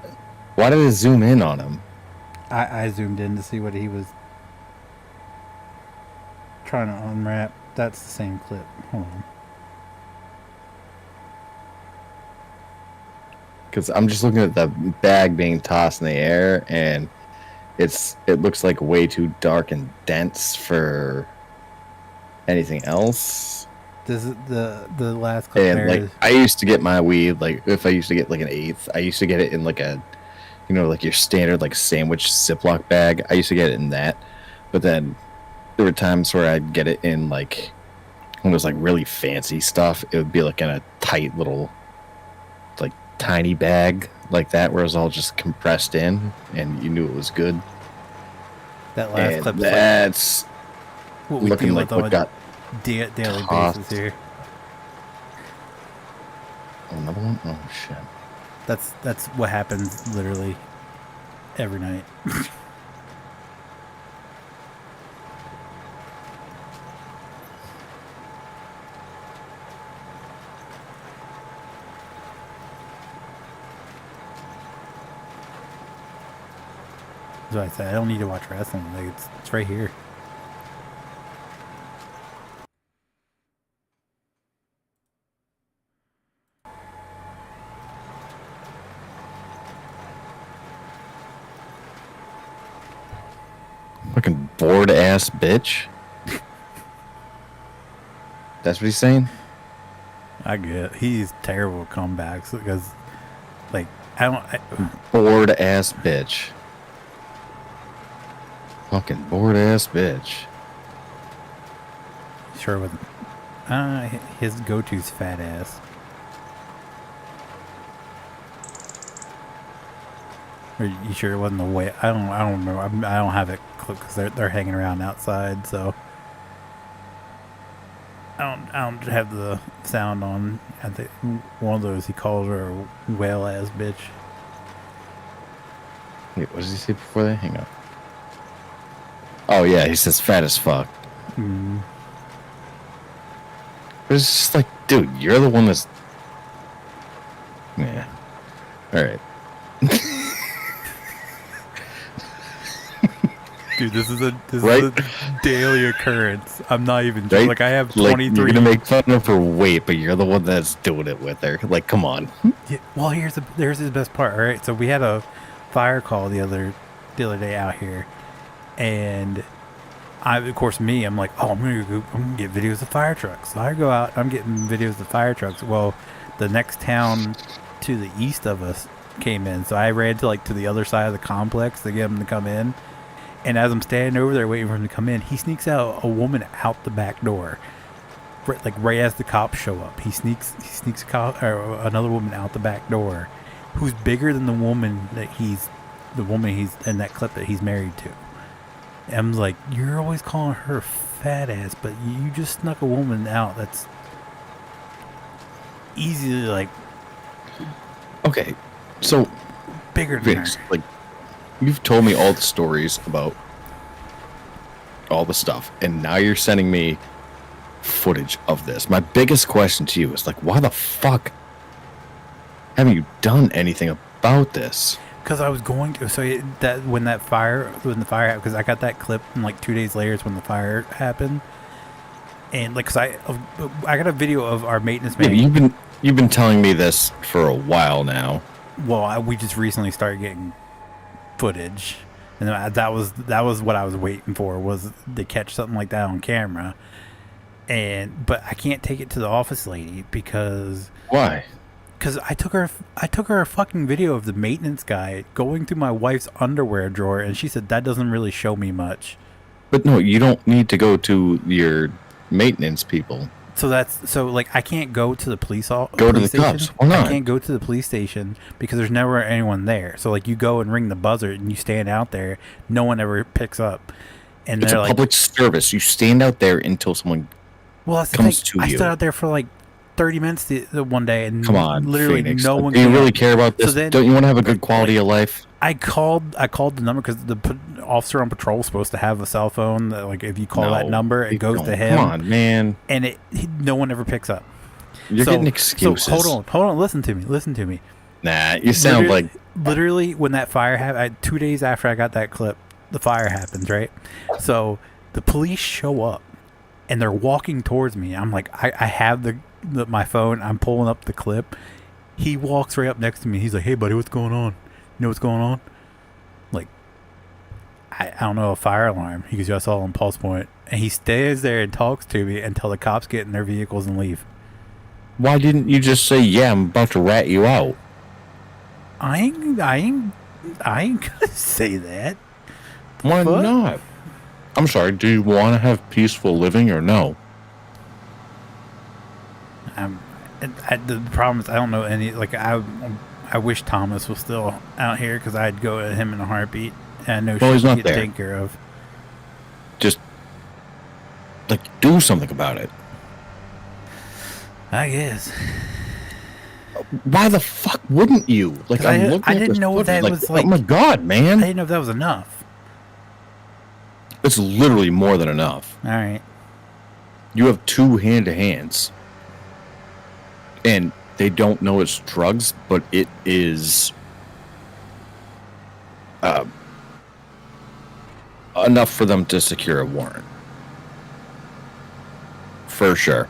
Why did it zoom in on him? I zoomed in to see what he was trying to unwrap. That's the same clip. Hold on. Because I'm just looking at the bag being tossed in the air, and it looks like way too dark and dense for anything else. This is the last clip. And like I used to get my weed, like if I used to get like an 8th, I used to get it in like a, you know, like your standard like sandwich Ziploc bag. I used to get it in that, but then there were times where I'd get it in like when it was like really fancy stuff. It would be like in a tight little, like tiny bag like that, where it was all just compressed in, and you knew it was good. That last clip. That's what we looking like what got daily tossed. basis here. Another one? Oh shit. That's what happens literally every night. That's what I said. I don't need to watch wrestling. Like it's right here. Fucking bored ass bitch. That's what he's saying? I get he's terrible at comebacks because, like, Bored ass bitch. Fucking bored ass bitch. Sure wasn't. His go-to's fat ass. Or you sure it wasn't the way? I don't remember. I don't have it clipped because they're hanging around outside, so I don't have the sound on. I think one of those he called her a whale ass bitch. Wait, what does he say before that? Hang on. Oh yeah, he says fat as fuck. Mm. But it's just like, dude, you're the one that's. Yeah. All right. Dude, this is a Right? daily occurrence. I'm not even Right? like I have Like, 23. you're gonna make fun of her weight, but you're the one that's doing it with her. Like, come on. Yeah, well, here's the best part. All right, so we had a fire call the other day out here, and of course, I'm like, oh, I'm gonna get videos of fire trucks. So I go out, I'm getting videos of fire trucks. Well, the next town to the east of us came in, so I ran to the other side of the complex to get him to come in. And as I'm standing over there waiting for him to come in, he sneaks out a woman out the back door, right as the cops show up. He sneaks another woman out the back door, who's bigger than the woman he's in that clip that he's married to. And I'm like, you're always calling her fat ass, but you just snuck a woman out. That's easily Okay, so bigger than Vince, her. like, you've told me all the stories about all the stuff, and now you're sending me footage of this. My biggest question to you is, like, why the fuck haven't you done anything about this? Because I was going to. So when the fire happened, because I got that clip, and like 2 days later is when the fire happened, and like, cause I got a video of our maintenance man. Yeah, you've been telling me this for a while now. Well, we just recently started getting footage, and that was what I was waiting for, was to catch something like that on camera. But I can't take it to the office lady because Why? Because I took her a fucking video of the maintenance guy going through my wife's underwear drawer, and she said that doesn't really show me much. But no, you don't need to go to your maintenance people. So I can't go to the police to the station. cops. Why not? I can't go to the police station because there's never anyone there. So like, you go and ring the buzzer and you stand out there, no one ever picks up. And It's they're a like, public service. You stand out there until someone well, that's the comes thing. to I you. stood out there for like 30 minutes the one day, and Come on, literally Phoenix. no one. Do you came really up. care about this? So then, Don't you want to have a good quality of life? I called the number because the officer on patrol is supposed to have a cell phone. That, like, if you call that number, it goes to him. Come on, man. And no one ever picks up. You're getting excuses. So hold on. Listen to me. Nah, you sound literally when that fire happened. 2 days after I got that clip, the fire happens, right? So the police show up and they're walking towards me. I'm like, I have my phone. I'm pulling up the clip. He walks right up next to me. He's like, "Hey, buddy, what's going on? You know what's going on?" Like, I don't know, a fire alarm. He goes, "I saw on Pulse Point." And he stays there and talks to me until the cops get in their vehicles and leave. Why didn't you just say, "Yeah, I'm about to rat you out"? I ain't gonna say that. Why not? I'm sorry. Do you want to have peaceful living or no? The problem is I don't know any. Like, I wish Thomas was still out here because I'd go at him in a heartbeat. And I know He's not get there. taken care of. Just do something about it. I guess. Why the fuck wouldn't you? Like, I'm looking. I didn't know that was like. Oh my god, man! I didn't know if that was enough. It's literally more than enough. All right. You have 2 hand-to-hands. And they don't know it's drugs, but it is enough for them to secure a warrant. For sure.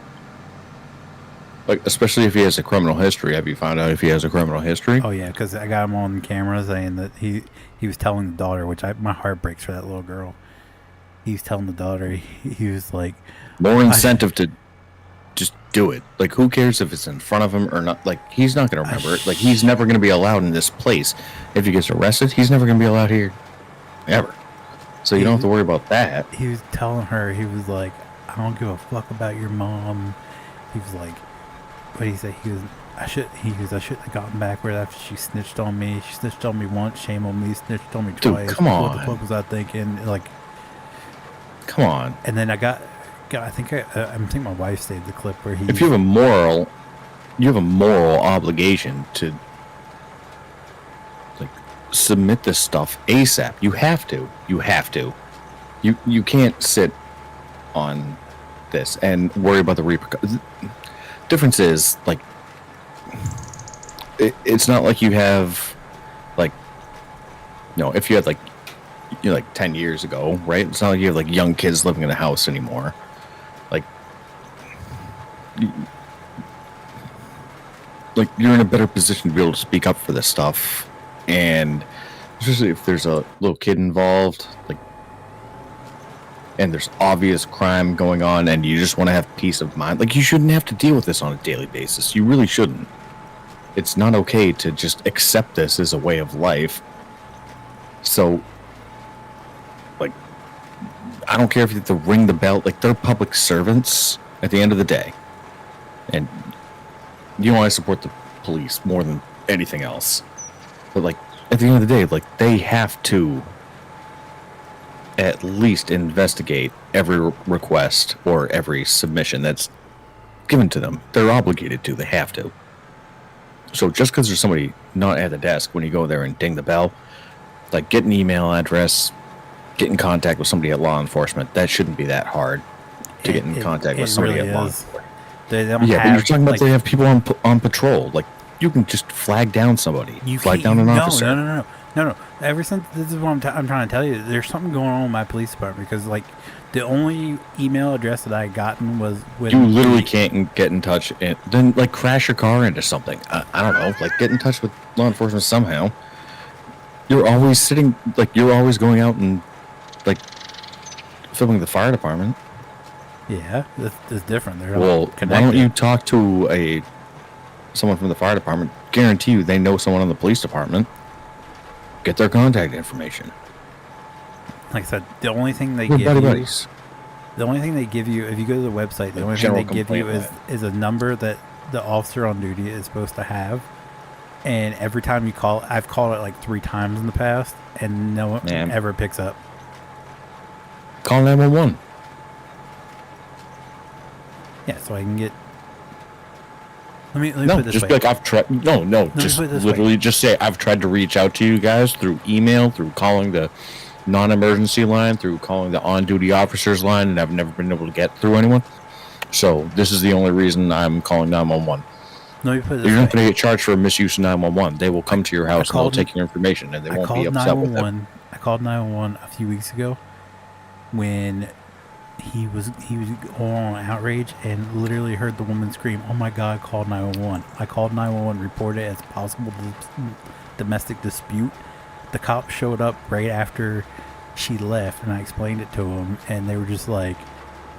Like, especially if he has a criminal history. Have you found out if he has a criminal history? Oh yeah, because I got him on camera saying that he was telling the daughter, which my heart breaks for that little girl. He's telling the daughter, he was like, More incentive to just do it. Like, who cares if it's in front of him or not? Like, he's not going to remember it. Like, he's never going to be allowed in this place. If he gets arrested, he's never going to be allowed here ever. So you don't have to worry about that. He was telling her, he was like, I don't give a fuck about your mom. He was like, what did he say? I shouldn't have gotten back with her after she snitched on me. She snitched on me once, shame on me, snitched on me twice. Dude, come on. What the fuck was I thinking? Like, come on. And then I think my wife saved the clip where he. If you have a moral obligation to like submit this stuff ASAP. You have to. You can't sit on this and worry about the repercussions. Difference is like it's not like you have like if you had like 10 years ago, right? It's not like you have like young kids living in a house anymore. Like you're in a better position to be able to speak up for this stuff, and especially if there's a little kid involved, like, and there's obvious crime going on, and you just want to have peace of mind. Like, you shouldn't have to deal with this on a daily basis. You really shouldn't. It's not okay to just accept this as a way of life. So, like, I don't care if you have to ring the bell. Like, they're public servants at the end of the day. And you know, I support the police more than anything else. But, like, at the end of the day, like, they have to at least investigate every request or every submission that's given to them. They're obligated to. They have to. So just because there's somebody not at the desk when you go there and ding the bell, like, get an email address, get in contact with somebody at law enforcement. That shouldn't be that hard to get in contact with somebody at law enforcement. They don't but you're talking about, like, they have people on patrol. Like, you can just flag down somebody. You flag down an officer. No. Ever since, this is what I'm trying to tell you. There's something going on with my police department because, like, the only email address that I had gotten was with. You literally can't get in touch and then, like, crash your car into something. I don't know. Like, get in touch with law enforcement somehow. You're always you're always going out and, like, filming the fire department. Yeah, that's different. They're well, why don't you talk to someone from the fire department? Guarantee you they know someone in the police department. Get their contact information. Like I said, the only thing they give you, if you go to the website, the only thing they give you is a number that the officer on duty is supposed to have. And every time you call, I've called it like 3 times in the past, and no one ever picks up. Call 911. Yeah, so I can get. Let me put it this just way. Like I've tried. No, just literally just say I've tried to reach out to you guys through email, through calling the non-emergency line, through calling the on-duty officers line, and I've never been able to get through anyone. So this is the only reason I'm calling 911. Let me put it this You're way. not going to get charged for a misuse of 911. They will come to your house and they'll take your information, and they won't be upset with it. I called 911 a few weeks ago when he was on outrage and literally heard the woman scream, "Oh my God, called 911." I called 911, reported it as possible domestic dispute. The cop showed up right after she left, and I explained it to him, and they were just like,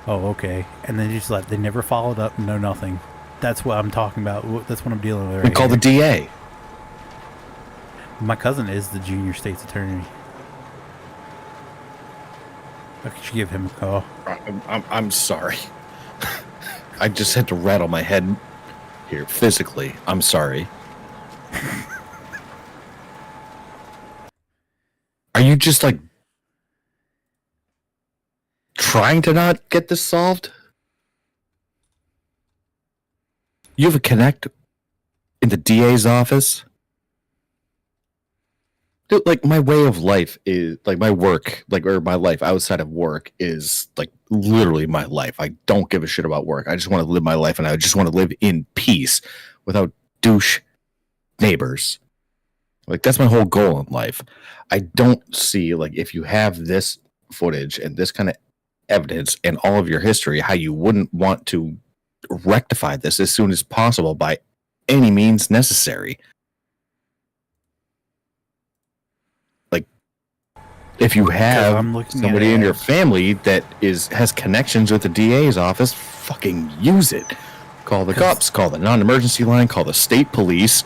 "Oh, okay." And then just left. They never followed up, no nothing. That's what I'm talking about. That's what I'm dealing with right Call the DA. My cousin is the junior state's attorney. I should give him a call. I'm sorry. I just had to rattle my head here physically. I'm sorry. Are you just like trying to not get this solved? You have a connect in the DA's office? Dude, like, my way of life is, like, my work, like, or my life outside of work is, like, literally my life. I don't give a shit about work. I just want to live my life, and I just want to live in peace without douche neighbors. Like, that's my whole goal in life. I don't see, like, if you have this footage and this kind of evidence and all of your history, how you wouldn't want to rectify this as soon as possible by any means necessary. if you I'm have looking somebody at in it. your family that has connections with the DA's office, fucking use it. Call the cops, call the non-emergency line, call the state police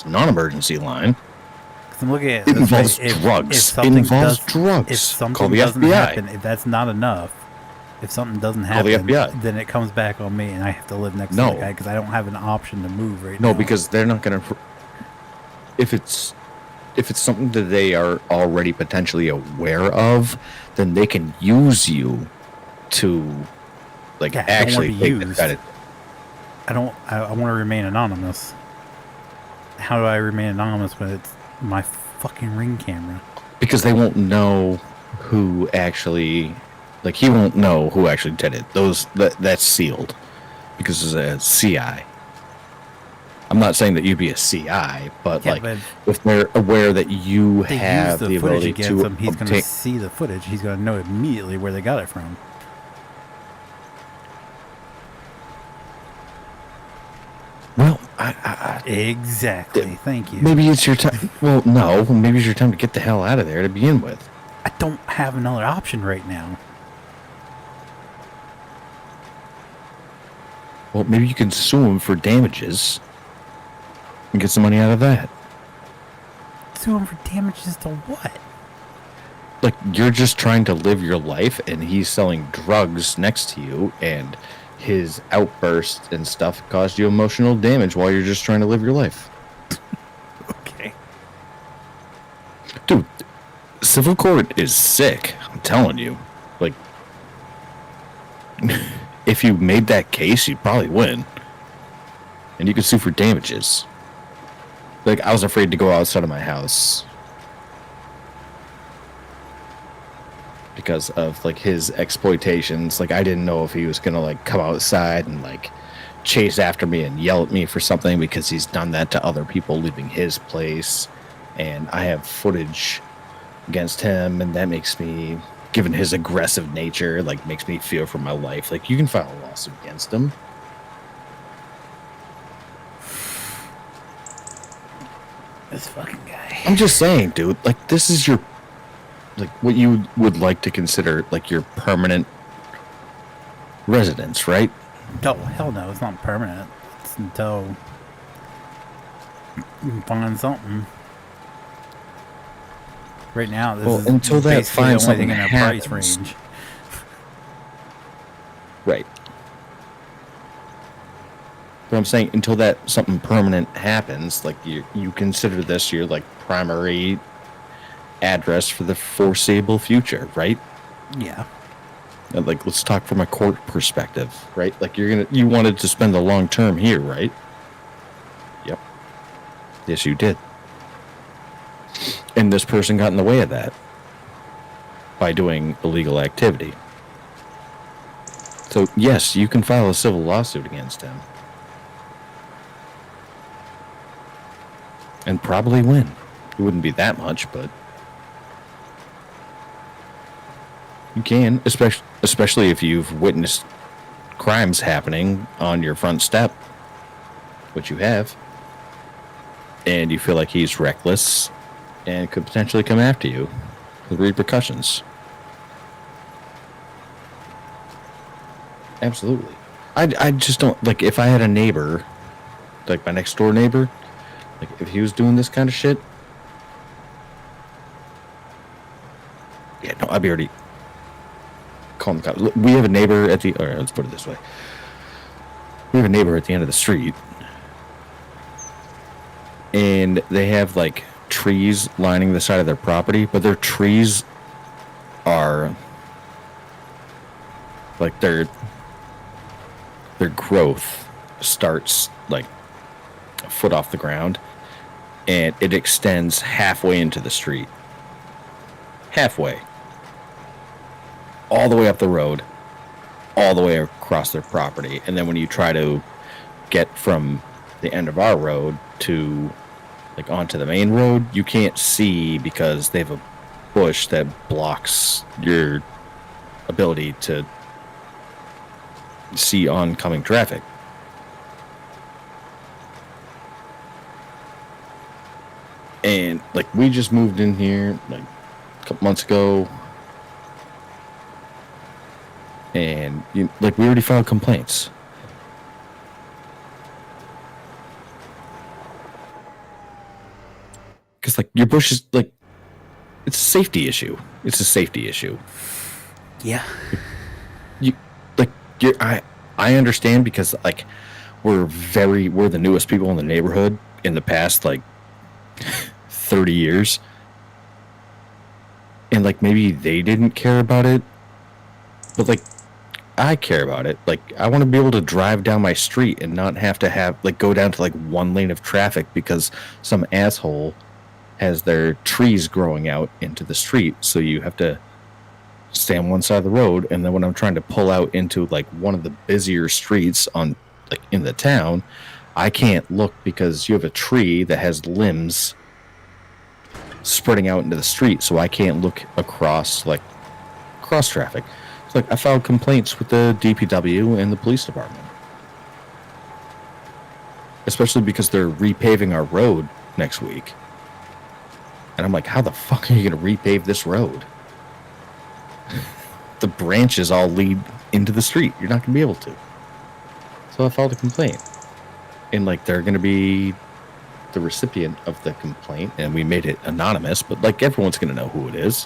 non-emergency line. 'Cause I'm looking at It it this way. involves If drugs. something It involves does, drugs. if Call something the doesn't FBI. happen, if that's not enough, if something doesn't Call the happen, FBI. then it comes back on me, and I have to live next to No. the guy because I don't have an option to move right now. No, because they're not going to. If it's something that they are already potentially aware of, then they can use you to, like, Yeah, I don't actually wanna be take the used. credit. I want to remain anonymous. How do I remain anonymous when it's my fucking Ring camera? Because they won't know who actually, like, he won't know who actually did it. That's sealed because it's a CI. I'm not saying that you'd be a CI, but Yeah, like, but if they're aware that you They use have the the footage ability against to him. He's going obtain, to see the footage. He's going to know immediately where they got it from. well, Exactly. Thank you. maybe it's your time. Well, no, maybe it's your time to get the hell out of there to begin with. I don't have another option right now. Well, maybe you can sue him for damages and get some money out of that. Sue him for damages to what? Like, you're just trying to live your life, and he's selling drugs next to you, and his outbursts and stuff caused you emotional damage while you're just trying to live your life. Okay. Dude, civil court is sick. I'm telling you. Like, if you made that case, you'd probably win. And you could sue for damages. Like, I was afraid to go outside of my house because of, like, his exploitations. Like, I didn't know if he was gonna, like, come outside and, like, chase after me and yell at me for something, because he's done that to other people leaving his place. And I have footage against him, and that makes me, given his aggressive nature, like, makes me fear for my life. Like, you can file a lawsuit against him. This fucking guy. I'm just saying, dude, like, this is your, like, what you would like to consider, like, your permanent residence, right? Oh, hell no. It's not permanent. It's until you can find something. Right now, this is until that basically the finds only thing something in their price happens. range. Right. But I'm saying, until that something permanent happens, like, you consider this your, like, primary address for the foreseeable future, right? Yeah. And, like, let's talk from a court perspective, right? Like, you wanted to spend the long term here, right? Yep. Yes, you did. And this person got in the way of that by doing illegal activity. So, yes, you can file a civil lawsuit against him. And probably win. It wouldn't be that much, but you can, especially if you've witnessed crimes happening on your front step, which you have, and you feel like he's reckless and could potentially come after you with repercussions. Absolutely. I just don't, like, if I had a neighbor, like my next door neighbor, like, if he was doing this kind of shit, yeah, no, I'd be already calling the cops. Look, we have a neighbor at the, or let's put it this way. We have a neighbor at the end of the street, and they have, like, trees lining the side of their property, but their trees are, like, their growth starts, like, a foot off the ground, and it extends halfway into the street. Halfway. All the way up the road, all the way across their property. And then when you try to get from the end of our road to, like, onto the main road, you can't see because they have a bush that blocks your ability to see oncoming traffic. And, like, we just moved in here, like, couple months ago, and we already filed complaints. Because your bush is it's a safety issue. It's a safety issue. Yeah. I understand because we're the newest people in the neighborhood in the past 30 years. And maybe they didn't care about it, but I care about it. I want to be able to drive down my street and not have to go down to one lane of traffic because some asshole has their trees growing out into the street. So you have to stay on one side of the road, and then when I'm trying to pull out into one of the busier streets on in the town, I can't look because you have a tree that has limbs spreading out into the street, so I can't look across cross traffic. It's I filed complaints with the DPW and the police department, especially because they're repaving our road next week, and I'm how the fuck are you gonna repave this road? The branches all lead into the street. You're not going to be able to. So I filed a complaint. And they're going to be the recipient of the complaint. And we made it anonymous. But everyone's going to know who it is.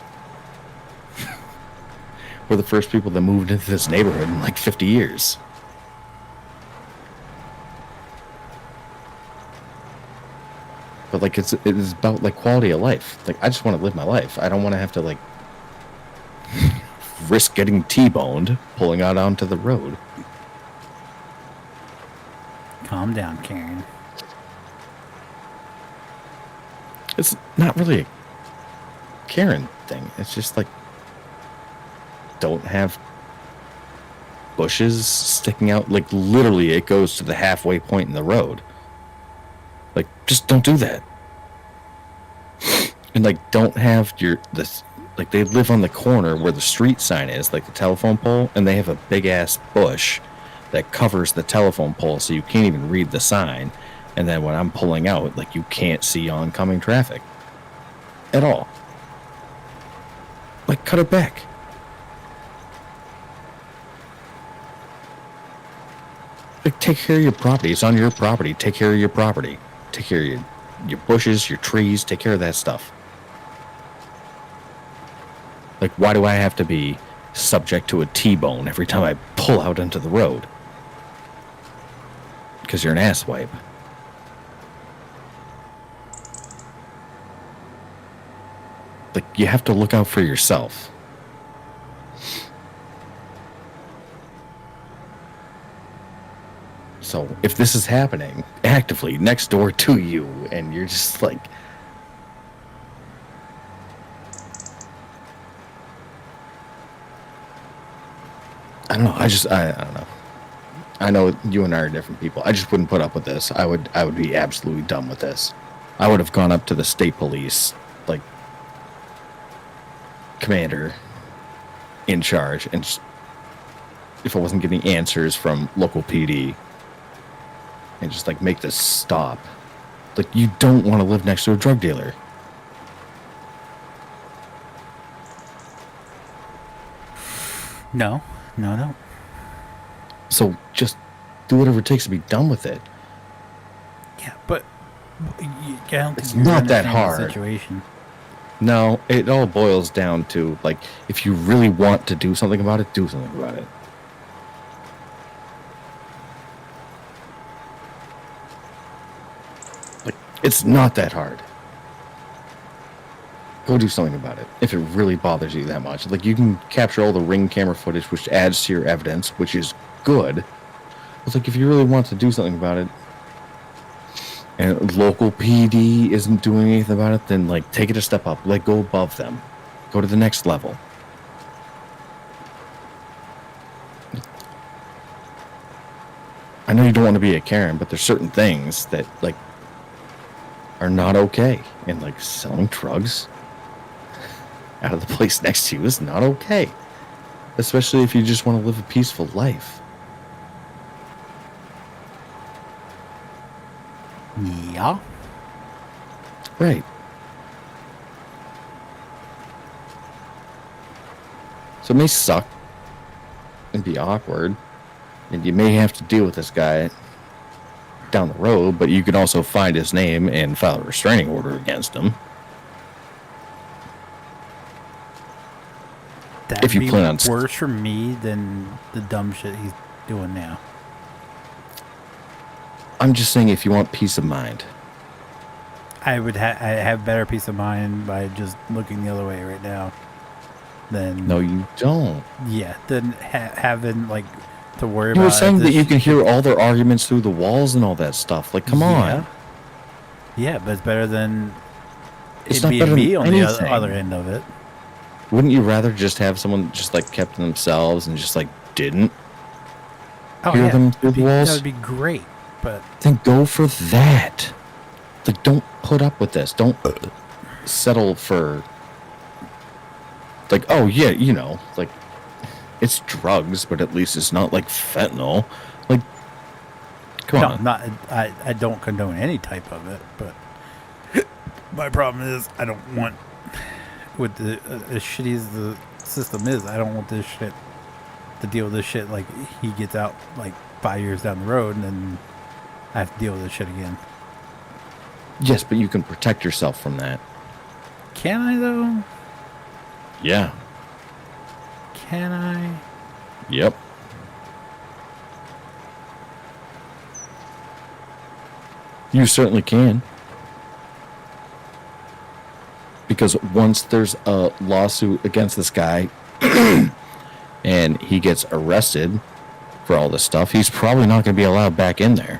We're the first people that moved into this neighborhood in 50 years. But it's about quality of life. I just want to live my life. I don't want to have to risk getting T-boned pulling out onto the road. Calm down, Karen. It's not really a Karen thing. It's just don't have bushes sticking out. Literally it goes to the halfway point in the road. Just don't do that. And don't have this. They live on the corner where the street sign is, the telephone pole, and they have a big ass bush that covers the telephone pole, so you can't even read the sign. And then when I'm pulling out, you can't see oncoming traffic at all. Cut it back. Take care of your property. It's on your property. Take care of your property. Take care of your bushes, your trees. Take care of that stuff. Why do I have to be subject to a T-bone every time I pull out into the road? Because you're an asswipe. You have to look out for yourself. So if this is happening actively next door to you, and you're just I don't know. I don't know. I know you and I are different people. I just wouldn't put up with this. I would be absolutely done with this. I would have gone up to the state police, commander in charge, and just, if I wasn't getting answers from local PD, and just make this stop. You don't want to live next to a drug dealer. No. So just do whatever it takes to be done with it. Yeah, but I don't think it's you not that understand the hard. situation. No, it all boils down to if you really want to do something about it, do something about it. It's not that hard. Go do something about it if it really bothers you that much. You can capture all the Ring camera footage, which adds to your evidence, which is good. It's if you really want to do something about it, and local PD isn't doing anything about it, then take it a step up. Go above them. Go to the next level. I know you don't want to be a Karen, but there's certain things that are not okay, and selling drugs out of the place next to you is not okay, especially if you just want to live a peaceful life. Yeah. Right. So it may suck and be awkward, and you may have to deal with this guy down the road, but you can also find his name and file a restraining order against him. That'd If you be plan on worse for me than the dumb shit he's doing now. I'm just saying, if you want peace of mind. I have better peace of mind by just looking the other way right now than No, you don't. than having like to worry You about. were saying that this you can shit- hear all their arguments through the walls and all that stuff. Like, come on. Yeah, but it's better than It's it not being better me than on the anything. other end of it. Wouldn't you rather just have someone just like kept to themselves and just like didn't hear them through the That walls? would be great, but Then go for that. Like, don't put up with this. Don't settle for like, oh yeah, you know, like it's drugs, but at least it's not like fentanyl. Like, come on. I don't condone any type of it, but my problem is I don't want with the as shitty as the system is, I don't want this shit to deal with this shit like he gets out like 5 years down the road and then I have to deal with this shit again. Yes, but you can protect yourself from that. Can I though? Yeah. Can I? Yep. You certainly can. Because once there's a lawsuit against this guy and he gets arrested for all this stuff, he's probably not going to be allowed back in there.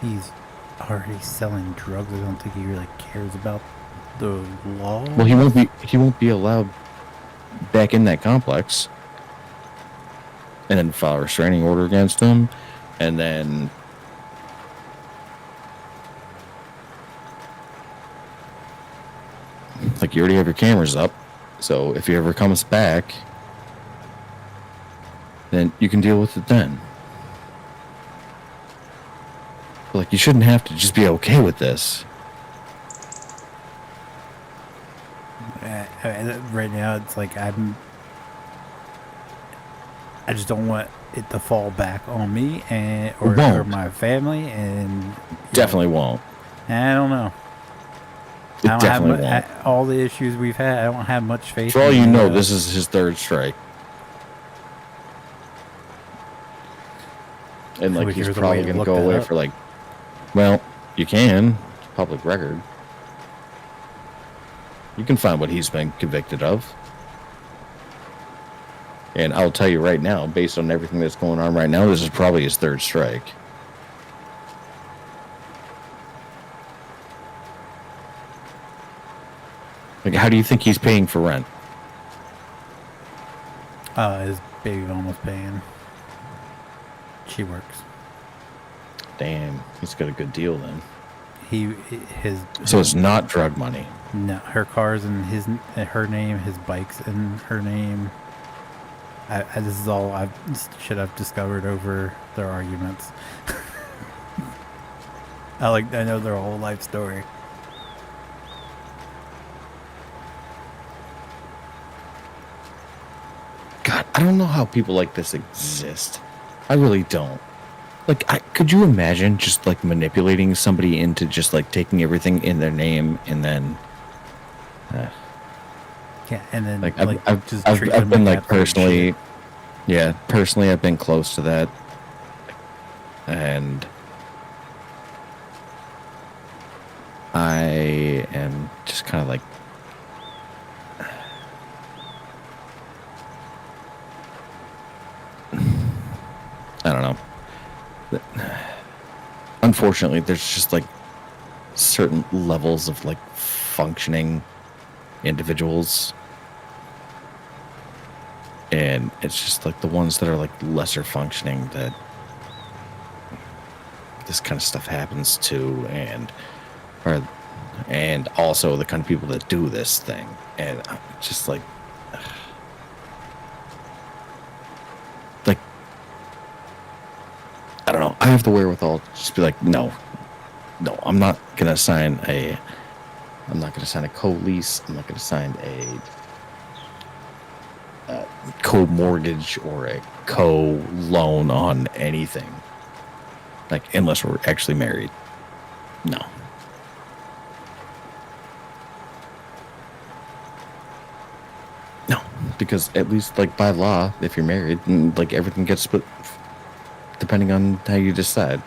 He's already selling drugs. I don't think he really cares about the law. Well, he won't be allowed back in that complex. And then file a restraining order against him, and then like, you already have your cameras up, so if he ever comes back, then you can deal with it then. But, like, you shouldn't have to just be okay with this. Right now, it's like I just don't want it to fall back on me and or my family, and Definitely won't. I don't know. It I don't definitely won't. have all the issues we've had. I don't have much faith. For all in you know, the- this is his third strike. And, like, Wish he's there was a probably way to going to look go that away up. for, like, well, you can. It's public record. You can find what he's been convicted of. And I'll tell you right now, based on everything that's going on right now, this is probably his third strike. Like, how do you think he's paying for rent? His baby mom was paying. She works. Damn, he's got a good deal then. His So it's not drug money. no, her car's in her name, his bike's in her name. This is all shit I've discovered over their arguments. I know their whole life story. God, I don't know how people like this exist. I really don't. Like, could you imagine just, like, manipulating somebody into just, like, taking everything in their name and then... Yeah, and then Like, just I've treat them been, like, absolute personally... shit. Yeah, personally, I've been close to that. And... I am just kind of, like... I don't know. Unfortunately, there's just, like, certain levels of, like, functioning individuals, and it's just like the ones that are, like, lesser functioning that this kind of stuff happens to, and also the kind of people that do this thing, and I'm just like I don't know. I have the wherewithal to just be like, no, I'm not gonna sign a I'm not going to sign a co-lease. I'm not going to sign a co-mortgage or a co-loan on anything. Like, unless we're actually married. No. No, because at least, like, by law, if you're married, like, everything gets split depending on how you decide.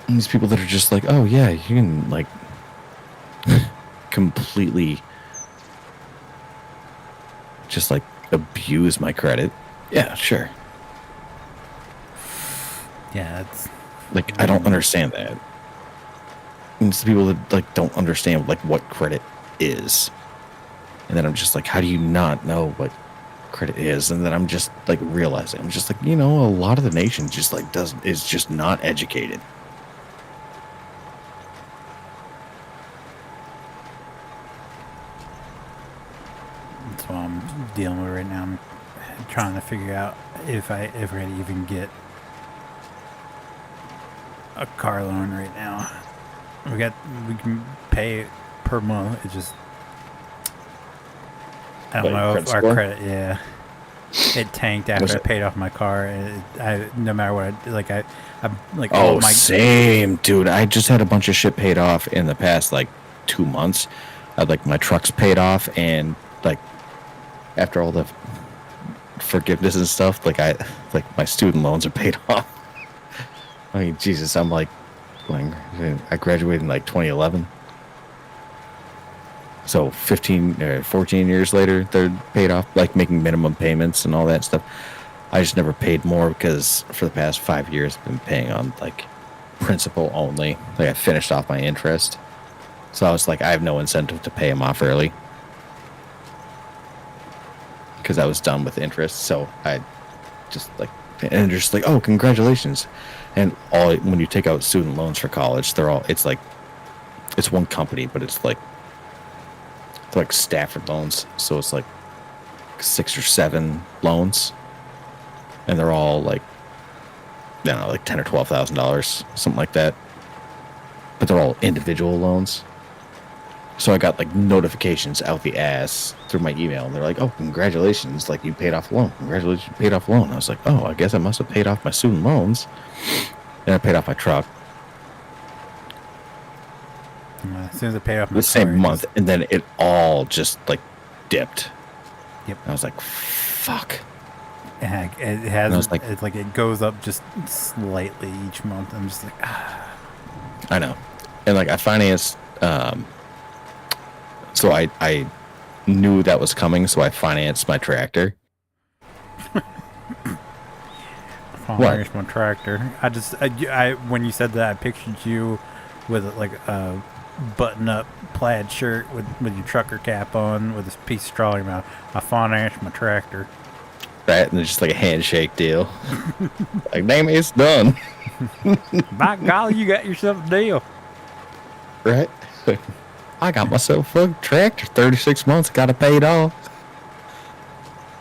And these people that are just like, oh, yeah, you can, like, completely just, like, abuse my credit. Yeah, sure. Yeah, it's Like, I don't understand that. And it's the people that, like, don't understand, like, what credit is. And then I'm just like, how do you not know what credit is? And then I'm just, like, realizing, I'm just like, you know, a lot of the nation just, like, is just not educated. that's what I'm dealing with right now. I'm trying to figure out if I ever even get a car loan right now. We can pay it per month. It just I don't Like know if credit our score? credit, yeah, it tanked Was after I it? paid off my car. No matter what, I'm like, all Oh, my same, dude. I just had a bunch of shit paid off in the past, like, 2 months. I had, like, my truck's paid off, and, like, after all the forgiveness and stuff, like, my student loans are paid off. I mean, Jesus, I'm like, I graduated in, like, 2011. So 14 years later, they're paid off, like, making minimum payments and all that stuff. I just never paid more because for the past 5 years, I've been paying on, like, principal only. Like, I finished off my interest. So I was like, I have no incentive to pay them off early because I was done with interest. So I just, like, and they're just like, oh, congratulations. And when you take out student loans for college, it's one company, but it's like Stafford loans. So it's like 6 or 7 loans. And they're all like, I don't know, like $10,000 or $12,000, something like that. But they're all individual loans. So I got, like, notifications out the ass through my email. And they're like, oh, congratulations, like, you paid off a loan. Congratulations, you paid off a loan. I was like, oh, I guess I must have paid off my student loans. And I paid off my truck as soon as I paid off my the same car, month. And then it all just, like, dipped. Yep. And I was like, fuck. It And I has. was like, It's like it goes up just slightly each month. I'm just like, I know. And, like, I financed, so I knew that was coming, so I financed my tractor. Here's my tractor. I when you said that, I pictured you with, like, a button-up plaid shirt with your trucker cap on, with this piece of straw in your mouth. I financed my tractor. Right? And it's just like a handshake deal. Like, damn, it's done. By golly, you got yourself a deal. Right? I got myself a tractor, 36 months, got to pay it off.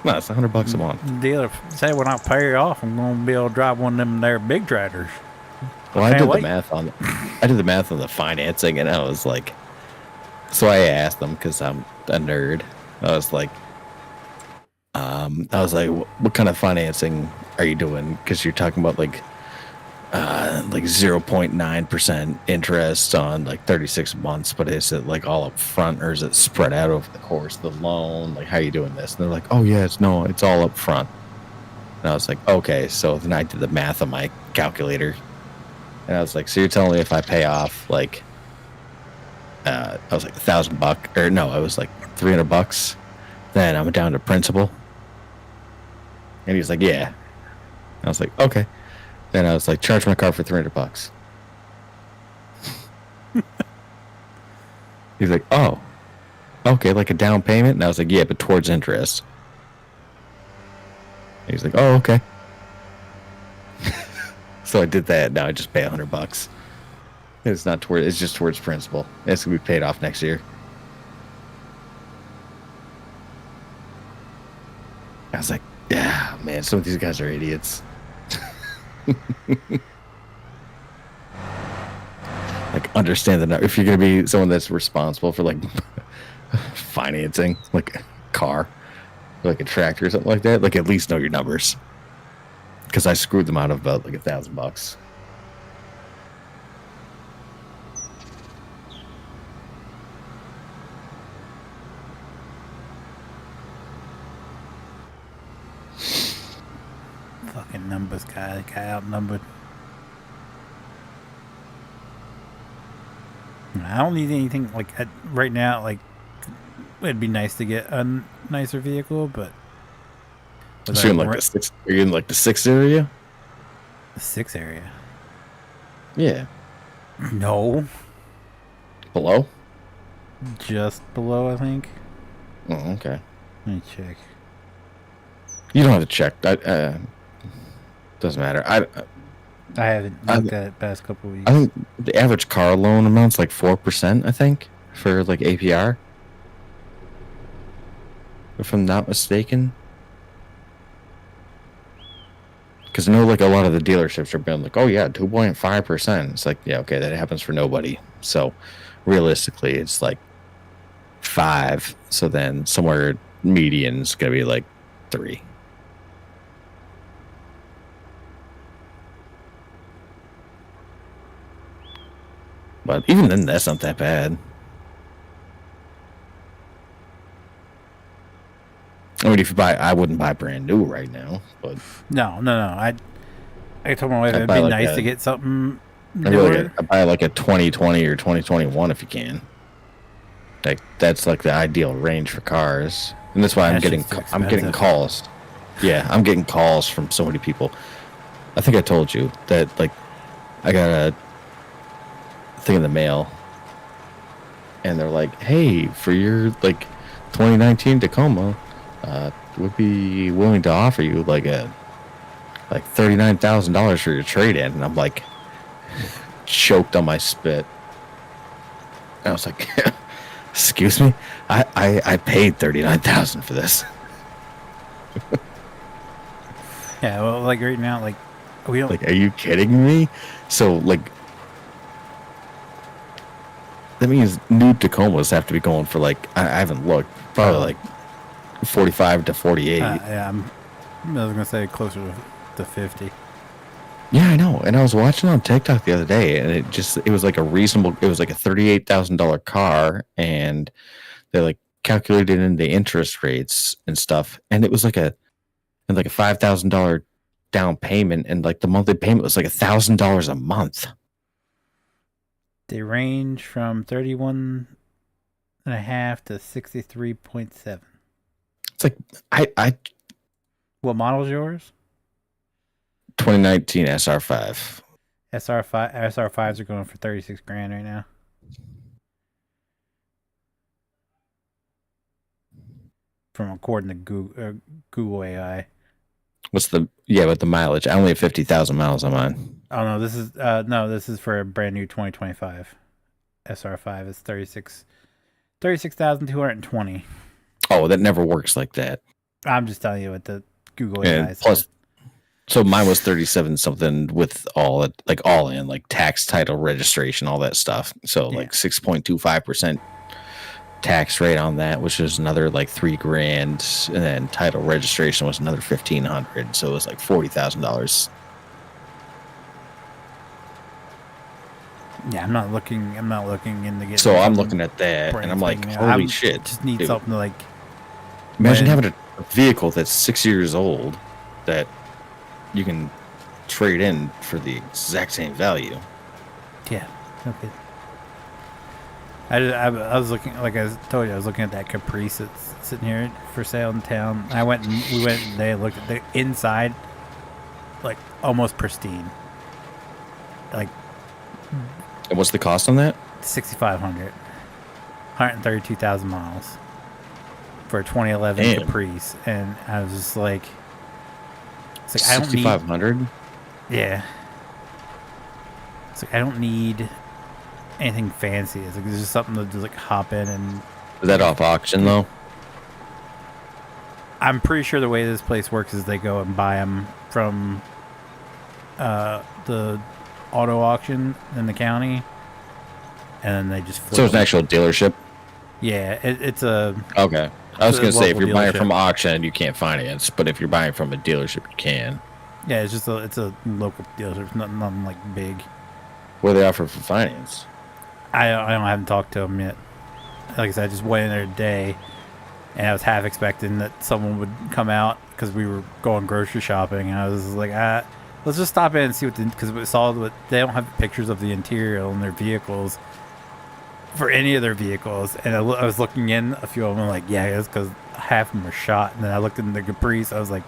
No, it's $100 a month. Deal. Say when I pay it off, I'm gonna be able to drive one of them there big tractors. Well, I Can't did wait. the math on the financing, and I was like, so I asked them because I'm a nerd. I was like, what kind of financing are you doing? Because you're talking about like 0.9% interest on like 36 months, but is it like all up front or is it spread out over the course of the loan? Like, how are you doing this? And they're like, oh yeah, it's all up front. And I was like, okay. So then I did the math on my calculator, and I was like, so you're telling me if I pay off like, I was like $1,000, or no, I was like $300, then I'm down to principal. And he's like, yeah. I was like, okay. Then I was like, charge my car for $300. He's like, oh, okay, like a down payment? And I was like, yeah, but towards interest. He's like, oh, okay. So I did that. Now I just pay $100. It's not toward. It's just towards principal. It's gonna be paid off next year. I was like, yeah, man, some of these guys are idiots. like understand if you're gonna be someone that's responsible for like financing like a car, like a tractor or something like that, like at least know your numbers. Because I screwed them out of about like $1,000. Fucking numbers guy outnumbered. I don't need anything like right now. Like, it'd be nice to get a nicer vehicle, but So you're in like the six. Are you in like the 6 area? The 6 area. Yeah. No. Below? Just below, I think. Oh, okay. Let me check. You don't have to check. Doesn't matter. I haven't looked at it past couple of weeks. I think the average car loan amount's like 4%, I think, for like APR. If I'm not mistaken. Because I know like a lot of the dealerships are being like, oh yeah, 2.5%. It's like, yeah, okay, that happens for nobody. So realistically, it's like 5. So then somewhere median's gonna be like 3. But even then, that's not that bad. I mean, if you buy, I wouldn't buy brand new right now, but No. I told my wife it'd be like nice to get something maybe newer. I buy like a 2020 or 2021 if you can. Like that's like the ideal range for cars, and that's why I'm getting calls. Yeah, I'm getting calls from so many people. I think I told you that like I got a thing in the mail, and they're like, "Hey, for your like 2019 Tacoma, would be willing to offer you like $39,000 for your trade-in." And I'm like, choked on my spit. And I was like, "Excuse me, I paid $39,000 for this." Yeah, well, like right now, like we don't. Like, are you kidding me? So like, that means new Tacomas have to be going for like I haven't looked, probably like 45 to 48. Yeah, I was gonna say closer to 50. Yeah, I know. And I was watching on TikTok the other day, and it was like a $38,000 car, and they like calculated in the interest rates and stuff, and it was like a $5,000 down payment, and like the monthly payment was like $1,000 a month. They range from 31.5 to 63.7. It's like I What model is yours? 2019 SR5. SR5s are going for 36 grand right now. From according to Google AI. What's but the mileage? I only have 50,000 miles on mine. Oh no, this is for a brand new 2025 SR5. It's 36,220. Oh, that never works like that. I'm just telling you what the Google AI And plus, so mine was 37 something with all in, like tax, title, registration, all that stuff. So like 6.25% tax rate on that, which is another like $3,000, and then title registration was another $1,500. So it was like $40,000. Yeah, I'm not looking into getting. So I'm looking at that, and I'm like, holy shit! Just need dude. something to like. Imagine having a vehicle that's 6 years old that you can trade in for the exact same value. Yeah. Okay. I was looking, like I told you, I was looking at that Caprice that's sitting here for sale in town. We went and they looked at the inside, like almost pristine. Like. And what's the cost on that? 6,500. 132,000 miles for a 2011 Damn. Caprice, and I was just like, it's like 6,500. Yeah. It's like I don't need anything fancy. It's like there's just something to just like hop in and. Is that off auction though? I'm pretty sure the way this place works is they go and buy them from the auto auction in the county, and then they just flip So it's an them. actual dealership? Yeah, it's a Okay. I was a going to say, if local you're buying dealership. from auction, you can't finance. But if you're buying from a dealership, you can. yeah, it's a local dealership. It's nothing like big. What do they offer for finance? I haven't talked to them yet. Like I said, I just went in there today, and I was half expecting that someone would come out because we were going grocery shopping, and I was like, let's just stop in and see because we saw that they don't have pictures of the interior on their vehicles for any of their vehicles, and I was looking in a few of them, like, yeah, it's because half of them were shot, and then I looked in the Caprice, I was like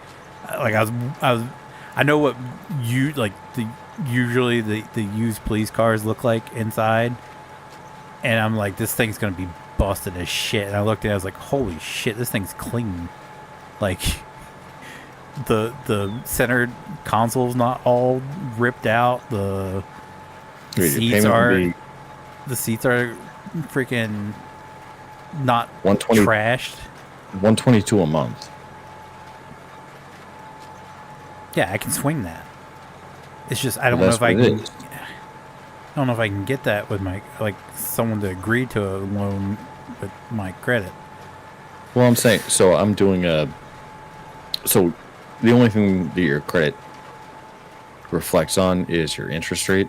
I know what usually the used police cars look like inside, and I'm like, this thing's gonna be busted as shit. And I looked at it, I was like, holy shit, this thing's clean. Like the center console's not all ripped out. The Wait, your seats payment are would be the seats are freaking not 120 trashed. 122 a month. Yeah, I can swing that. It's just I don't Well, know if I that's can. what it is. I don't know if I can get that with my someone to agree to a loan with my credit. Well, I'm saying, so I'm doing so the only thing that your credit reflects on is your interest rate.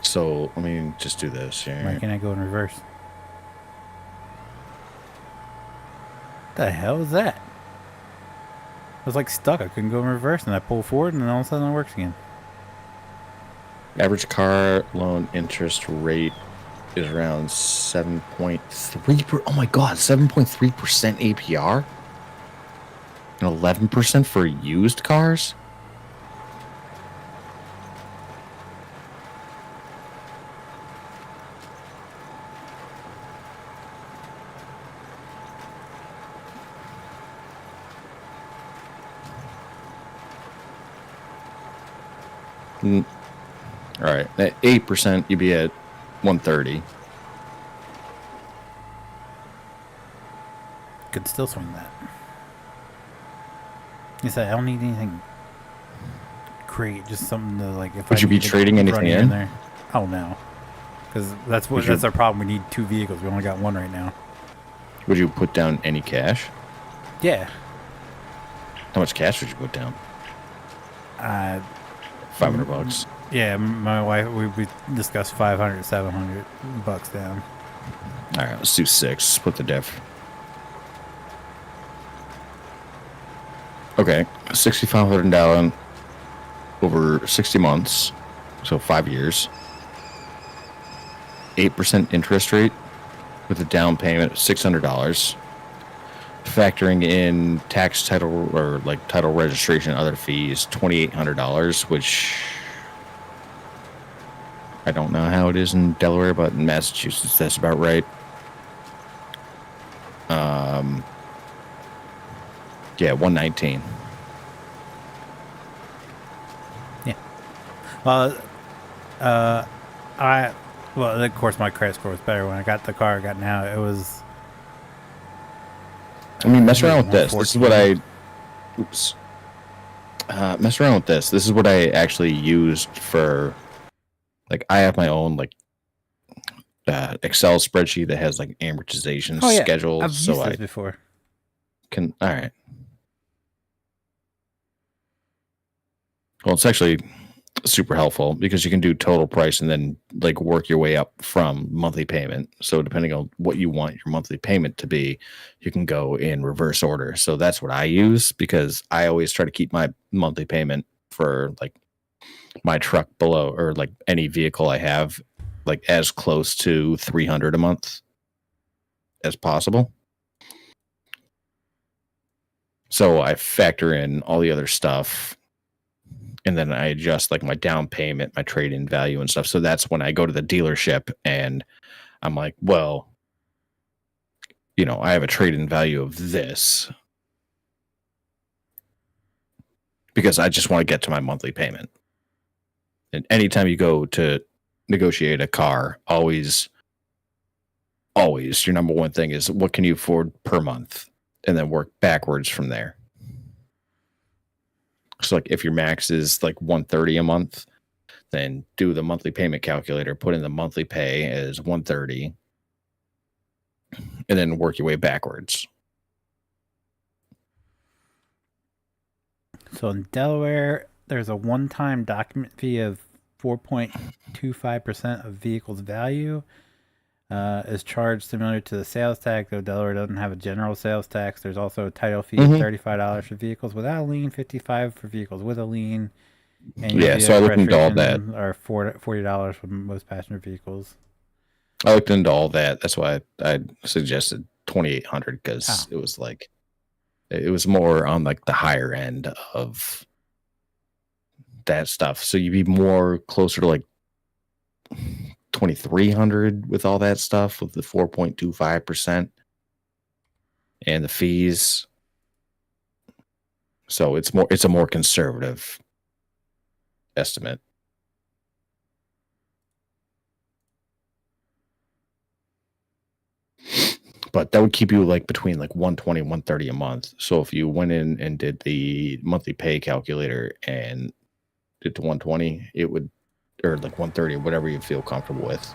So let me just do this Why here. can't I go in reverse? The hell is that? I was like stuck. I couldn't go in reverse, and I pulled forward, and then all of a sudden it works again. Average car loan interest rate is around 7.3%. Oh my God, 7.3% APR? And 11% for used cars? All right, at 8%, you'd be at 130. Could still swing that. You said I don't need anything great, just something to like. If Would I you be need to trading run anything here and in? there. Oh no, because that's Would you- our problem. We need two vehicles. We only got one right now. Would you put down any cash? Yeah. How much cash would you put down? 500 bucks. Yeah, my wife, we discussed 500, 700 bucks down. All right, let's do 6. Split the diff. Okay, $6,500 down over 60 months, so 5 years. 8% interest rate with a down payment of $600. Factoring in tax, title, or like title registration, other fees, $2,800, which I don't know how it is in Delaware, but in Massachusetts, that's about right. Yeah, 119. Yeah. Well, of course, my credit score was better when I got the car I got now. It was. I mean, mess around with this. This is what I. 114. Oops. Mess around with this. This is what I actually used for. Like, I have my own like Excel spreadsheet that has like amortization schedules. I've so used I this before. can. All right. Well, it's actually super helpful because you can do total price and then like work your way up from monthly payment. So depending on what you want your monthly payment to be, you can go in reverse order. So that's what I use because I always try to keep my monthly payment for like my truck below or like any vehicle I have like as close to 300 a month as possible. So I factor in all the other stuff and then I adjust like my down payment, my trade-in value and stuff. So that's when I go to the dealership and I'm like, well, you know, I have a trade-in value of this because I just want to get to my monthly payment. And anytime you go to negotiate a car, always your number one thing is what can you afford per month and then work backwards from there. So like if your max is like 130 a month, then do the monthly payment calculator, put in the monthly pay as 130, and then work your way backwards. So in Delaware, there's a one-time document fee of 4.25% of vehicle's value. Is charged similar to the sales tax, though Delaware doesn't have a general sales tax. There's also a title fee of $35 for vehicles without a lien, $55 for vehicles with a lien. And Yeah, so I looked into all that. Or $40 for most passenger vehicles. I looked into all that. That's why I suggested 2,800 because it was like it was more on like the higher end of that stuff. So you'd be more closer to like 2,300 with all that stuff with the 4.25% and the fees. So it's a more conservative estimate. But that would keep you like between like 120 and 130 a month. So if you went in and did the monthly pay calculator and did to 120, it would, or like 130, whatever you feel comfortable with.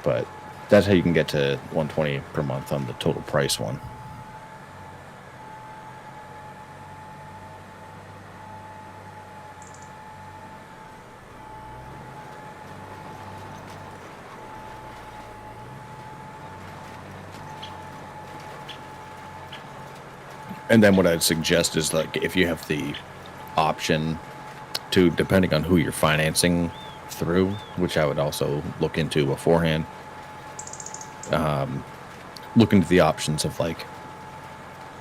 But that's how you can get to 120 per month on the total price one. And then what I'd suggest is like if you have the option to, depending on who you're financing through, which I would also look into beforehand, look into the options of like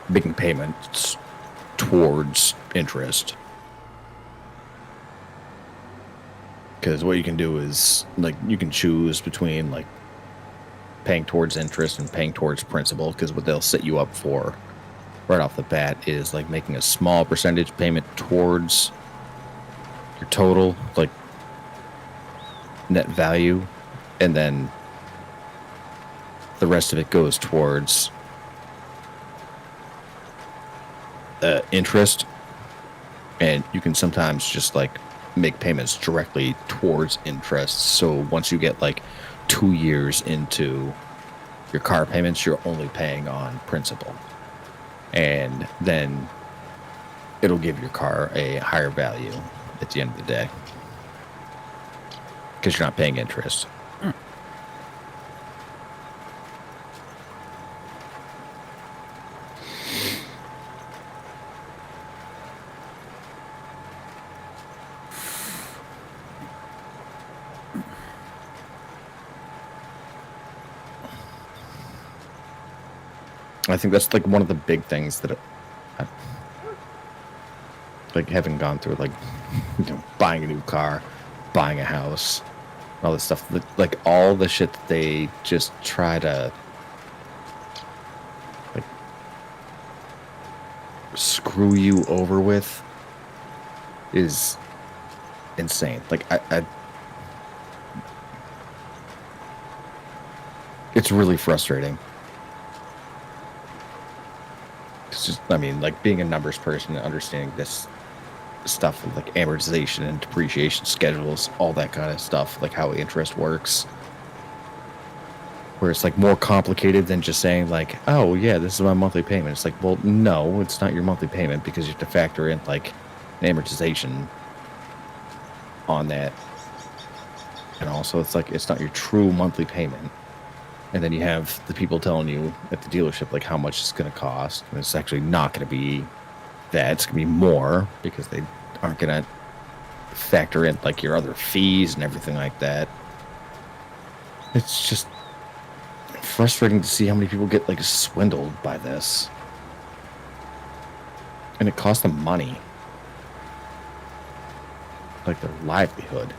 making payments towards interest. Because what you can do is like you can choose between like paying towards interest and paying towards principal, because what they'll set you up for right off the bat is like making a small percentage payment towards your total like net value, and then the rest of it goes towards interest. And you can sometimes just like make payments directly towards interest. So once you get like 2 years into your car payments, you're only paying on principal, and then it'll give your car a higher value at the end of the day because you're not paying interest. I think that's like one of the big things that I, like having gone through, like, you know, buying a new car, buying a house, all this stuff, like all the shit that they just try to like screw you over with is insane. Like I it's really frustrating. It's just, I mean, like being a numbers person and understanding this stuff of like amortization and depreciation schedules, all that kind of stuff, like how interest works, where it's like more complicated than just saying like, oh yeah, this is my monthly payment. It's like, well, no, it's not your monthly payment because you have to factor in like an amortization on that. And also it's like, it's not your true monthly payment. And then you have the people telling you at the dealership like how much it's going to cost. And it's actually not going to be that. It's going to be more because they aren't going to factor in like your other fees and everything like that. It's just frustrating to see how many people get like swindled by this. And it costs them money. Like their livelihood.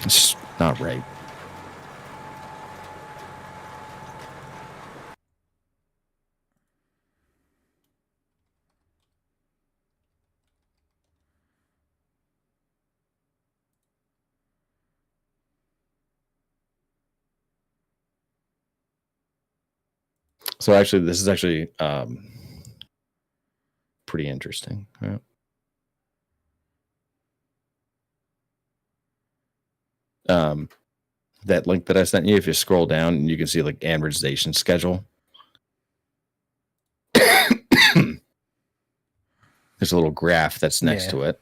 It's just not right. So actually, this is actually pretty interesting. Yeah. That link that I sent you, if you scroll down, and you can see like amortization schedule. There's a little graph that's next to it.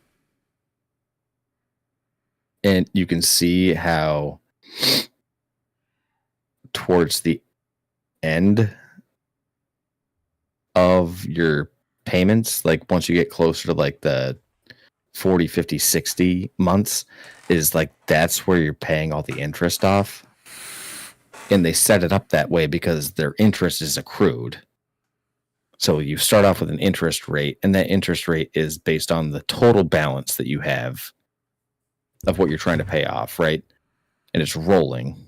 And you can see how towards the end of your payments, like once you get closer to like the 40, 50, 60 months, is like that's where you're paying all the interest off. And they set it up that way because their interest is accrued. So you start off with an interest rate, and that interest rate is based on the total balance that you have of what you're trying to pay off, right? And it's rolling.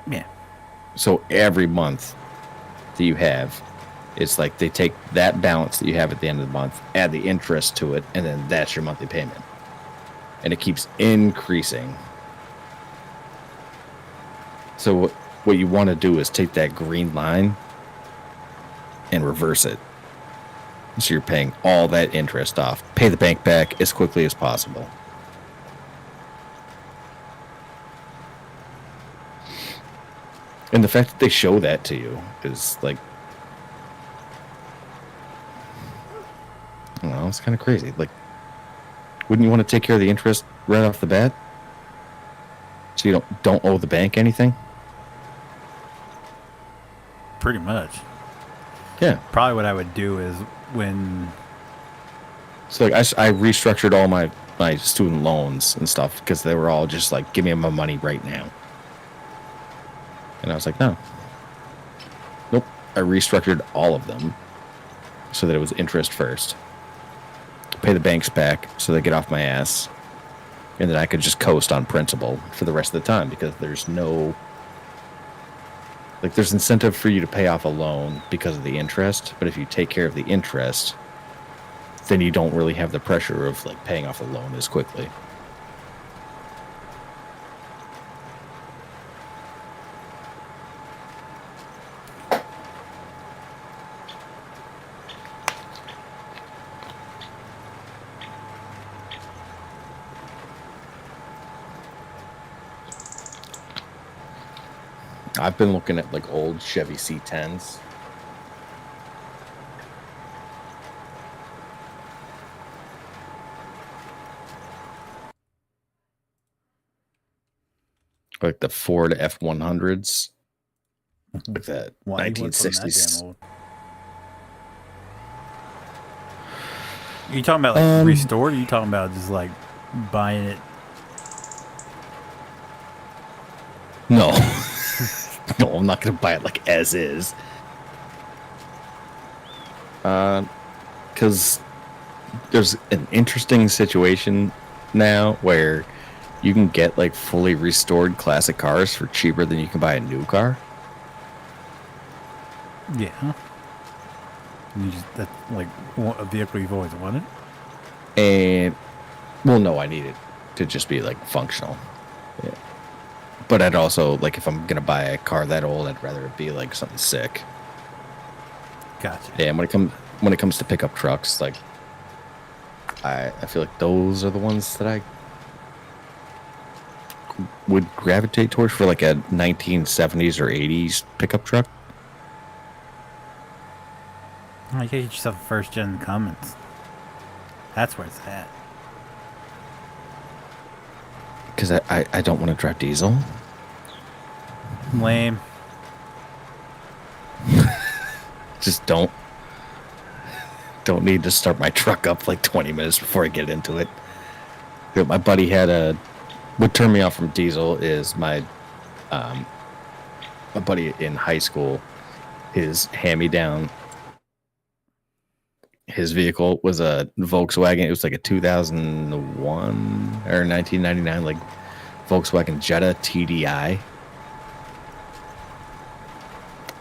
Yeah. So every month that you have, it's like they take that balance that you have at the end of the month, add the interest to it, and then that's your monthly payment. And it keeps increasing. So what you want to do is take that green line and reverse it. So you're paying all that interest off. Pay the bank back as quickly as possible. And the fact that they show that to you is like, I don't know, it's kind of crazy. Like, wouldn't you want to take care of the interest right off the bat? So you don't owe the bank anything? Pretty much. Yeah. Probably what I would do is when... So like I restructured all my student loans and stuff because they were all just like, give me my money right now. And I was like, no. Nope. I restructured all of them so that it was interest first. Pay the banks back so they get off my ass. And then I could just coast on principal for the rest of the time because there's no... Like, there's incentive for you to pay off a loan because of the interest. But if you take care of the interest, then you don't really have the pressure of, like, paying off the loan as quickly. I've been looking at like old Chevy C10s. Like the Ford F100s. Like that 1960s. Are you talking about like restored, or are you talking about just like buying it? No. No, I'm not going to buy it like as is. Because there's an interesting situation now where you can get like fully restored classic cars for cheaper than you can buy a new car. Yeah. That's like a vehicle you've always wanted? And, well, no, I need it to just be like functional. Yeah. But I'd also, like, if I'm going to buy a car that old, I'd rather it be, like, something sick. Gotcha. Yeah, and when it comes to pickup trucks, like, I feel like those are the ones that I would gravitate towards for, like, a 1970s or 80s pickup truck. Oh, you gotta get yourself a first-gen Cummins. That's where it's at. Because I don't want to drive diesel. Lame. Just don't need to start my truck up like 20 minutes before I get into it. My buddy had what turned me off from diesel is my buddy in high school, his hand-me-down, his vehicle was a Volkswagen. It was like a 2001 or 1999 like Volkswagen Jetta TDI.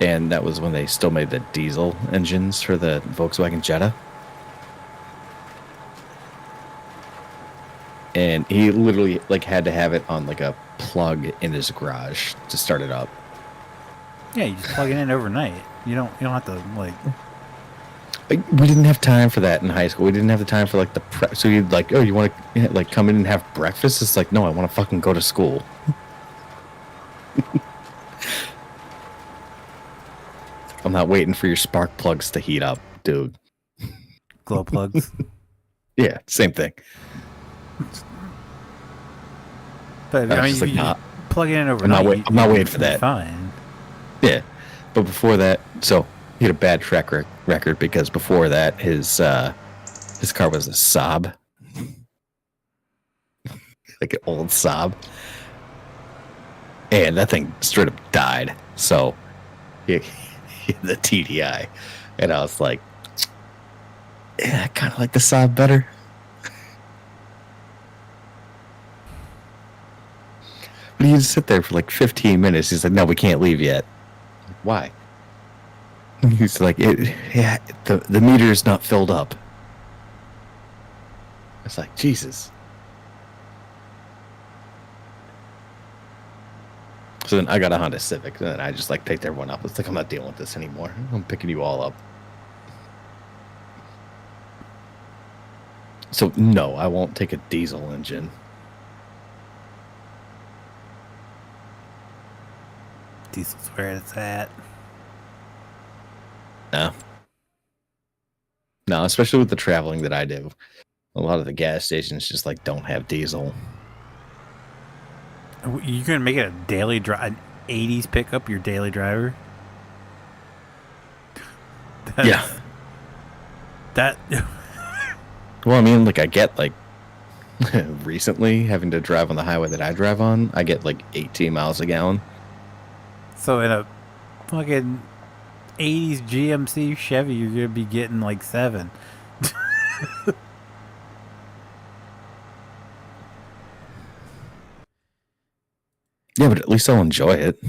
And that was when they still made the diesel engines for the Volkswagen Jetta. And he literally like had to have it on like a plug in his garage to start it up. Yeah, you just plug it in overnight. You don't have to like. We didn't have time for that in high school. We didn't have the time for like so you'd like, oh, you want to like come in and have breakfast? It's like, no, I want to fucking go to school. I'm not waiting for your spark plugs to heat up, dude. Glow plugs. Yeah, same thing. But I mean, like, you nah, plug it in overnight. I'm not waiting for that. Fine. Yeah, but before that, so he had a bad track record because before that, his car was a Saab, like an old Saab, and that thing straight up died. So he had the TDI, and I was like, yeah, I kind of like the Saab better. But he just sit there for like 15 minutes. He's like, no, we can't leave yet. Why? He's like, the meter is not filled up. It's like, Jesus. So then I got a Honda Civic, and then I just like picked everyone up. It's like, I'm not dealing with this anymore. I'm picking you all up. So no, I won't take a diesel engine. Diesel's where it's at. No, especially with the traveling that I do. A lot of the gas stations just like don't have diesel. You're gonna make it a daily drive, an '80s pickup, your daily driver. Yeah. That. Well, I mean, like I get like recently having to drive on the highway that I drive on, I get like 18 miles a gallon. So in a fucking '80s GMC Chevy, you're gonna be getting like 7. Yeah, but at least I'll enjoy it.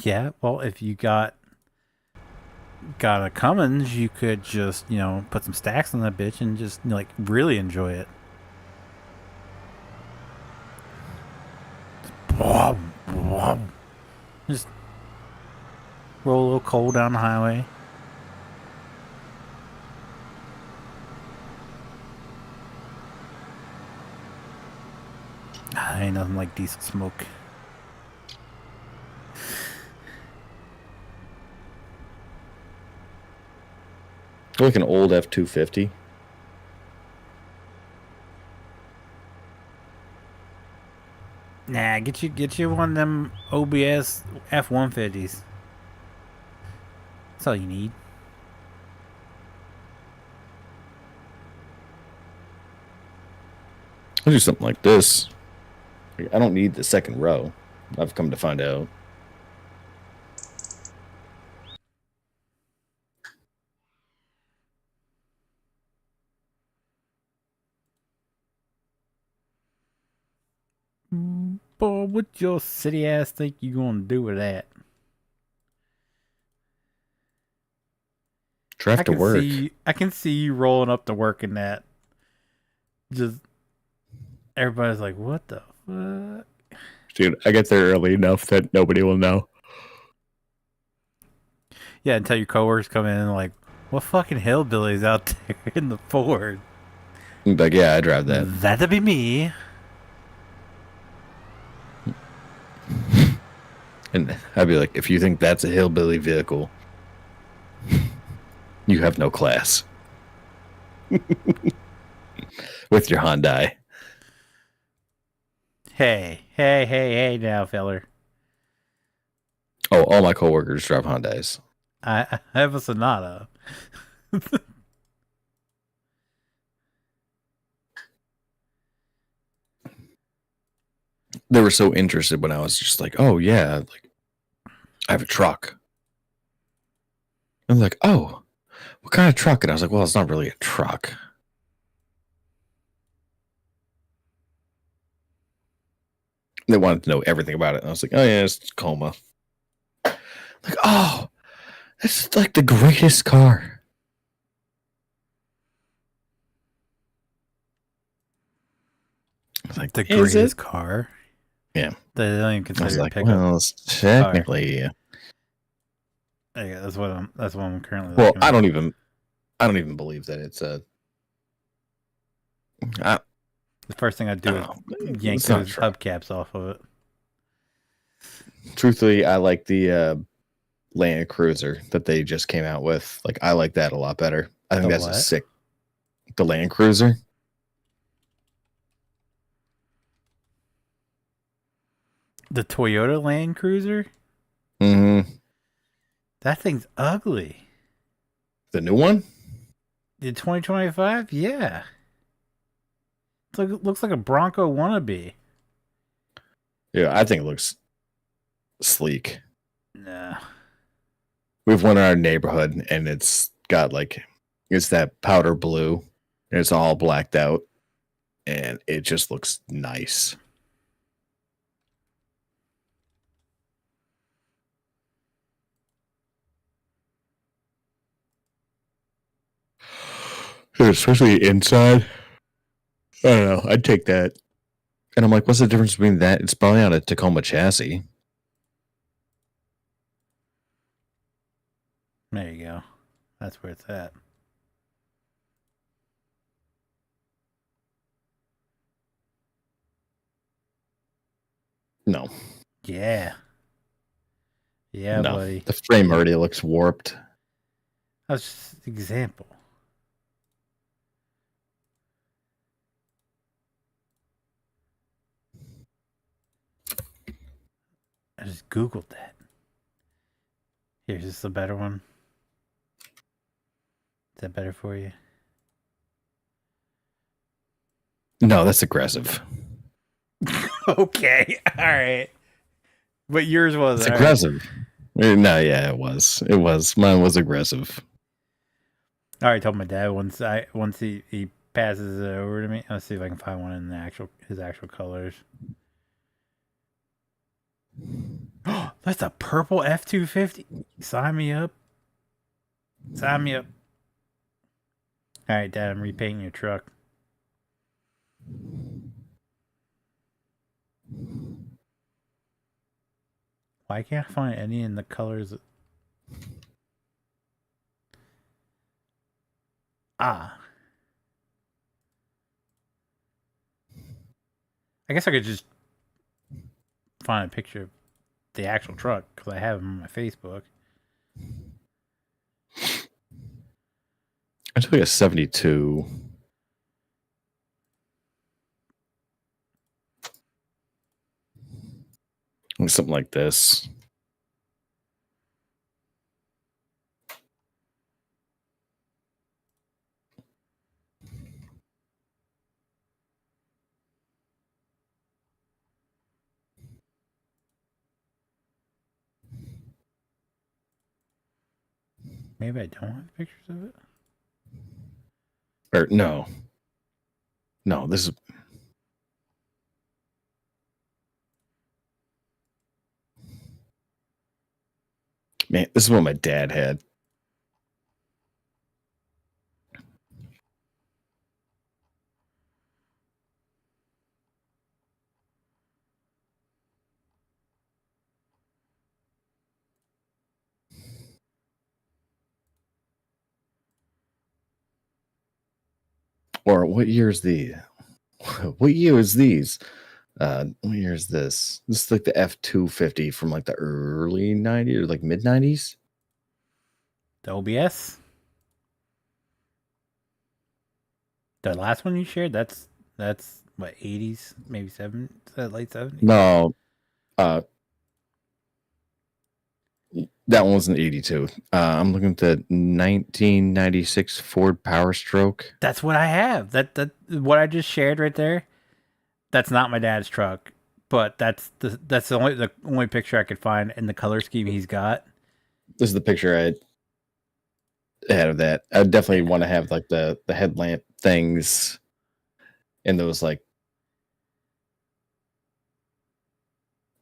Yeah, well, if you got a Cummins, you could just put some stacks on that bitch and just like really enjoy it. Just roll a little coal down the highway. Ain't nothing like diesel smoke. Like an old F-250. Nah, get you one of them OBS F-150s. That's all you need. I'll do something like this. I don't need the second row. I've come to find out. Boy, what your city ass think you gonna do with that? Drive to work. I can see you rolling up to work in that. Just everybody's like, "What the fuck?" Dude, I get there early enough that nobody will know. Yeah, until your coworkers come in and like, "What fucking hillbillies out there in the Ford?" Like, yeah, I drive that. That'd be me. And I'd be like, if you think that's a hillbilly vehicle, you have no class. With your Hyundai. Hey now, feller. Oh, all my coworkers drive Hyundais. I have a Sonata. They were so interested when I was just like, oh, yeah, like I have a truck. And they're like, oh, what kind of truck? And I was like, well, it's not really a truck. They wanted to know everything about it. And I was like, oh, yeah, it's Tacoma. Like, oh, it's like the greatest car. Like the greatest car. Yeah. They don't even I was consider it like, pickup. well, technically, yeah. Yeah, that's what I'm currently Well, looking at. I don't even believe that it's a. The first thing I do is No, yank it's not those true. hubcaps off of it. Truthfully, I like the Land Cruiser that they just came out with. Like, I like that a lot better. I think The that's a what? sick. The Land Cruiser. The Toyota Land Cruiser? Mm-hmm. That thing's ugly. The new one. The 2025? Yeah. It looks like a Bronco wannabe. Yeah, I think it looks sleek. Nah. We have one in our neighborhood, and it's got it's that powder blue, and it's all blacked out, and it just looks nice. Especially inside. I don't know. I'd take that. And I'm like, what's the difference between that? It's probably on a Tacoma chassis. There you go. That's where it's at. No. Yeah. Yeah, No. buddy. The frame already looks warped. That's just an example. I just Googled that. Here's just a better one. Is that better for you? No, that's aggressive. Okay. All right. But yours was It's all aggressive. No, yeah, it was. It was. Mine was aggressive. I already told my dad once he passes it over to me. I'll see if I can find one in his actual colors. Oh, that's a purple F-250. Sign me up. Sign me up. All right, Dad, I'm repainting your truck. Why can't I find any in the colors? Ah. I guess I could just find a picture of the actual truck because I have them on my Facebook. I took a 72. Something like this. Maybe I don't have pictures of it. Or no. No, this is. Man, this is what my dad had. Or what year is the? What year is these? What year is this? This is like the F-250 from like the early 90s or like mid 90s. The OBS. The last one you shared, that's what, 80s, maybe 70s, late 70s? No, that one was an 82. I'm looking at the 1996 Ford Power Stroke. That's what I have. That what I just shared right there. That's not my dad's truck, but that's the only picture I could find in the color scheme he's got. This is the picture I had of that. I definitely want to have like the headlamp things and those like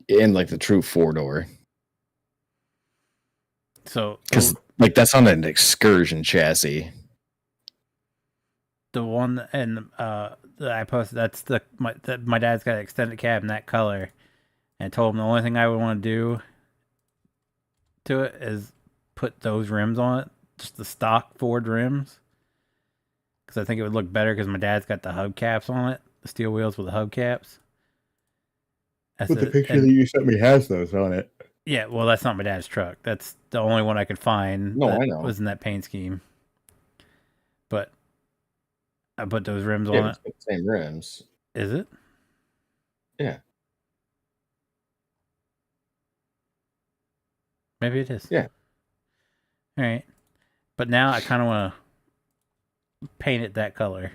in like the true 4-door. So Because like that's on an excursion chassis. the one and that I posted, that's my dad's got an extended cab in that color. And I told him the only thing I would want to do to it is put those rims on it, just the stock Ford rims, because I think it would look better because my dad's got the hubcaps on it, the steel wheels with the hubcaps. But the picture that you sent me has those on it. Yeah, well, that's not my dad's truck. That's the only one I could find No, that I know. was in that paint scheme. But I put those rims on it. It's got the same rims. Is it? Yeah. Maybe it is. Yeah. All right. But now I kind of want to paint it that color.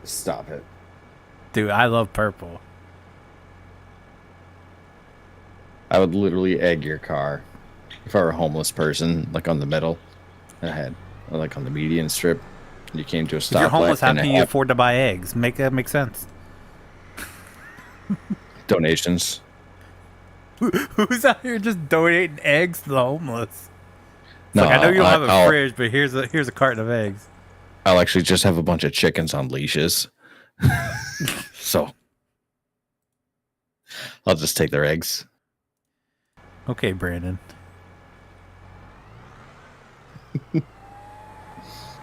Stop it. Dude, I love purple. I would literally egg your car if I were a homeless person, like on the middle. And I had, like on the median strip. You came to a stoplight. If you're homeless, how can you afford to buy eggs? Make that make sense. Donations. Who's out here just donating eggs to the homeless? No, Like, I know you don't have a fridge, but here's a carton of eggs. I'll actually just have a bunch of chickens on leashes. So I'll just take their eggs. Okay, Brandon.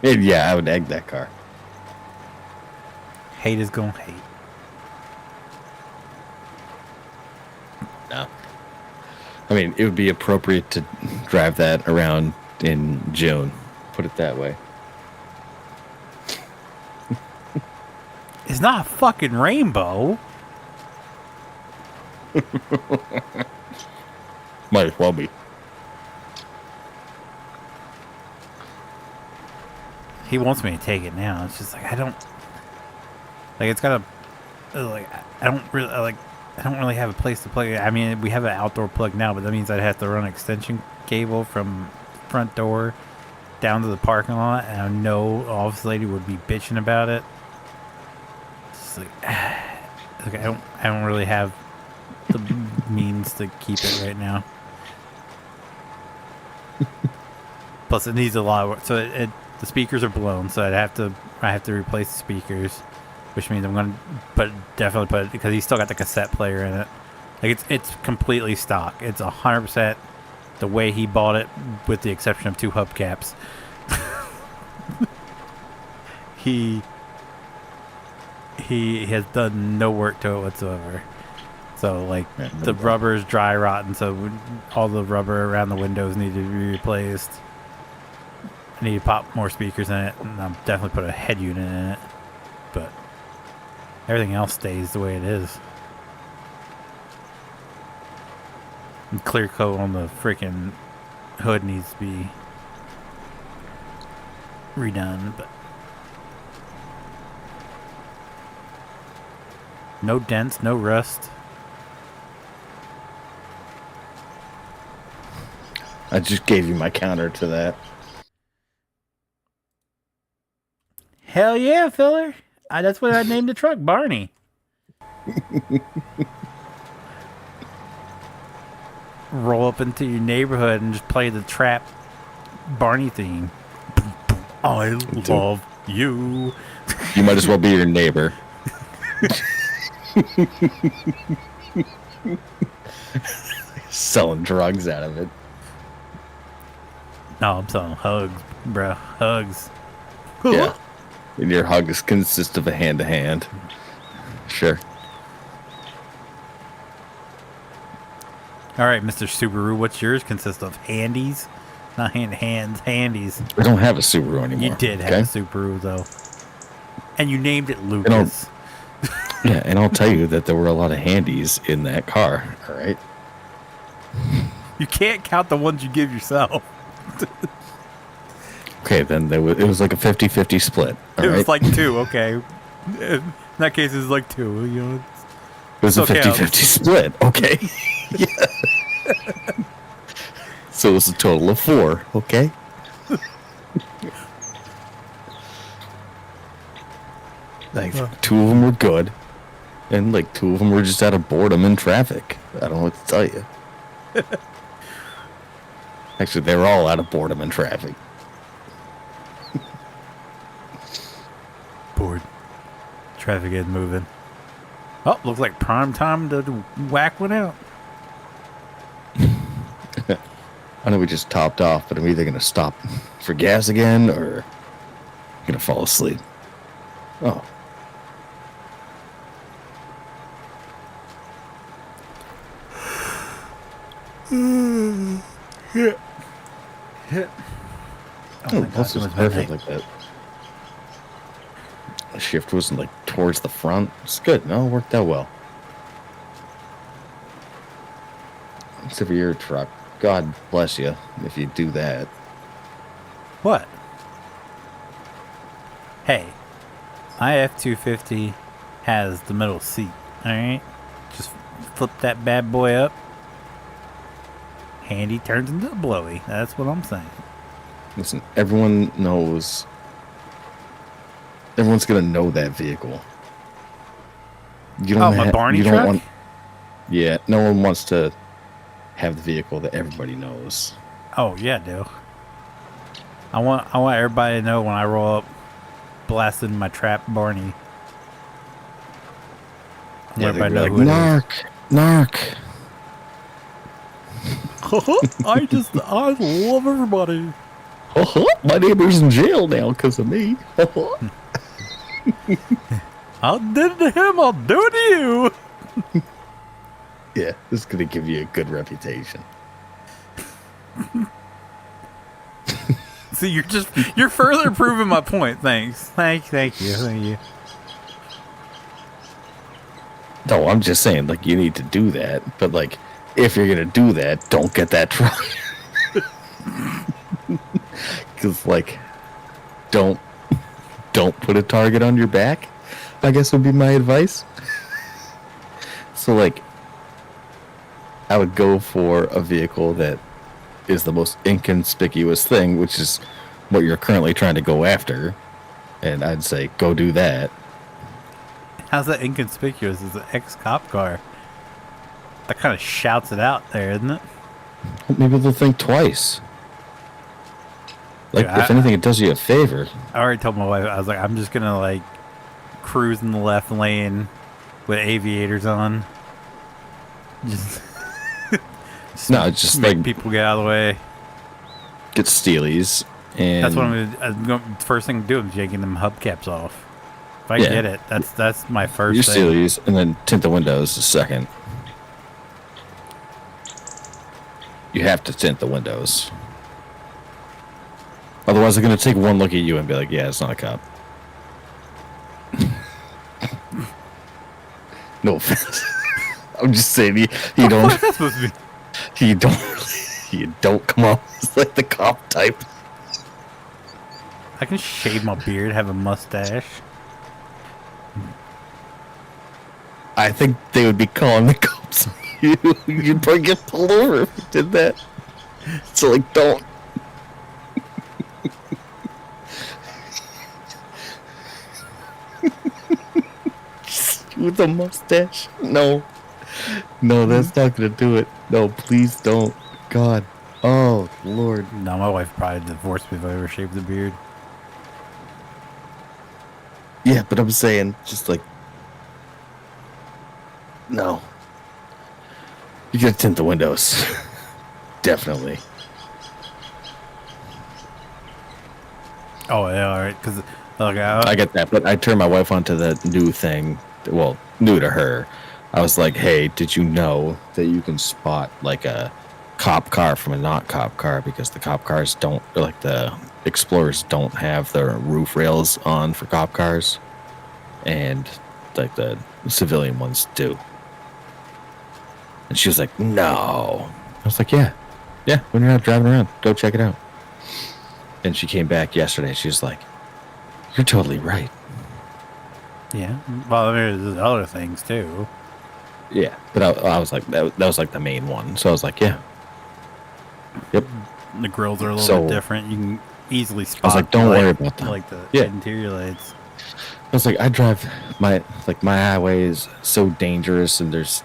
And yeah, I would egg that car. Hate is gonna hate. No. I mean, it would be appropriate to drive that around in June. Put it that way. It's not a fucking rainbow. Might as well be. He wants me to take it now. It's just like I don't like. It's got a like. I don't really have a place to plug it. I mean, we have an outdoor plug now, but that means I'd have to run an extension cable from front door down to the parking lot, and I know the office lady would be bitching about it. It's like, I don't really have the means to keep it right now. Plus, it needs a lot of work. So the speakers are blown, so I have to replace the speakers, which means I'm gonna definitely put it, because he's still got the cassette player in it. Like it's completely stock. It's 100% the way he bought it, with the exception of 2 hubcaps. He has done no work to it whatsoever. So like the rubber is dry rotten, so all the rubber around the windows need to be replaced. I need to pop more speakers in it, and I'll definitely put a head unit in it. But everything else stays the way it is. And clear coat on the freaking hood needs to be redone, but no dents, no rust. I just gave you my counter to that. Hell yeah, filler. That's what I named the truck, Barney. Roll up into your neighborhood and just play the trap Barney theme. I love you. You might as well be your neighbor. Selling drugs out of it. No, I'm selling hugs, bro. Hugs. Yeah. And your hugs consist of a hand-to-hand. Sure. All right, Mr. Subaru, what's yours consist of? Handies? Not hands, handies. We don't have a Subaru anymore. You did have a Subaru, though. And you named it Lucas. Yeah, and I'll tell you that there were a lot of handies in that car, all right? You can't count the ones you give yourself. Okay, then it was like a 50-50 split. It was like 2, okay. In that case, it was like 2, you know. It was a 50-50 split, okay? Yeah. So it was a total of 4, okay? Like, 2 of them were good, and like 2 of them were just out of boredom in traffic. I don't know what to tell you. Actually, they were all out of boredom in traffic. traffic is moving. Oh, looks like prime time to whack one out. I know we just topped off, but I'm either going to stop for gas again or going to fall asleep. Oh. Yeah. Oh, plus it was perfect like that. The shift wasn't like towards the front. It's good. No, it worked out well. Except for your truck. God bless you if you do that. What? Hey, my F-250 has the middle seat, alright? Just flip that bad boy up. Handy turns into blowy. That's what I'm saying. Listen, everyone knows. Everyone's gonna know that vehicle. You don't my Barney you truck? don't want. Yeah, no one wants to have the vehicle that everybody knows. Oh yeah, dude. I want everybody to know when I roll up, blasting my trap Barney. I Yeah, want they're everybody to like, know who it is. narc. I love everybody. My neighbor's in jail now because of me. I did it to him, I'll do it to you. Yeah, this is gonna give you a good reputation. See, you're further proving my point. Thanks. Thank you. No, I'm just saying, like, you need to do that. But, like, if you're going to do that, don't get that truck. Because, like, don't put a target on your back, I guess would be my advice. So, like, I would go for a vehicle that is the most inconspicuous thing, which is what you're currently trying to go after. And I'd say, go do that. How's that inconspicuous? It's an ex-cop car. That kind of shouts it out there, isn't it? Maybe they'll think twice. Like, Dude, if anything, it does you a favor. I already told my wife, I was like, I'm just gonna like cruise in the left lane with aviators on. Just, No, it's just make like people get out of the way. get steelies, and That's what I'm gonna first thing to do is yanking them hubcaps off. If I Yeah. get it, that's my first your thing. steelies, and then tint the windows a second. You have to tint the windows. Otherwise, they're gonna take one look at you and be like, "Yeah, it's not a cop." No offense. I'm just saying you don't. What's that supposed to be? You don't come off as like the cop type. I can shave my beard, have a mustache. I think they would be calling the cops on you. You'd probably get pulled over if you did that. So, like, don't. With a mustache? No. No, that's not going to do it. No, please don't. God. Oh, Lord. No, my wife probably divorced me if I ever shaved the beard. Yeah, but I'm saying, just like, no. You gotta tint the windows. Definitely. Oh yeah, all right. Because look, I get that, but I turned my wife onto the new thing. Well, new to her. I was like, hey, did you know that you can spot like a cop car from a not cop car? Because the cop cars don't, or like the Explorers don't have their roof rails on for cop cars. And like the civilian ones do. And she was like, no. I was like, yeah. Yeah, when you're out driving around, go check it out. And she came back yesterday. She was like, you're totally right. yeah. Well, there's other things too. Yeah, but I was like, that was like the main one. So I was like, yeah. Yep. The grills are a little So- bit different. You can easily spot. I was like, don't worry about that. Like the Yeah. interior lights. I was like, I drive my highway is so dangerous, and there's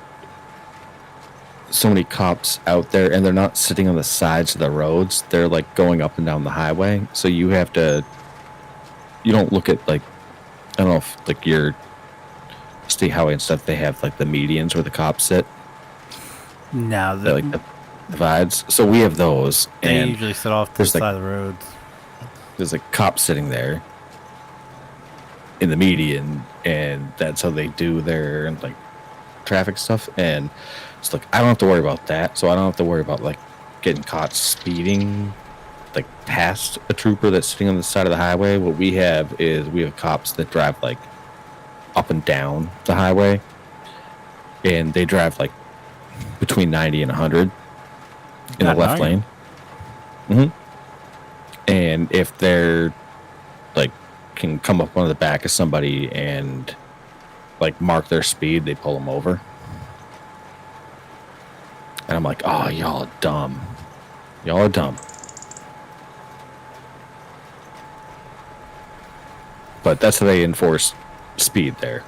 so many cops out there, and they're not sitting on the sides of the roads. They're like going up and down the highway. So you don't look at like, I don't know if like your state highway and stuff, they have like the medians where the cops sit. No, They're like the divides. So we have those, they and usually sit off to the there's, like, side of the roads. there's a cop sitting there in the median, and that's how they do their like traffic stuff. And it's like I don't have to worry about that, so I don't have to worry about like getting caught speeding like past a trooper that's sitting on the side of the highway. What we have is we have cops that drive like up and down the highway, and they drive like between 90 and 100 in the left lane. And if they're like can come up on the back of somebody and like mark their speed, they pull them over. And I'm like, oh, y'all are dumb. Y'all are dumb. But that's how they enforce speed there.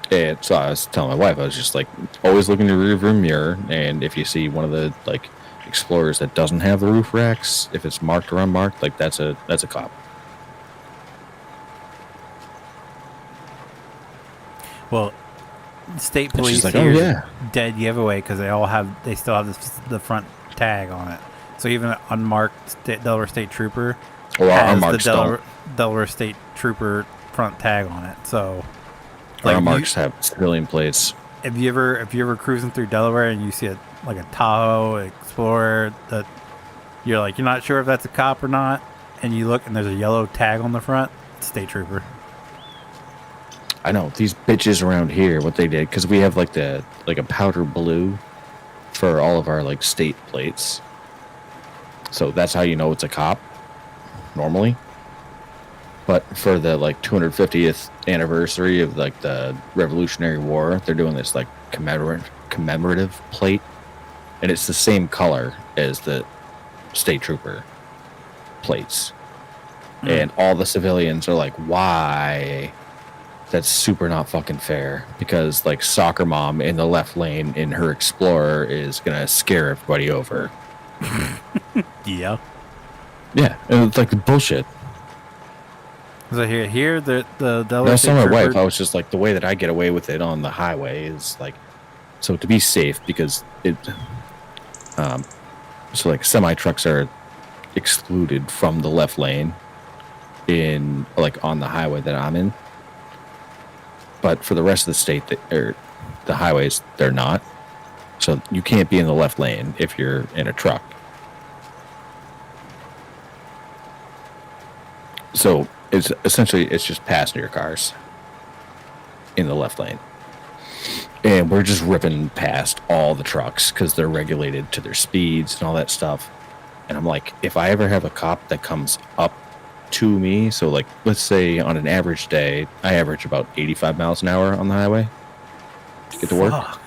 And so I was telling my wife, I was just like, always look in the rear view mirror, and if you see one of the like Explorers that doesn't have the roof racks, if it's marked or unmarked, like that's a cop. Well, state And she's police like, here oh is yeah. a dead giveaway because they still have the front tag on it. So even an unmarked Delaware State Trooper Or has unmarked the Delaware State Trooper front tag on it. So Our marks have civilian plates. if you ever cruising through Delaware and you see a Tahoe Explorer that you're like, you're not sure if that's a cop or not, and you look and there's a yellow tag on the front, it's State Trooper. I know these bitches around here. What they did, because we have like a powder blue for all of our like state plates, so that's how you know it's a cop normally. But for the like 250th anniversary of like the Revolutionary War, they're doing this like commemorative plate, and it's the same color as the State Trooper plates. And all the civilians are like, why? That's super not fucking fair, because like soccer mom in the left lane in her Explorer is gonna scare everybody over. Yeah. Yeah, and it's like bullshit. So here the Delaware When I State saw my Trooper, wife, I was just like, the way that I get away with it on the highway is like, so to be safe, because it, so like semi trucks are excluded from the left lane in like on the highway that I'm in, but for the rest of the state or the highways, they're not. So you can't be in the left lane if you're in a truck. So it's essentially just passenger cars in the left lane, and we're just ripping past all the trucks because they're regulated to their speeds and all that stuff. And I'm like, if I ever have a cop that comes up to me, so like let's say on an average day I average about 85 miles an hour on the highway to get to work. Fuck.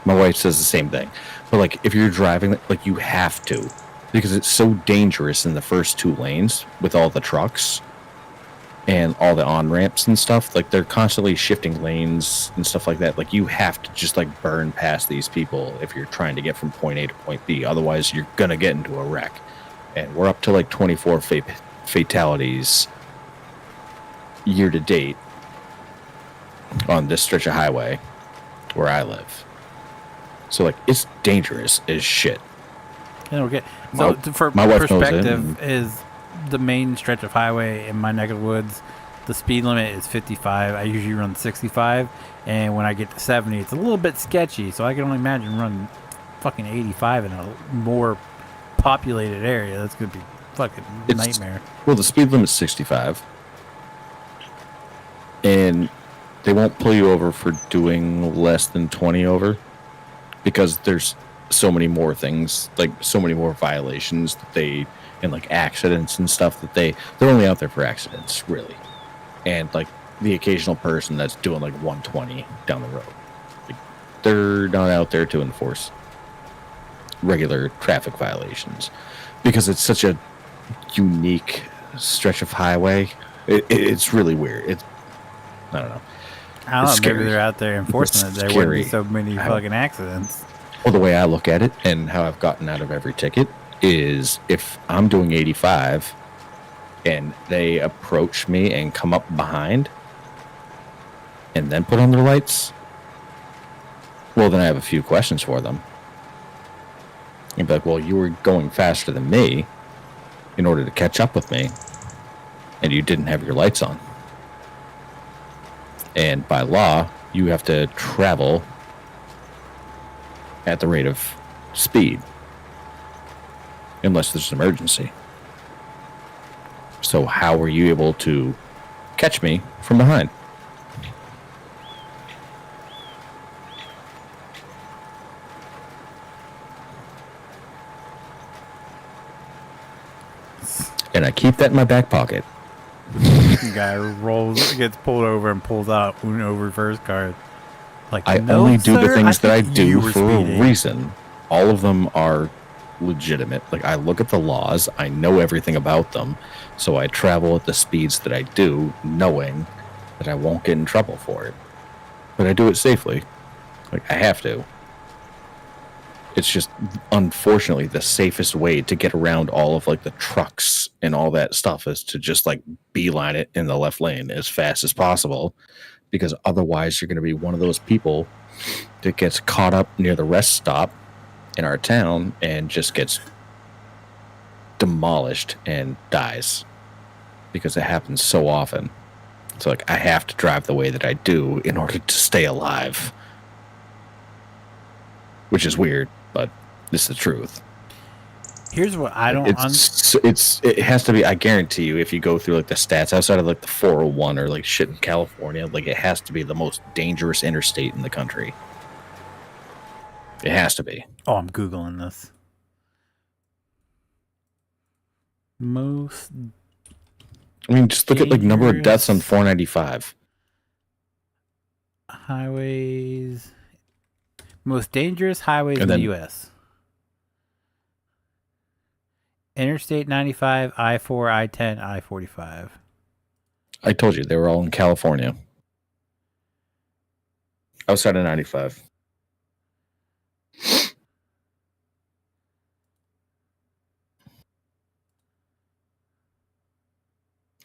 My wife says the same thing, but like if you're driving, like you have to, because it's so dangerous in the first two lanes with all the trucks and all the on-ramps and stuff. Like they're constantly shifting lanes and stuff like that. Like you have to just like burn past these people if you're trying to get from point A to point B. Otherwise you're gonna get into a wreck. And we're up to like 24 fatalities year to date on this stretch of highway where I live. So like it's dangerous as shit. Okay. So for my wife knows it, perspective, is the main stretch of highway in my neck of the woods, the speed limit is 55. I usually run 65, and when I get to 70, it's a little bit sketchy. So I can only imagine running fucking 85 in a more populated area. That's gonna be fucking nightmare. Well, the speed limit's 65, and they won't pull you over for doing less than 20 over, because there's so many more things, like so many more violations that they, and like accidents and stuff that they're only out there for accidents, really. And like the occasional person that's doing like 120 down the road, like, they're not out there to enforce regular traffic violations, because it's such a unique stretch of highway. It's really weird. I don't know. I don't know. Scary. Maybe they're out there enforcing it. There wouldn't be so many fucking accidents. Well, the way I look at it and how I've gotten out of every ticket is if I'm doing 85 and they approach me and come up behind and then put on their lights, well, then I have a few questions for them. You'd be like, well, you were going faster than me in order to catch up with me, and you didn't have your lights on. And by law, you have to travel at the rate of speed, unless there's an emergency. So how were you able to catch me from behind? And I keep that in my back pocket. The guy gets pulled over and pulls out Uno reverse card. Like, I no, only do the sir, things that I think you do were for speeding. a reason. All of them are legitimate. Like, I look at the laws, I know everything about them, so I travel at the speeds that I do, knowing that I won't get in trouble for it. But I do it safely. Like, I have to. It's just, unfortunately, the safest way to get around all of, like, the trucks and all that stuff is to just, like, beeline it in the left lane as fast as possible, because otherwise you're going to be one of those people that gets caught up near the rest stop in our town and just gets demolished and dies, because it happens so often. So, like, I have to drive the way that I do in order to stay alive, which is weird, but it's the truth. Here's what I don't It has to be, I guarantee you, if you go through like the stats outside of like the 401 or like shit in California, like it has to be the most dangerous interstate in the country. It has to be. Oh, I'm Googling this. Most I mean, just look at like number of deaths on 495. highways. Most dangerous highways in And the then- U.S. Interstate 95, I-4, I-10, I-45. I told you they were all in California. Outside of 95.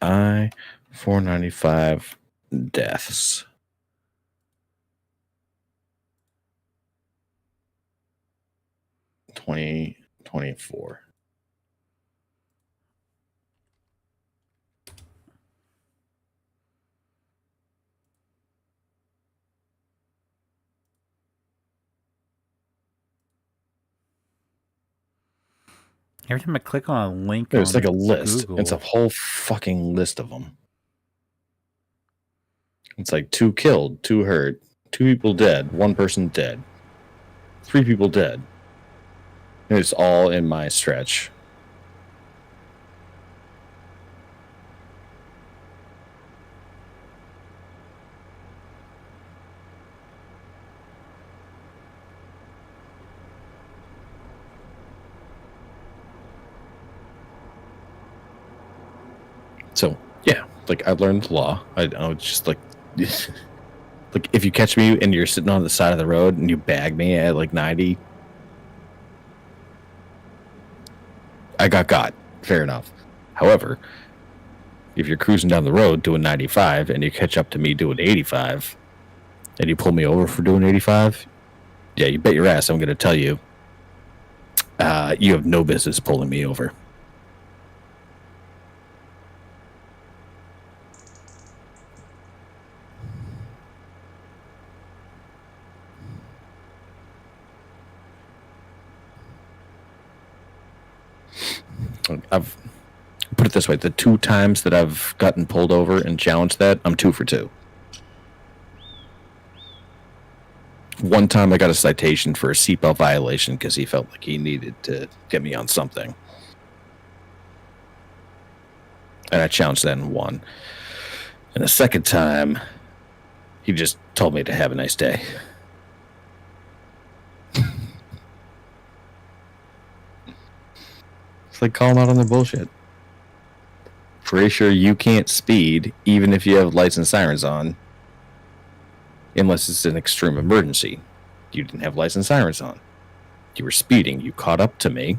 I-495 deaths. 2024. Every time I click on a link, It's on like a list. Google, It's a whole fucking list of them. It's like 2 killed, 2 hurt, 2 people dead, 1 person dead, 3 people dead. And it's all in my stretch. So, yeah, like I learned the law. I was just like, like if you catch me and you're sitting on the side of the road and you bag me at like 90, I got. Fair enough. However, if you're cruising down the road doing 95 and you catch up to me doing 85 and you pull me over for doing 85, yeah, you bet your ass I'm going to tell you, you have no business pulling me over. I've put it this way: the 2 times that I've gotten pulled over and challenged that, I'm 2 for 2. One time I got a citation for a seatbelt violation because he felt like he needed to get me on something, and I challenged that and won. And the second time, he just told me to have a nice day. It's like calling out on their bullshit. Pretty sure you can't speed even if you have lights and sirens on, unless it's an extreme emergency. You didn't have lights and sirens on. You were speeding. You caught up to me.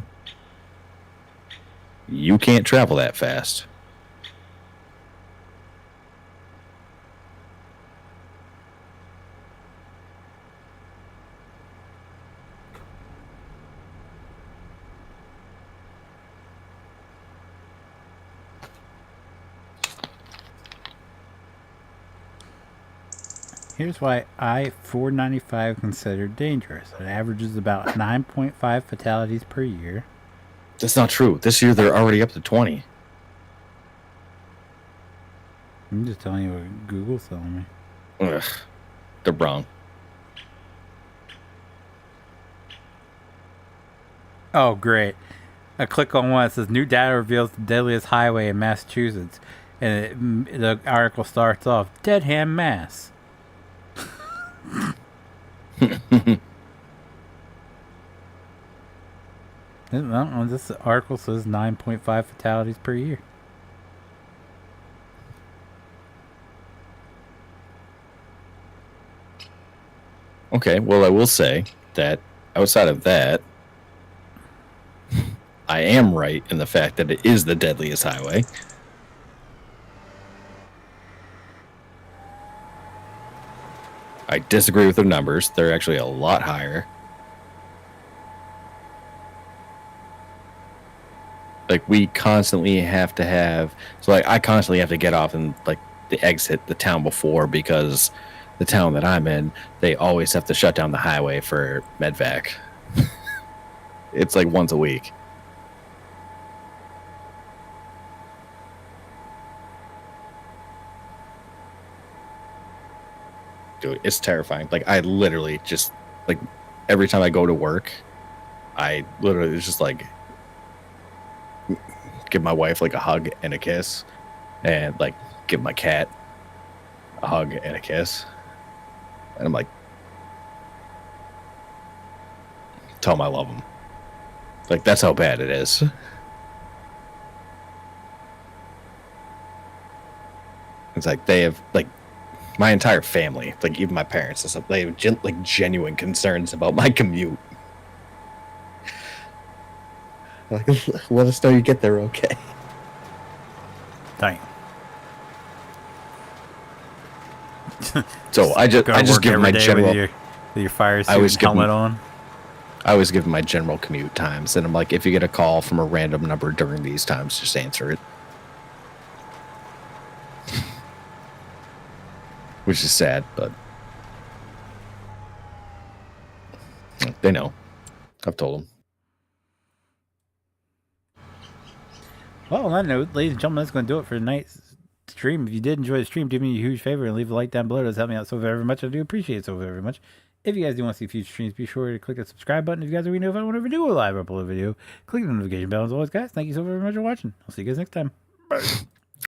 You can't travel that fast. Here's why I-495 considered dangerous. It averages about 9.5 fatalities per year. That's not true. This year they're already up to 20. I'm just telling you what Google's telling me. Ugh, they're wrong. Oh, great. I click on one that says new data reveals the deadliest highway in Massachusetts. And the article starts off, Dedham, Mass. No, this article says 9.5 fatalities per year. Okay, well, I will say that outside of that, I am right in the fact that it is the deadliest highway. I disagree with their numbers. They're actually a lot higher. Like, we constantly have to have... So, like, I constantly have to get off and, like, the exit the town before because the town that I'm in, they always have to shut down the highway for medvac. It's, like, once a week. Dude, it's terrifying. Like, I literally just, like, every time I go to work, I literally just, like, give my wife, like, a hug and a kiss, and, like, give my cat a hug and a kiss. And I'm like, tell them I love them. Like, that's how bad it is. It's like they have, like, my entire family, like even my parents and stuff, they have genuine concerns about my commute. Like, let us know you get there okay. Dang. So I just give my general. With your fire suit helmet on. I always give my general commute times, and I'm like, if you get a call from a random number during these times, just answer it. Which is sad, but they know. I've told them. Well, on that note, ladies and gentlemen, that's going to do it for tonight's stream. If you did enjoy the stream, do me a huge favor and leave a like down below. It does help me out so very much. I do appreciate it so very much. If you guys do want to see future streams, be sure to click the subscribe button. If you guys already know if I want to do a live upload video, click the notification bell. As always, guys, thank you so very much for watching. I'll see you guys next time. Bye.